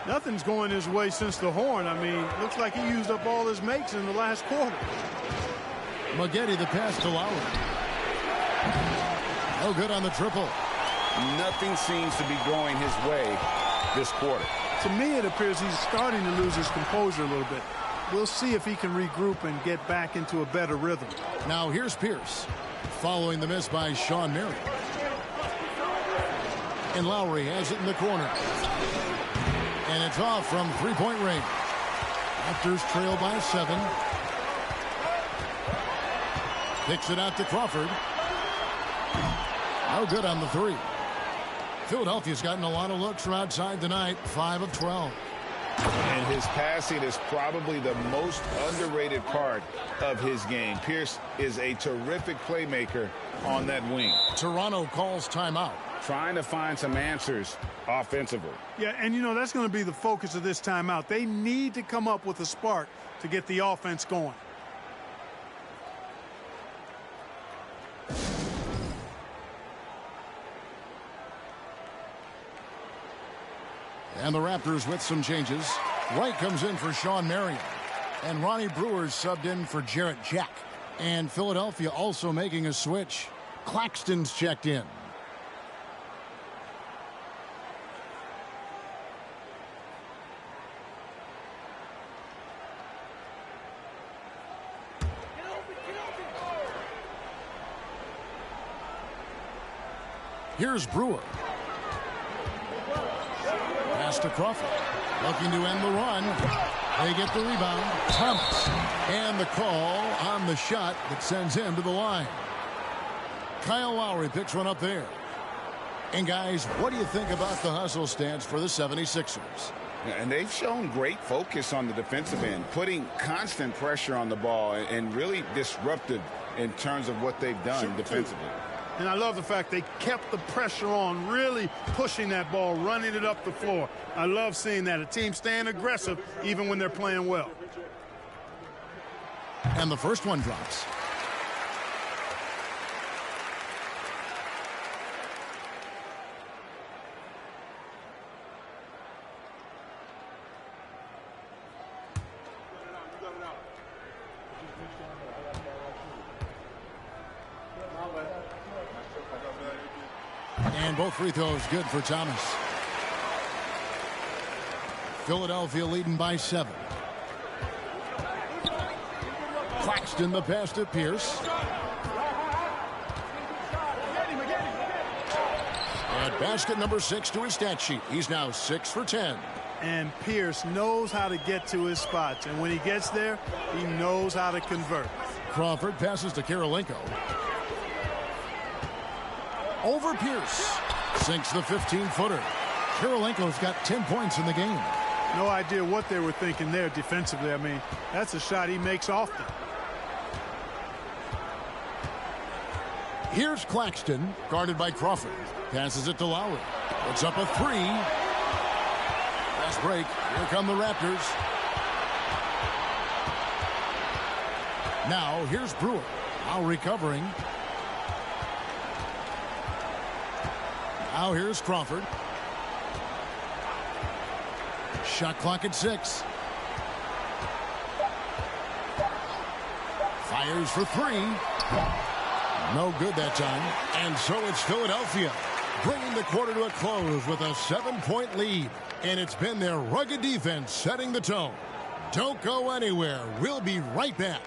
[SPEAKER 3] Nothing's going his way since the horn. I mean, looks like he used up all his makes in the last quarter.
[SPEAKER 1] Magette the pass to Lowry. No good on the triple.
[SPEAKER 6] Nothing seems to be going his way this quarter.
[SPEAKER 3] To me, it appears he's starting to lose his composure a little bit. We'll see if he can regroup and get back into a better rhythm.
[SPEAKER 1] Now here's Pierce. Following the miss by Sean Marion. And Lowry has it in the corner. And it's off from three-point range. Raptors trail by 7. Picks it out to Crawford. No good on the three. Philadelphia's gotten a lot of looks from outside tonight. 5 of 12.
[SPEAKER 6] And his passing is probably the most underrated part of his game. Pierce is a terrific playmaker on that wing.
[SPEAKER 1] Toronto calls timeout.
[SPEAKER 6] Trying to find some answers offensively.
[SPEAKER 3] Yeah, and you know, that's going to be the focus of this timeout. They need to come up with a spark to get the offense going.
[SPEAKER 1] And the Raptors with some changes. Wright comes in for Sean Marion. And Ronnie Brewer's subbed in for Jarrett Jack. And Philadelphia also making a switch. Claxton's checked in. Here's Brewer. Pass to Crawford. Looking to end the run. They get the rebound. Thomas. And the call on the shot that sends him to the line. Kyle Lowry picks one up there. And guys, what do you think about the hustle stance for the 76ers?
[SPEAKER 6] And they've shown great focus on the defensive end, putting constant pressure on the ball and really disruptive in terms of what they've done defensively.
[SPEAKER 3] And I love the fact they kept the pressure on, really pushing that ball, running it up the floor. I love seeing that. A team staying aggressive even when they're playing well.
[SPEAKER 1] And the first one drops. And both free throws good for Thomas. Philadelphia leading by 7. Claxton the pass to Pierce. And basket number 6 to his stat sheet. He's now 6 for 10.
[SPEAKER 3] And Pierce knows how to get to his spots. And when he gets there, he knows how to convert.
[SPEAKER 1] Crawford passes to Kirilenko. Over Pierce. Sinks the 15-footer. Kirilenko's got 10 points in the game.
[SPEAKER 3] No idea what they were thinking there defensively. I mean, that's a shot he makes often.
[SPEAKER 1] Here's Claxton, guarded by Crawford. Passes it to Lowry. Puts up a 3. Fast break. Here come the Raptors. Now, here's Brewer. Lowry covering. Now here's Crawford. Shot clock at 6. Fires for 3. No good that time. And so it's Philadelphia bringing the quarter to a close with a 7-point lead. And it's been their rugged defense setting the tone. Don't go anywhere. We'll be right back.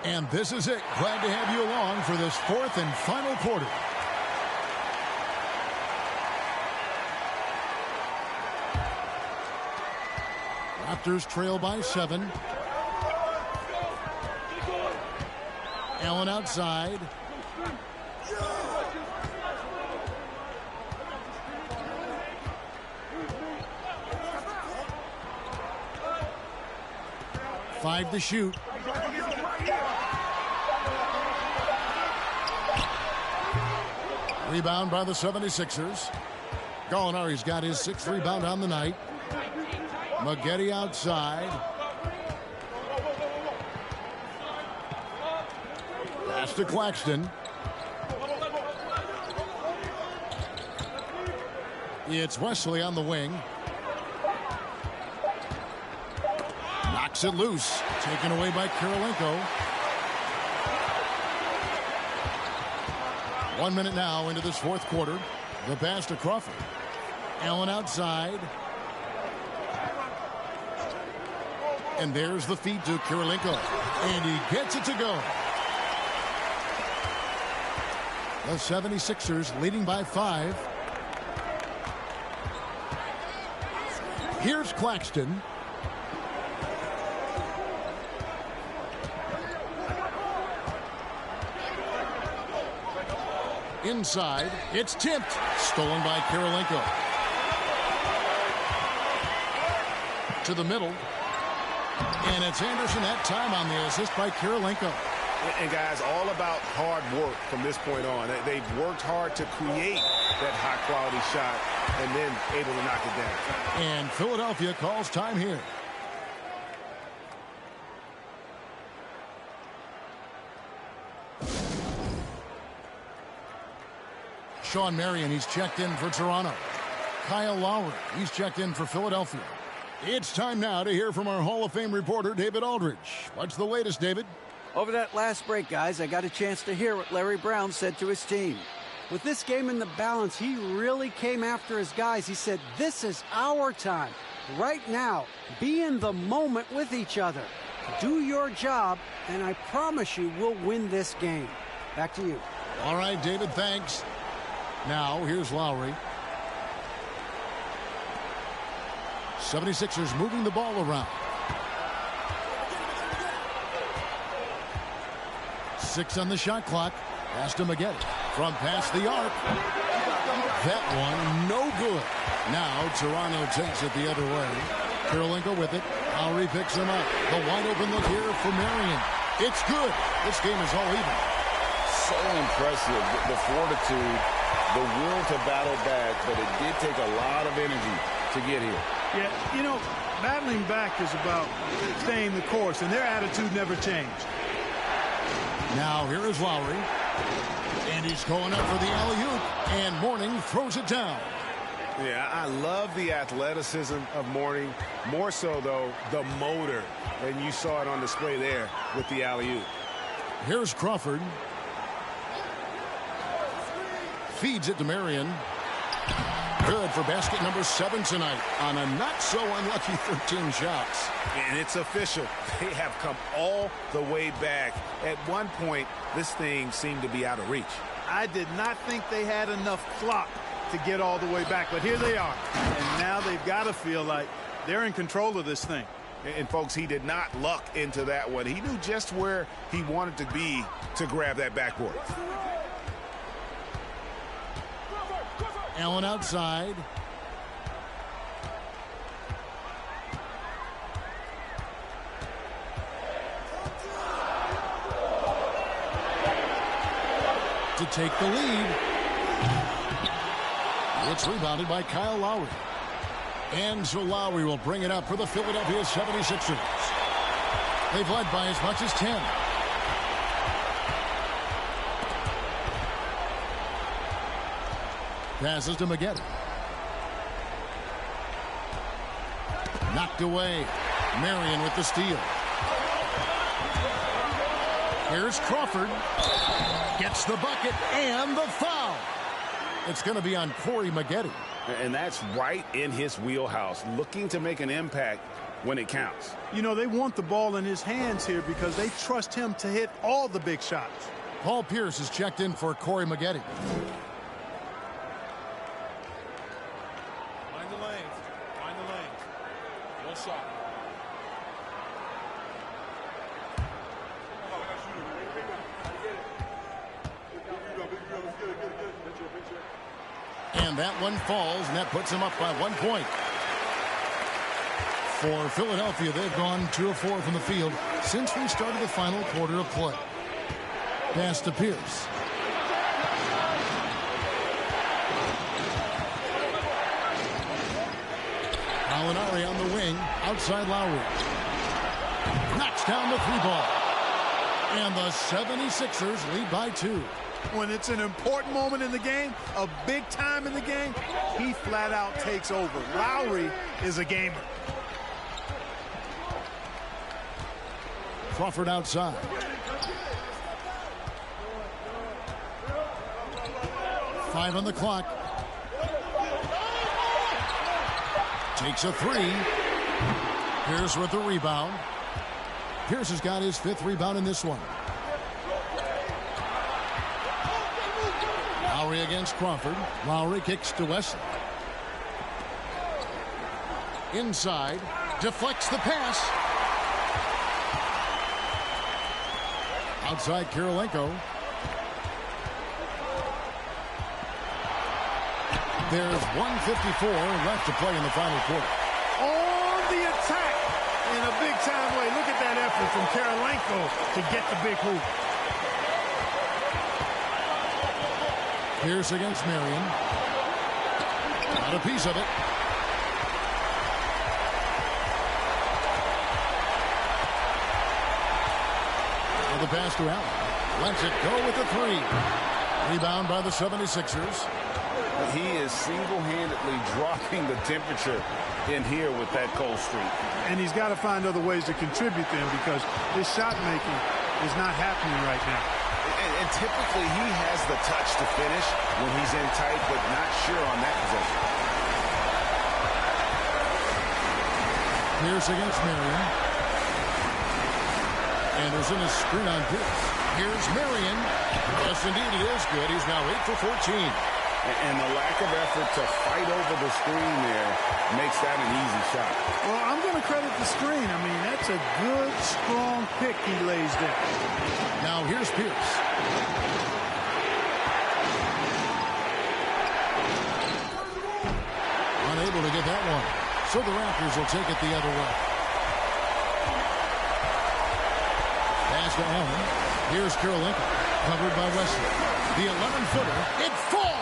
[SPEAKER 1] And this is it. Glad to have you along for this 4th and final quarter. Raptors trail by 7. Allen outside. Five to shoot. Rebound by the 76ers. Gallinari's got his 6th rebound on the night. Maggette outside. Pass to Claxton. It's Wesley on the wing. Knocks it loose. Taken away by Kirilenko. 1 minute now into this 4th quarter. The pass to Crawford. Allen outside. And there's the feed to Kirilenko. And he gets it to go. The 76ers leading by 5. Here's Claxton. Inside, it's tipped. Stolen by Kirilenko. To the middle. And it's Anderson that time on the assist by Kirilenko.
[SPEAKER 2] And guys, all about hard work from this point on. They've worked hard to create that high-quality shot and then able to knock it down.
[SPEAKER 1] And Philadelphia calls time here. Sean Marion, he's checked in for Toronto. Kyle Lowry, he's checked in for Philadelphia. It's time now to hear from our Hall of Fame reporter, David Aldridge. What's the latest, David?
[SPEAKER 4] Over that last break, guys, I got a chance to hear what Larry Brown said to his team. With this game in the balance, he really came after his guys. He said, this is our time. Right now, be in the moment with each other. Do your job, and I promise you we'll win this game. Back to you.
[SPEAKER 1] All right, David, thanks. Now, here's Lowry. 76ers moving the ball around. 6 on the shot clock. Pass to Maggette. From past the arc. That one, no good. Now Toronto takes it the other way. Karolinko with it. Lowry picks him up. The wide open look here for Marion. It's good. This game is all even.
[SPEAKER 7] So impressive. The fortitude, the will to battle back, but it did take a lot of energy to get here.
[SPEAKER 3] Yeah, you know, battling back is about staying the course, and their attitude never changed.
[SPEAKER 1] Now here is Lowry. And he's going up for the alley-oop. And Mourning throws it down.
[SPEAKER 2] Yeah, I love the athleticism of Mourning. More so, though, the motor. And you saw it on display there with the alley-oop.
[SPEAKER 1] Here's Crawford. Feeds it to Marion. Good for basket number 7 tonight on a not-so-unlucky 13 shots.
[SPEAKER 6] And it's official. They have come all the way back. At one point, this thing seemed to be out of reach.
[SPEAKER 3] I did not think they had enough clock to get all the way back, but here they are. And now they've got to feel like they're in control of this thing.
[SPEAKER 6] And, folks, he did not luck into that one. He knew just where he wanted to be to grab that backboard.
[SPEAKER 1] Allen outside. To take the lead. It's rebounded by Kyle Lowry. And so Lowry will bring it up for the Philadelphia 76ers. They've led by as much as 10. Passes to Maggette. Knocked away. Marion with the steal. Here's Crawford. Gets the bucket and the foul. It's going to be on Corey Maggette.
[SPEAKER 6] And that's right in his wheelhouse, looking to make an impact when it counts.
[SPEAKER 3] You know, they want the ball in his hands here because they trust him to hit all the big shots.
[SPEAKER 1] Paul Pierce is checked in for Corey Maggette.
[SPEAKER 5] Find the lanes. Find the lanes. One shot.
[SPEAKER 1] And that one falls, and that puts him up by 1 point. For Philadelphia, they've gone 2 of 4 from the field since we started the final quarter of play. Pass to Pierce. Gallinari on the wing, outside Lowry. Knocks down the 3-ball. And the 76ers lead by 2.
[SPEAKER 3] When it's an important moment in the game, a big time in the game, he flat out takes over. Lowry is a gamer.
[SPEAKER 1] Crawford outside. Five on the clock. Takes a 3. Pierce with the rebound. Pierce has got his 5th rebound in this one. Lowry against Crawford. Lowry kicks to Wesley. Inside. Deflects the pass. Outside Karolinko. There's 1:54 left to play in the final quarter.
[SPEAKER 3] On the attack in a big-time way. Look at that effort from Karolinko to get the big hoop.
[SPEAKER 1] Pierce against Marion. Got a piece of it. Now the pass to Allen. Lets it go with the 3. Rebound by the 76ers.
[SPEAKER 6] He is single-handedly dropping the temperature in here with that cold streak.
[SPEAKER 3] And he's got to find other ways to contribute them because his shot making is not happening right now.
[SPEAKER 6] And typically he has the touch to finish when he's in tight, but not sure on that possession.
[SPEAKER 1] Pierce against Marion. Anderson is screen on Pierce. Here's Marion. Yes, indeed, it is good. He's now 8 for 14.
[SPEAKER 6] And the lack of effort to fight over the screen there makes that an easy shot.
[SPEAKER 3] Well, I'm going to credit the screen. I mean, that's a good, strong pick he lays there.
[SPEAKER 1] Now here's Pierce. Unable to get that one. So the Raptors will take it the other way. Pass to Allen. Here's Karolinko. Covered by Wesley. The 11-footer. It falls!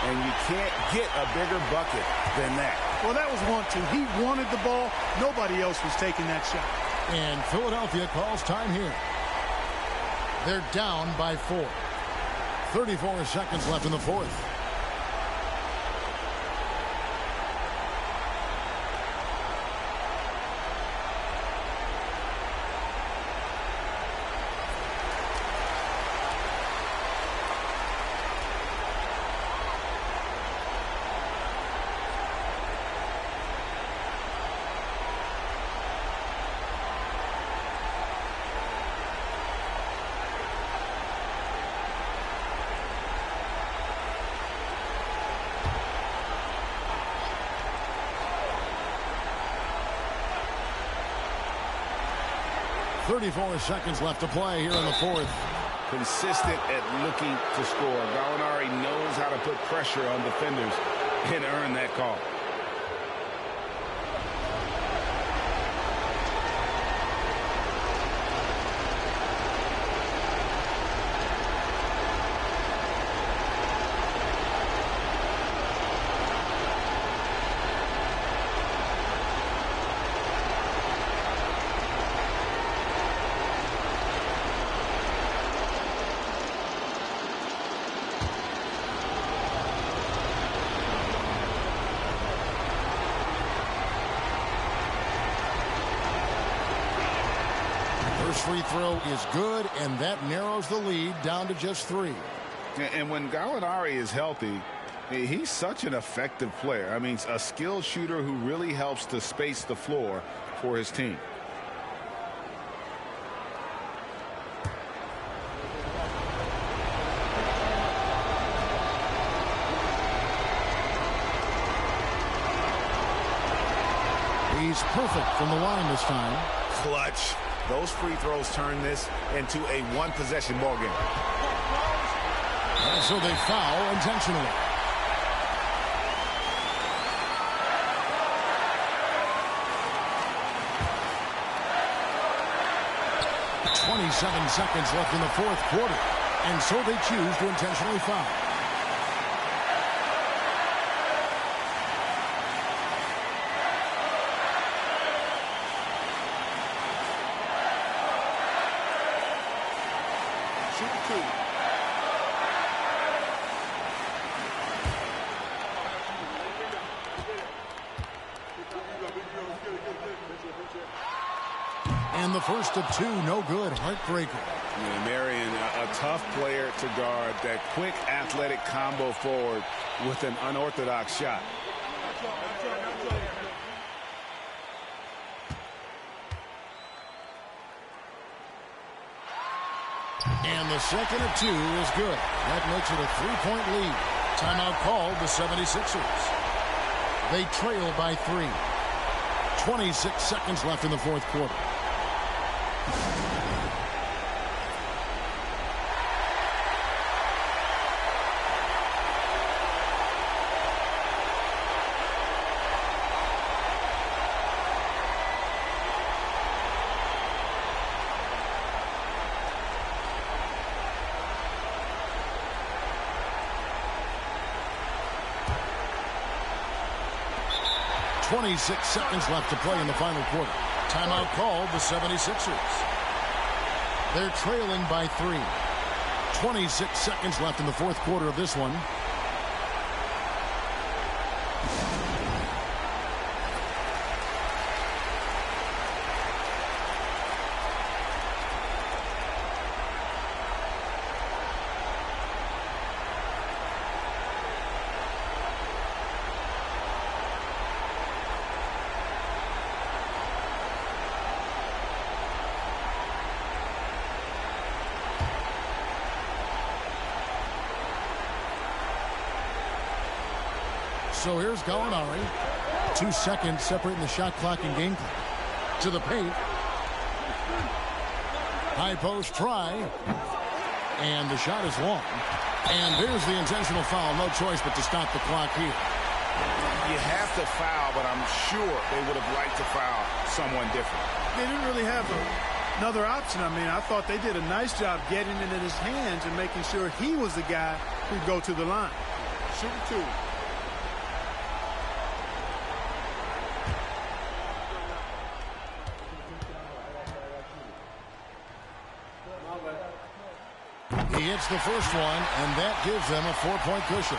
[SPEAKER 6] And you can't get a bigger bucket than that.
[SPEAKER 3] Well, that was 1-2. He wanted the ball. Nobody else was taking that shot.
[SPEAKER 1] And Philadelphia calls time here. They're down by 4. 34 seconds left in the fourth. .34 seconds left to play here in the fourth.
[SPEAKER 6] Consistent at looking to score. Gallinari knows how to put pressure on defenders and earn that call.
[SPEAKER 1] First free throw is good, and that narrows the lead down to just 3.
[SPEAKER 6] And when Gallinari is healthy, he's such an effective player. I mean, a skilled shooter who really helps to space the floor for his team.
[SPEAKER 1] He's perfect from the line this time.
[SPEAKER 8] Clutch. Those free throws turn this into a one-possession ball game.
[SPEAKER 1] And so they foul intentionally. .27 seconds left in the fourth quarter. And so they choose to intentionally foul. And the first of 2, no good. Heartbreaker.
[SPEAKER 6] Yeah, Marion, a tough player to guard. That quick, athletic combo forward with an unorthodox shot.
[SPEAKER 1] And the second of 2 is good. That makes it a 3-point lead. Timeout called the 76ers. They trail by 3. 26 seconds left in the fourth quarter. .26 seconds left to play in the final quarter. Timeout called the 76ers. They're trailing by 3. 26 seconds left in the fourth quarter of this one. So here's Gallinari. 2 seconds separating the shot clock and game clock. To the paint. High post try. And the shot is long. And there's the intentional foul. No choice but to stop the clock here.
[SPEAKER 6] You have to foul, but I'm sure they would have liked to foul someone different.
[SPEAKER 3] They didn't really have another option. I mean, I thought they did a nice job getting it in his hands and making sure he was the guy who'd go to the line.
[SPEAKER 5] Shooting 2.
[SPEAKER 1] He hits the first one, and that gives them a 4-point cushion.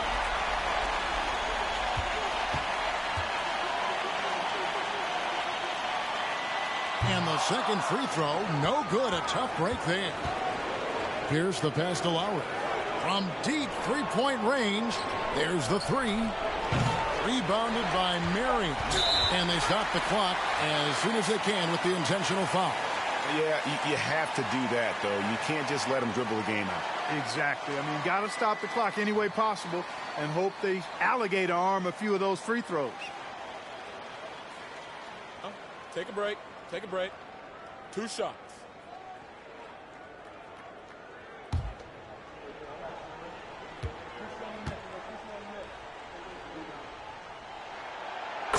[SPEAKER 1] And the second free throw, no good. A tough break there. Here's the pass to Lowry. From deep three-point range, there's the three. Rebounded by Marion. And they stop the clock as soon as they can with the intentional foul.
[SPEAKER 6] Yeah, you have to do that, though. You can't just let them dribble the game out.
[SPEAKER 3] Exactly. I mean, got to stop the clock any way possible and hope they alligator arm a few of those free throws.
[SPEAKER 5] Take a break. Take a break. 2 shots.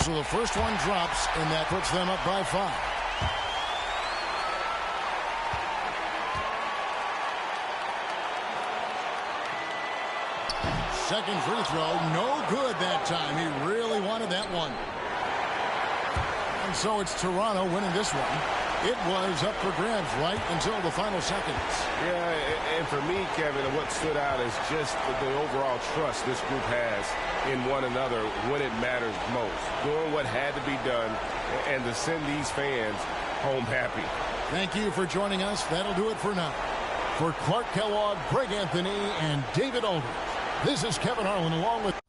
[SPEAKER 1] So the first one drops, and that puts them up by 5. Second free throw, no good that time. He really wanted that one. And so it's Toronto winning this one. It was up for grabs right until the final seconds.
[SPEAKER 2] Yeah, and for me, Kevin, what stood out is just the overall trust this group has in one another when it matters most. Doing what had to be done and to send these fans home happy.
[SPEAKER 1] Thank you for joining us. That'll do it for now. For Clark Kellogg, Greg Anthony, and David Aldridge, this is Kevin Harlan along with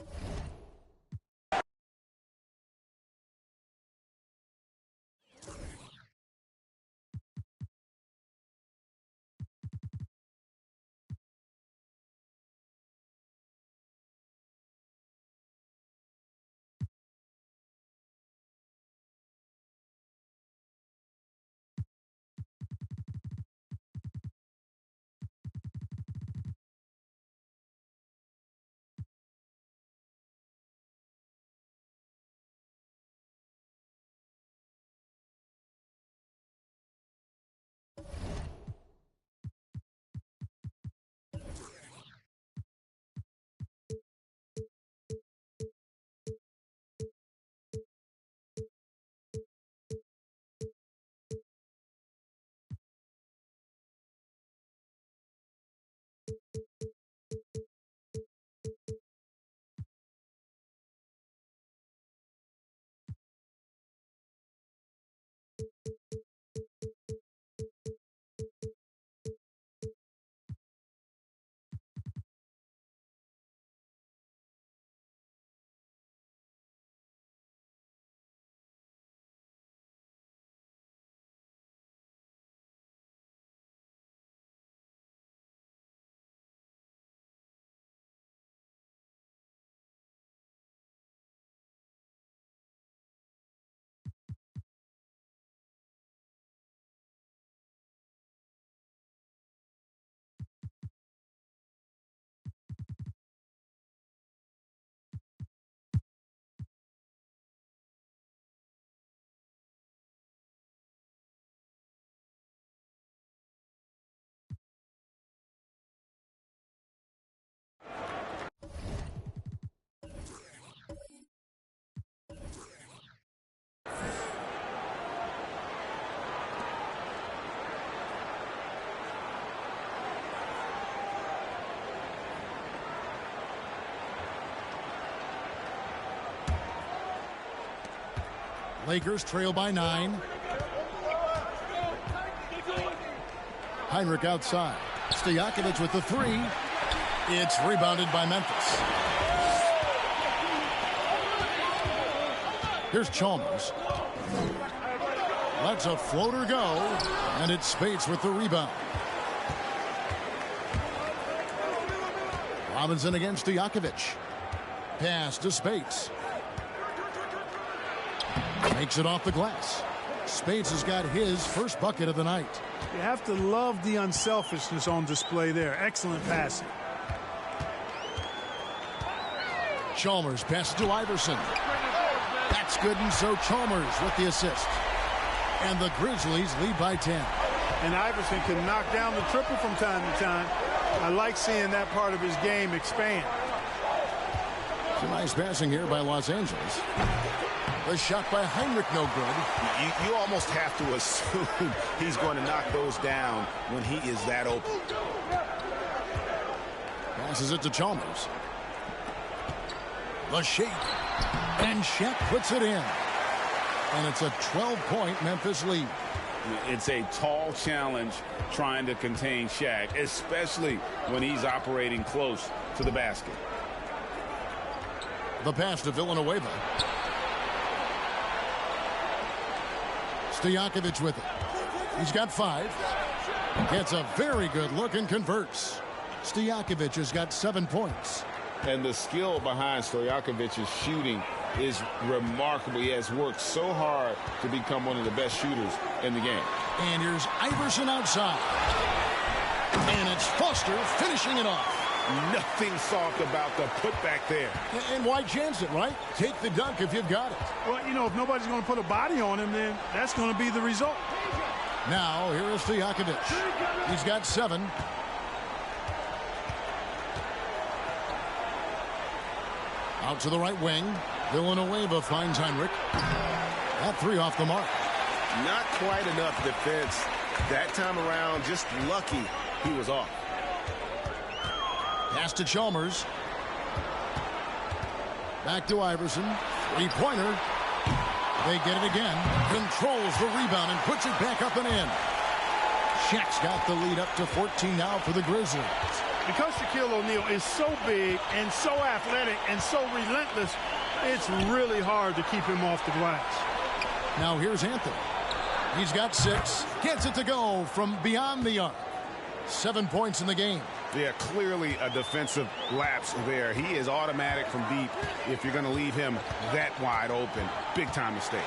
[SPEAKER 1] Lakers trail by 9. Heinrich outside. Stojakovic with the 3. It's rebounded by Memphis. Here's Chalmers. Lets a floater go, and it's Spates with the rebound. Robinson against Stojakovic. Pass to Spates. Makes it off the glass. Spades has got his first bucket of the night.
[SPEAKER 3] You have to love the unselfishness on display there. Excellent passing.
[SPEAKER 1] Chalmers passes to Iverson. That's good, and so Chalmers with the assist. And the Grizzlies lead by 10.
[SPEAKER 3] And Iverson can knock down the triple from time to time. I like seeing that part of his game expand.
[SPEAKER 1] Some nice passing here by Los Angeles. The shot by Heinrich, no good.
[SPEAKER 8] You almost have to assume he's going to knock those down when he is that open.
[SPEAKER 1] Passes it to Chalmers. The shake. And Shaq puts it in. And it's a 12-point Memphis lead.
[SPEAKER 6] It's a tall challenge trying to contain Shaq, especially when he's operating close to the basket.
[SPEAKER 1] The pass to Villanueva. Stojakovic with it. He's got 5. Gets a very good look and converts. Stojakovic has got 7 points.
[SPEAKER 2] And the skill behind Stojakovic's shooting is remarkable. He has worked so hard to become one of the best shooters in the game.
[SPEAKER 1] And here's Iverson outside. And it's Foster finishing it off.
[SPEAKER 2] Nothing soft about the putback there.
[SPEAKER 1] And why chance it, right? Take the dunk if you've got it.
[SPEAKER 3] Well, you know, if nobody's going to put a body on him, then that's going to be the result.
[SPEAKER 1] Now, here is Stojakovic. He's got 7. Out to the right wing. Villanueva finds Heinrich. That 3 off the mark.
[SPEAKER 2] Not quite enough defense. That time around, just lucky he was off.
[SPEAKER 1] Pass to Chalmers. Back to Iverson. 3-pointer. They get it again. Controls the rebound and puts it back up and in. Shaq's got the lead up to 14 now for the Grizzlies.
[SPEAKER 3] Because Shaquille O'Neal is so big and so athletic and so relentless, it's really hard to keep him off the glass.
[SPEAKER 1] Now here's Anthony. He's got 6. Gets it to go from beyond the arc. 7 points in the game.
[SPEAKER 2] Yeah, clearly a defensive lapse there. He is automatic from deep if you're going to leave him that wide open. Big time mistake.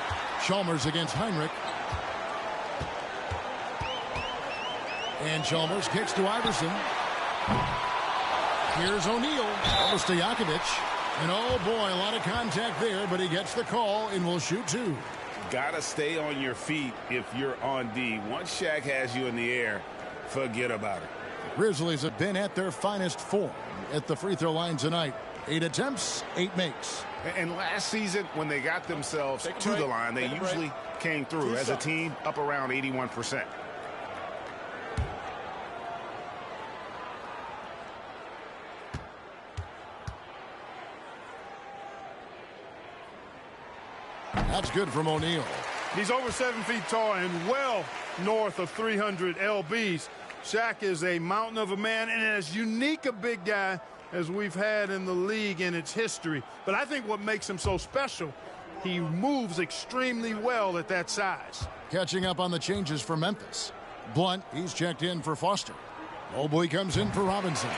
[SPEAKER 2] Chalmers against Heinrich. And Chalmers kicks to Iverson. Here's O'Neal. Over Stojakovic. And oh boy, a lot of contact there, but he gets the call and will shoot 2.
[SPEAKER 6] Gotta stay on your feet if you're on D. Once Shaq has you in the air, forget about it.
[SPEAKER 1] Grizzlies have been at their finest form at the free throw line tonight. 8 attempts, 8 makes.
[SPEAKER 2] And last season, when they got themselves to the line, they usually came through as a team up around 81%.
[SPEAKER 1] That's good from O'Neal.
[SPEAKER 3] He's over 7 feet tall and well north of 300 lbs. Shaq is a mountain of a man and as unique a big guy as we've had in the league in its history. But I think what makes him so special, he moves extremely well at that size.
[SPEAKER 1] Catching up on the changes for Memphis. Blunt, he's checked in for Foster. Mobley comes in for Robinson.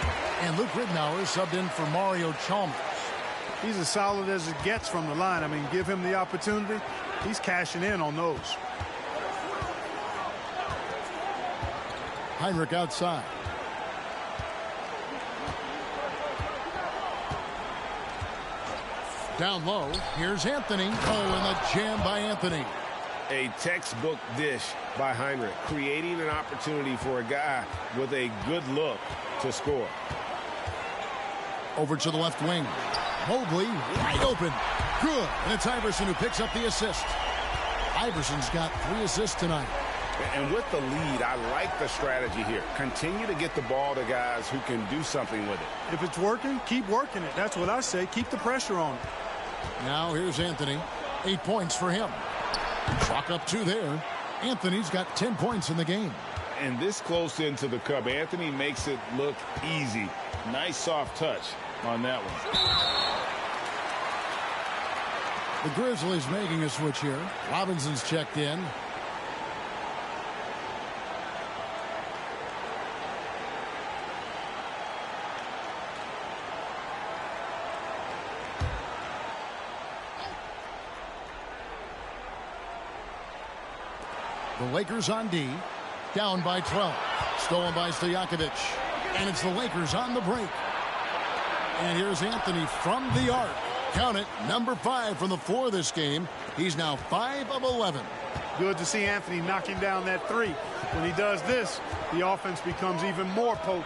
[SPEAKER 1] And Luke Ridnour is subbed in for Mario Chalmers.
[SPEAKER 3] He's as solid as it gets from the line. I mean, give him the opportunity. He's cashing in on those.
[SPEAKER 1] Heinrich outside. Down low. Here's Anthony. Oh, and a jam by Anthony.
[SPEAKER 2] A textbook dish by Heinrich, creating an opportunity for a guy with a good look to score.
[SPEAKER 1] Over to the left wing. Mobley wide open. Good. And it's Iverson who picks up the assist. Iverson's got 3 assists tonight.
[SPEAKER 2] And with the lead, I like the strategy here. Continue to get the ball to guys who can do something with it.
[SPEAKER 3] If it's working, keep working it. That's what I say. Keep the pressure on it.
[SPEAKER 1] Now here's Anthony. 8 points for him. Chalk up 2 there. Anthony's got 10 points in the game.
[SPEAKER 2] And this close into the cup, Anthony makes it look easy. Nice soft touch on that one.
[SPEAKER 1] The Grizzlies making a switch here. Robinson's checked in. The Lakers on D. Down by 12. Stolen by Stojakovic. And it's the Lakers on the break. And here's Anthony from the arc. Count it, number 5 from the floor this game. He's now 5 of 11.
[SPEAKER 3] Good to see Anthony knocking down that three. When he does this, the offense becomes even more potent.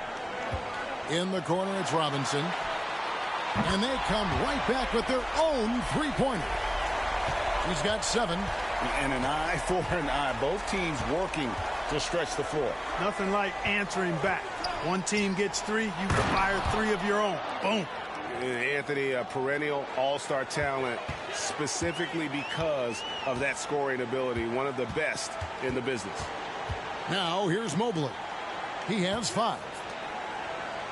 [SPEAKER 1] In the corner, it's Robinson. And they come right back with their own three-pointer. He's got 7.
[SPEAKER 6] And an eye for an eye. Both teams working to stretch the floor.
[SPEAKER 3] Nothing like answering back. One team gets 3, you fire 3 of your own. Boom.
[SPEAKER 2] Anthony, a perennial all-star talent, specifically because of that scoring ability, one of the best in the business.
[SPEAKER 1] Now here's Mobley. He has 5.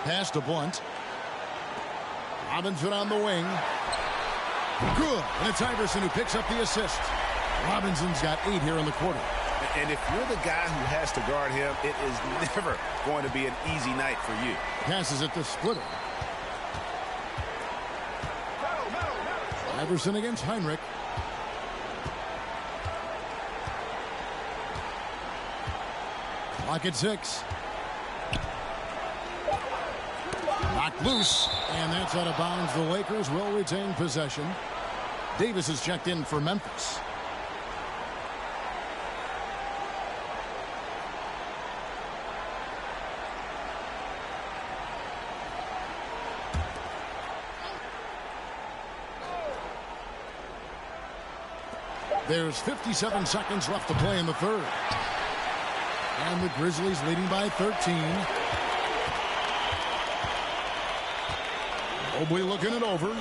[SPEAKER 1] Pass to Blunt. Robinson on the wing. Good. And it's Iverson who picks up the assist. Robinson's got 8 here in the quarter.
[SPEAKER 2] And if you're the guy who has to guard him, it is never going to be an easy night for you.
[SPEAKER 1] Passes it to Splitter. Iverson against Heinrich. Clock at 6. Knocked loose, and that's out of bounds. The Lakers will retain possession. Davis is checked in for Memphis. There's 57 seconds left to play in the third. And the Grizzlies leading by 13. Mobley looking it over.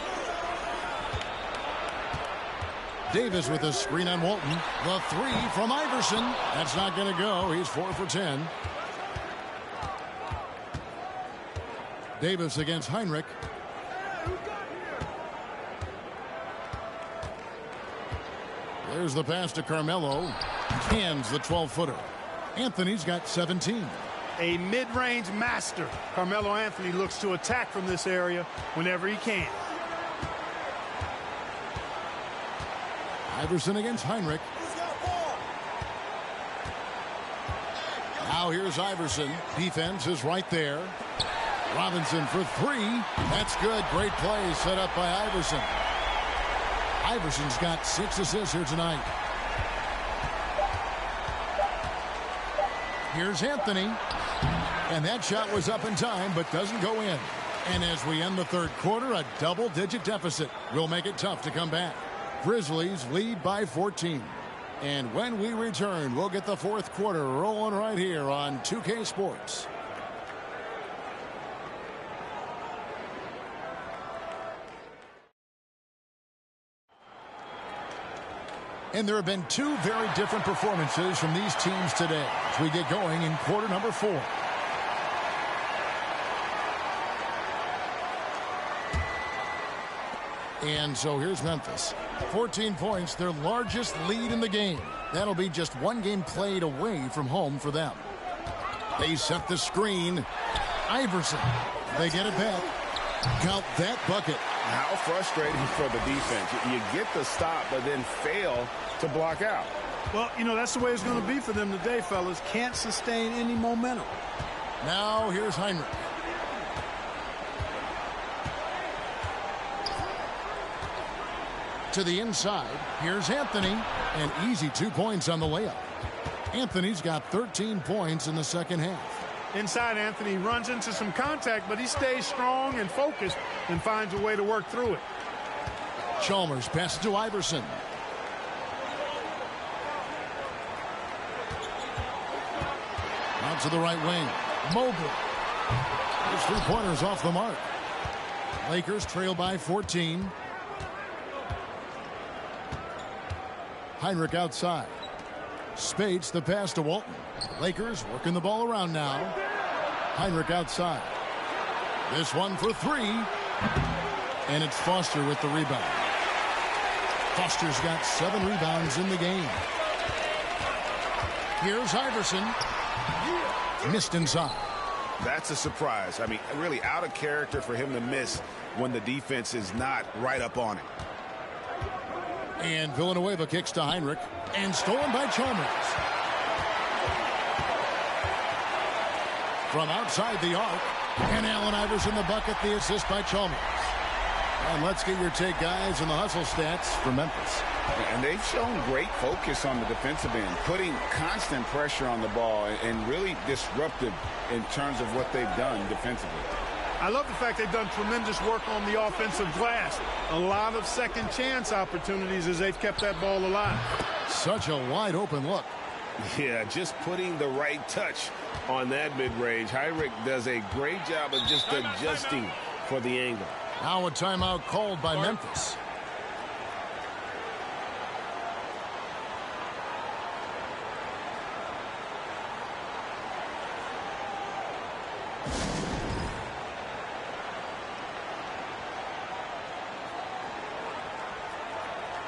[SPEAKER 1] Davis with a screen on Walton. The 3 from Iverson. That's not going to go. He's 4 for 10. Davis against Heinrich. There's the pass to Carmelo. Cans the 12-footer. Anthony's got 17.
[SPEAKER 3] A mid-range master. Carmelo Anthony looks to attack from this area whenever he can.
[SPEAKER 1] Iverson against Heinrich. Now here's Iverson. Defense is right there. Robinson for 3. That's good. Great play set up by Iverson. Iverson's got 6 assists here tonight. Here's Anthony. And that shot was up in time, but doesn't go in. And as we end the third quarter, a double-digit deficit will make it tough to come back. Grizzlies lead by 14. And when we return, we'll get the fourth quarter rolling right here on 2K Sports. And there have been 2 very different performances from these teams today as we get going in quarter number 4. And so here's Memphis. 14 points, their largest lead in the game. That'll be just 1 game played away from home for them. They set the screen. Iverson. They get it back. Count that bucket.
[SPEAKER 2] How frustrating for the defense. You get the stop, but then fail to block out.
[SPEAKER 3] Well, you know, that's the way it's going to be for them today, fellas. Can't sustain any momentum.
[SPEAKER 1] Now here's Heinrich. To the inside. Here's Anthony. An easy 2 points on the layup. Anthony's got 13 points in the second half.
[SPEAKER 3] Inside, Anthony runs into some contact, but he stays strong and focused and finds a way to work through it.
[SPEAKER 1] Chalmers passes to Iverson. Out to the right wing. Mobley. His 3-pointers off the mark. Lakers trail by 14. Heinrich outside. Spates the pass to Walton. Lakers working the ball around now. Heinrich outside. This one for 3. And it's Foster with the rebound. Foster's got 7 rebounds in the game. Here's Iverson. Missed inside.
[SPEAKER 2] That's a surprise. I mean, really out of character for him to miss when the defense is not right up on it.
[SPEAKER 1] And Villanueva kicks to Heinrich. And stolen by Chalmers. from outside the arc. And Allen Iverson the bucket, the assist by Chalmers. And let's get your take, guys, on the hustle stats for Memphis.
[SPEAKER 6] And they've shown great focus on the defensive end, putting constant pressure on the ball and really disruptive in terms of what they've done defensively.
[SPEAKER 3] I love the fact they've done tremendous work on the offensive glass. A lot of second chance opportunities as they've kept that ball alive.
[SPEAKER 1] Such a wide open look.
[SPEAKER 7] Yeah, just putting the right touch on that mid-range. Heinrich does a great job of just adjusting for the angle.
[SPEAKER 1] Now a timeout called by Memphis.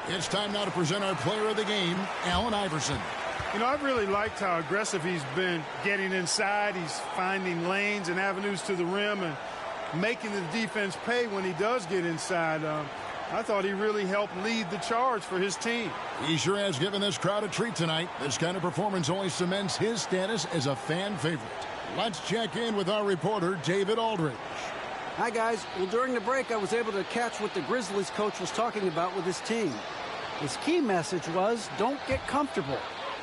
[SPEAKER 1] It's time now to present our player of the game, Allen Iverson.
[SPEAKER 3] You know, I've really liked how aggressive he's been getting inside. He's finding lanes and avenues to the rim and making the defense pay when he does get inside. I thought he really helped lead the charge for his team.
[SPEAKER 1] He sure has given this crowd a treat tonight. This kind of performance only cements his status as a fan favorite. Let's check in with our reporter, David Aldridge.
[SPEAKER 4] Hi, guys. Well, during the break, I was able to catch what the Grizzlies coach was talking about with his team. His key message was, don't get comfortable.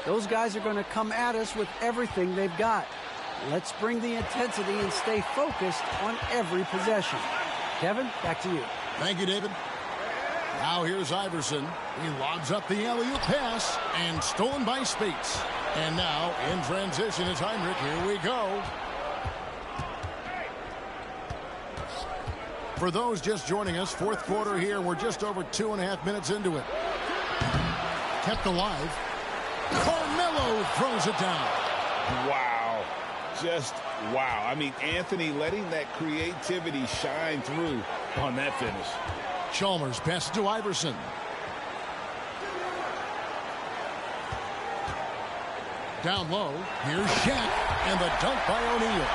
[SPEAKER 4] Those guys are going to come at us with everything they've got. Let's bring the intensity and stay focused on every possession. Kevin, back to you.
[SPEAKER 1] Thank you, David. Now here's Iverson. He lobs up the alley-oop pass and stolen by Spates. And now in transition is Heinrich. Here we go. For those just joining us, fourth quarter here. We're just over 2.5 minutes into it. Kept alive. Carmelo throws it down.
[SPEAKER 6] Wow. Just wow. I mean, Anthony letting that creativity shine through on that finish.
[SPEAKER 1] Chalmers passes to Iverson. Down low. Here's Shaq. And the dunk by O'Neal.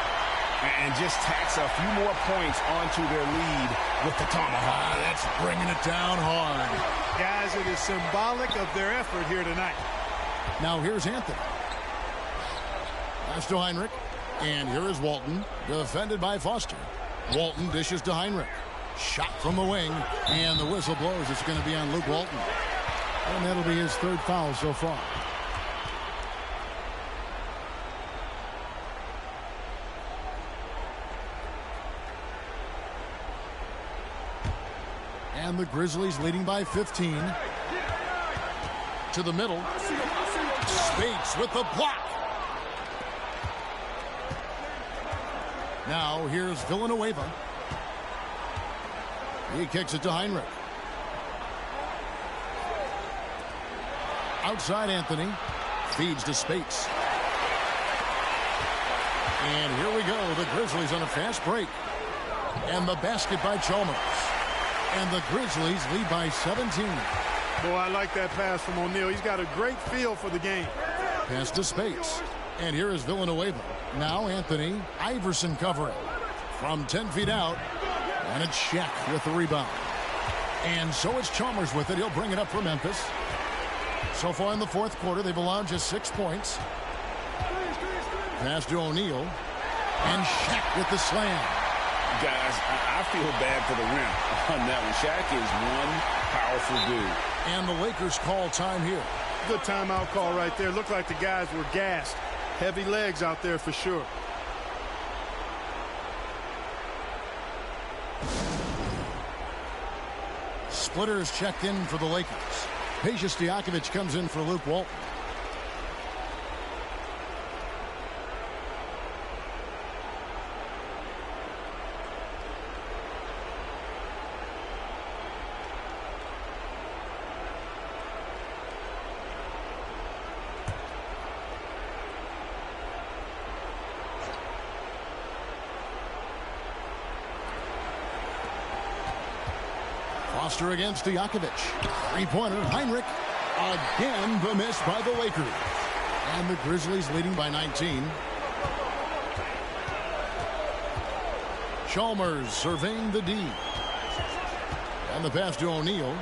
[SPEAKER 6] And just tacks a few more points onto their lead with the tomahawk.
[SPEAKER 1] That's bringing it down hard.
[SPEAKER 3] Guys, it is symbolic of their effort here tonight.
[SPEAKER 1] Now here's Anthony. Pass to Heinrich. And here is Walton, defended by Foster. Walton dishes to Heinrich. Shot from the wing. And the whistle blows. It's going to be on Luke Walton. And that'll be his third foul so far. And the Grizzlies leading by 15. To the middle. Spates with the block. Now here's Villanueva. He kicks it to Heinrich. Outside Anthony. Feeds to Spates. And here we go. The Grizzlies on a fast break. And the basket by Chalmers. And the Grizzlies lead by 17.
[SPEAKER 3] Boy, I like that pass from O'Neal. He's got a great feel for the game.
[SPEAKER 1] Pass to Spates. And here is Villanueva. Now Anthony. Iverson covering. From 10 feet out. And it's Shaq with the rebound. And so it's Chalmers with it. He'll bring it up for Memphis. So far in the fourth quarter, they've allowed just 6 points. Pass to O'Neal. And Shaq with the slam.
[SPEAKER 6] Guys, I feel bad for the rim on that one. Shaq is one powerful dude.
[SPEAKER 1] And the Lakers call time here.
[SPEAKER 3] Good timeout call right there. Looked like the guys were gassed. Heavy legs out there for sure.
[SPEAKER 1] Splitters checked in for the Lakers. Peja Stojakovic comes in for Luke Walton. Foster against Stojakovic. Three-pointer, Heinrich. Again, the miss by the Lakers. And the Grizzlies leading by 19. Chalmers surveying the D. And the pass to O'Neal.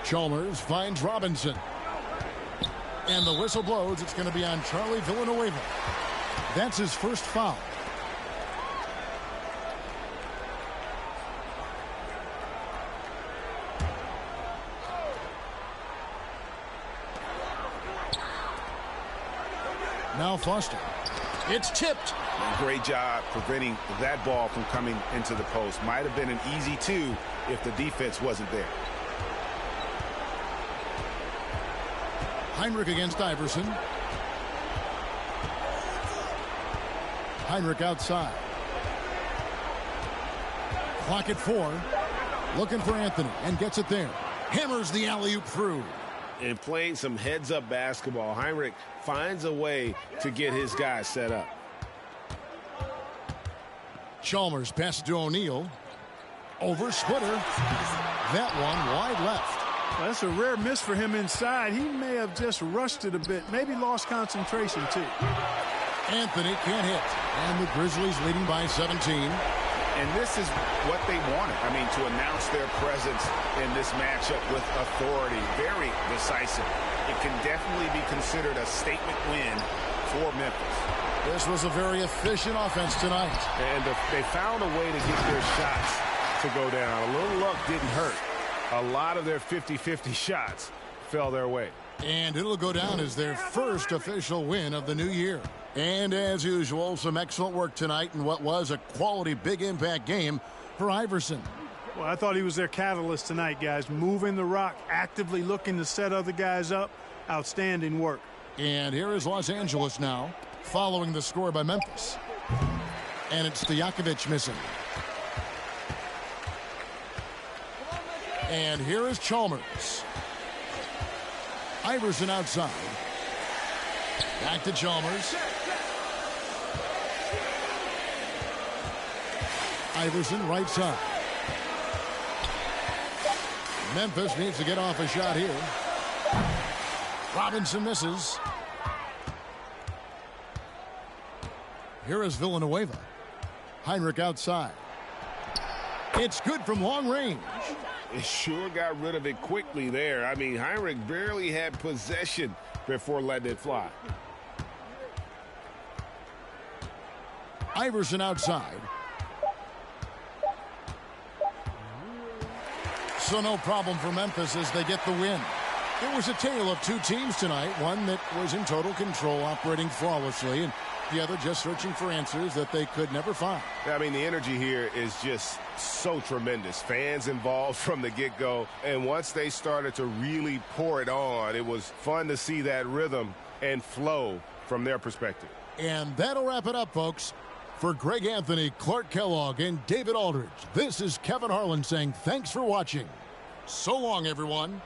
[SPEAKER 1] Chalmers finds Robinson. And the whistle blows. It's going to be on Charlie Villanueva. That's his first foul. Now Foster. It's tipped.
[SPEAKER 6] Great job preventing that ball from coming into the post. Might have been an easy two if the defense wasn't there.
[SPEAKER 1] Heinrich against Iverson. Heinrich outside. Clock at 4. Looking for Anthony and gets it there. Hammers the alley-oop through.
[SPEAKER 7] And playing some heads-up basketball, Heinrich finds a way to get his guys set up.
[SPEAKER 1] Chalmers passes to O'Neal. Over Splitter. That one wide left.
[SPEAKER 3] Well, that's a rare miss for him inside. He may have just rushed it a bit. Maybe lost concentration, too.
[SPEAKER 1] Anthony can't hit. And the Grizzlies leading by 17.
[SPEAKER 6] And this is what they wanted. I mean, to announce their presence in this matchup with authority. Very decisive. It can definitely be considered a statement win for Memphis.
[SPEAKER 1] This was a very efficient offense tonight.
[SPEAKER 2] And they found a way to get their shots to go down. A little luck didn't hurt. A lot of their 50-50 shots fell their way.
[SPEAKER 1] And it'll go down as their first official win of the new year. And as usual, some excellent work tonight in what was a quality big impact game for Iverson.
[SPEAKER 3] Well, I thought he was their catalyst tonight, guys. Moving the rock, actively looking to set other guys up. Outstanding work.
[SPEAKER 1] And here is Los Angeles now, following the score by Memphis. And it's Stojakovic missing. And here is Chalmers. Iverson outside. Back to Chalmers. Iverson right side. Memphis needs to get off a shot here. Robinson misses. Here is Villanueva. Heinrich outside. It's good from long range.
[SPEAKER 7] It sure got rid of it quickly there. I mean, Heinrich barely had possession before letting it fly.
[SPEAKER 1] Iverson outside. So no problem for Memphis as they get the win. It was a tale of two teams tonight, one that was in total control, operating flawlessly, and the other just searching for answers that they could never find.
[SPEAKER 2] I mean, the energy here is just so tremendous. Fans involved from the get-go, and once they started to really pour it on, it was fun to see that rhythm and flow from their perspective.
[SPEAKER 1] And that'll wrap it up, folks. For Greg Anthony, Clark Kellogg, and David Aldridge, this is Kevin Harlan saying thanks for watching. So long, everyone.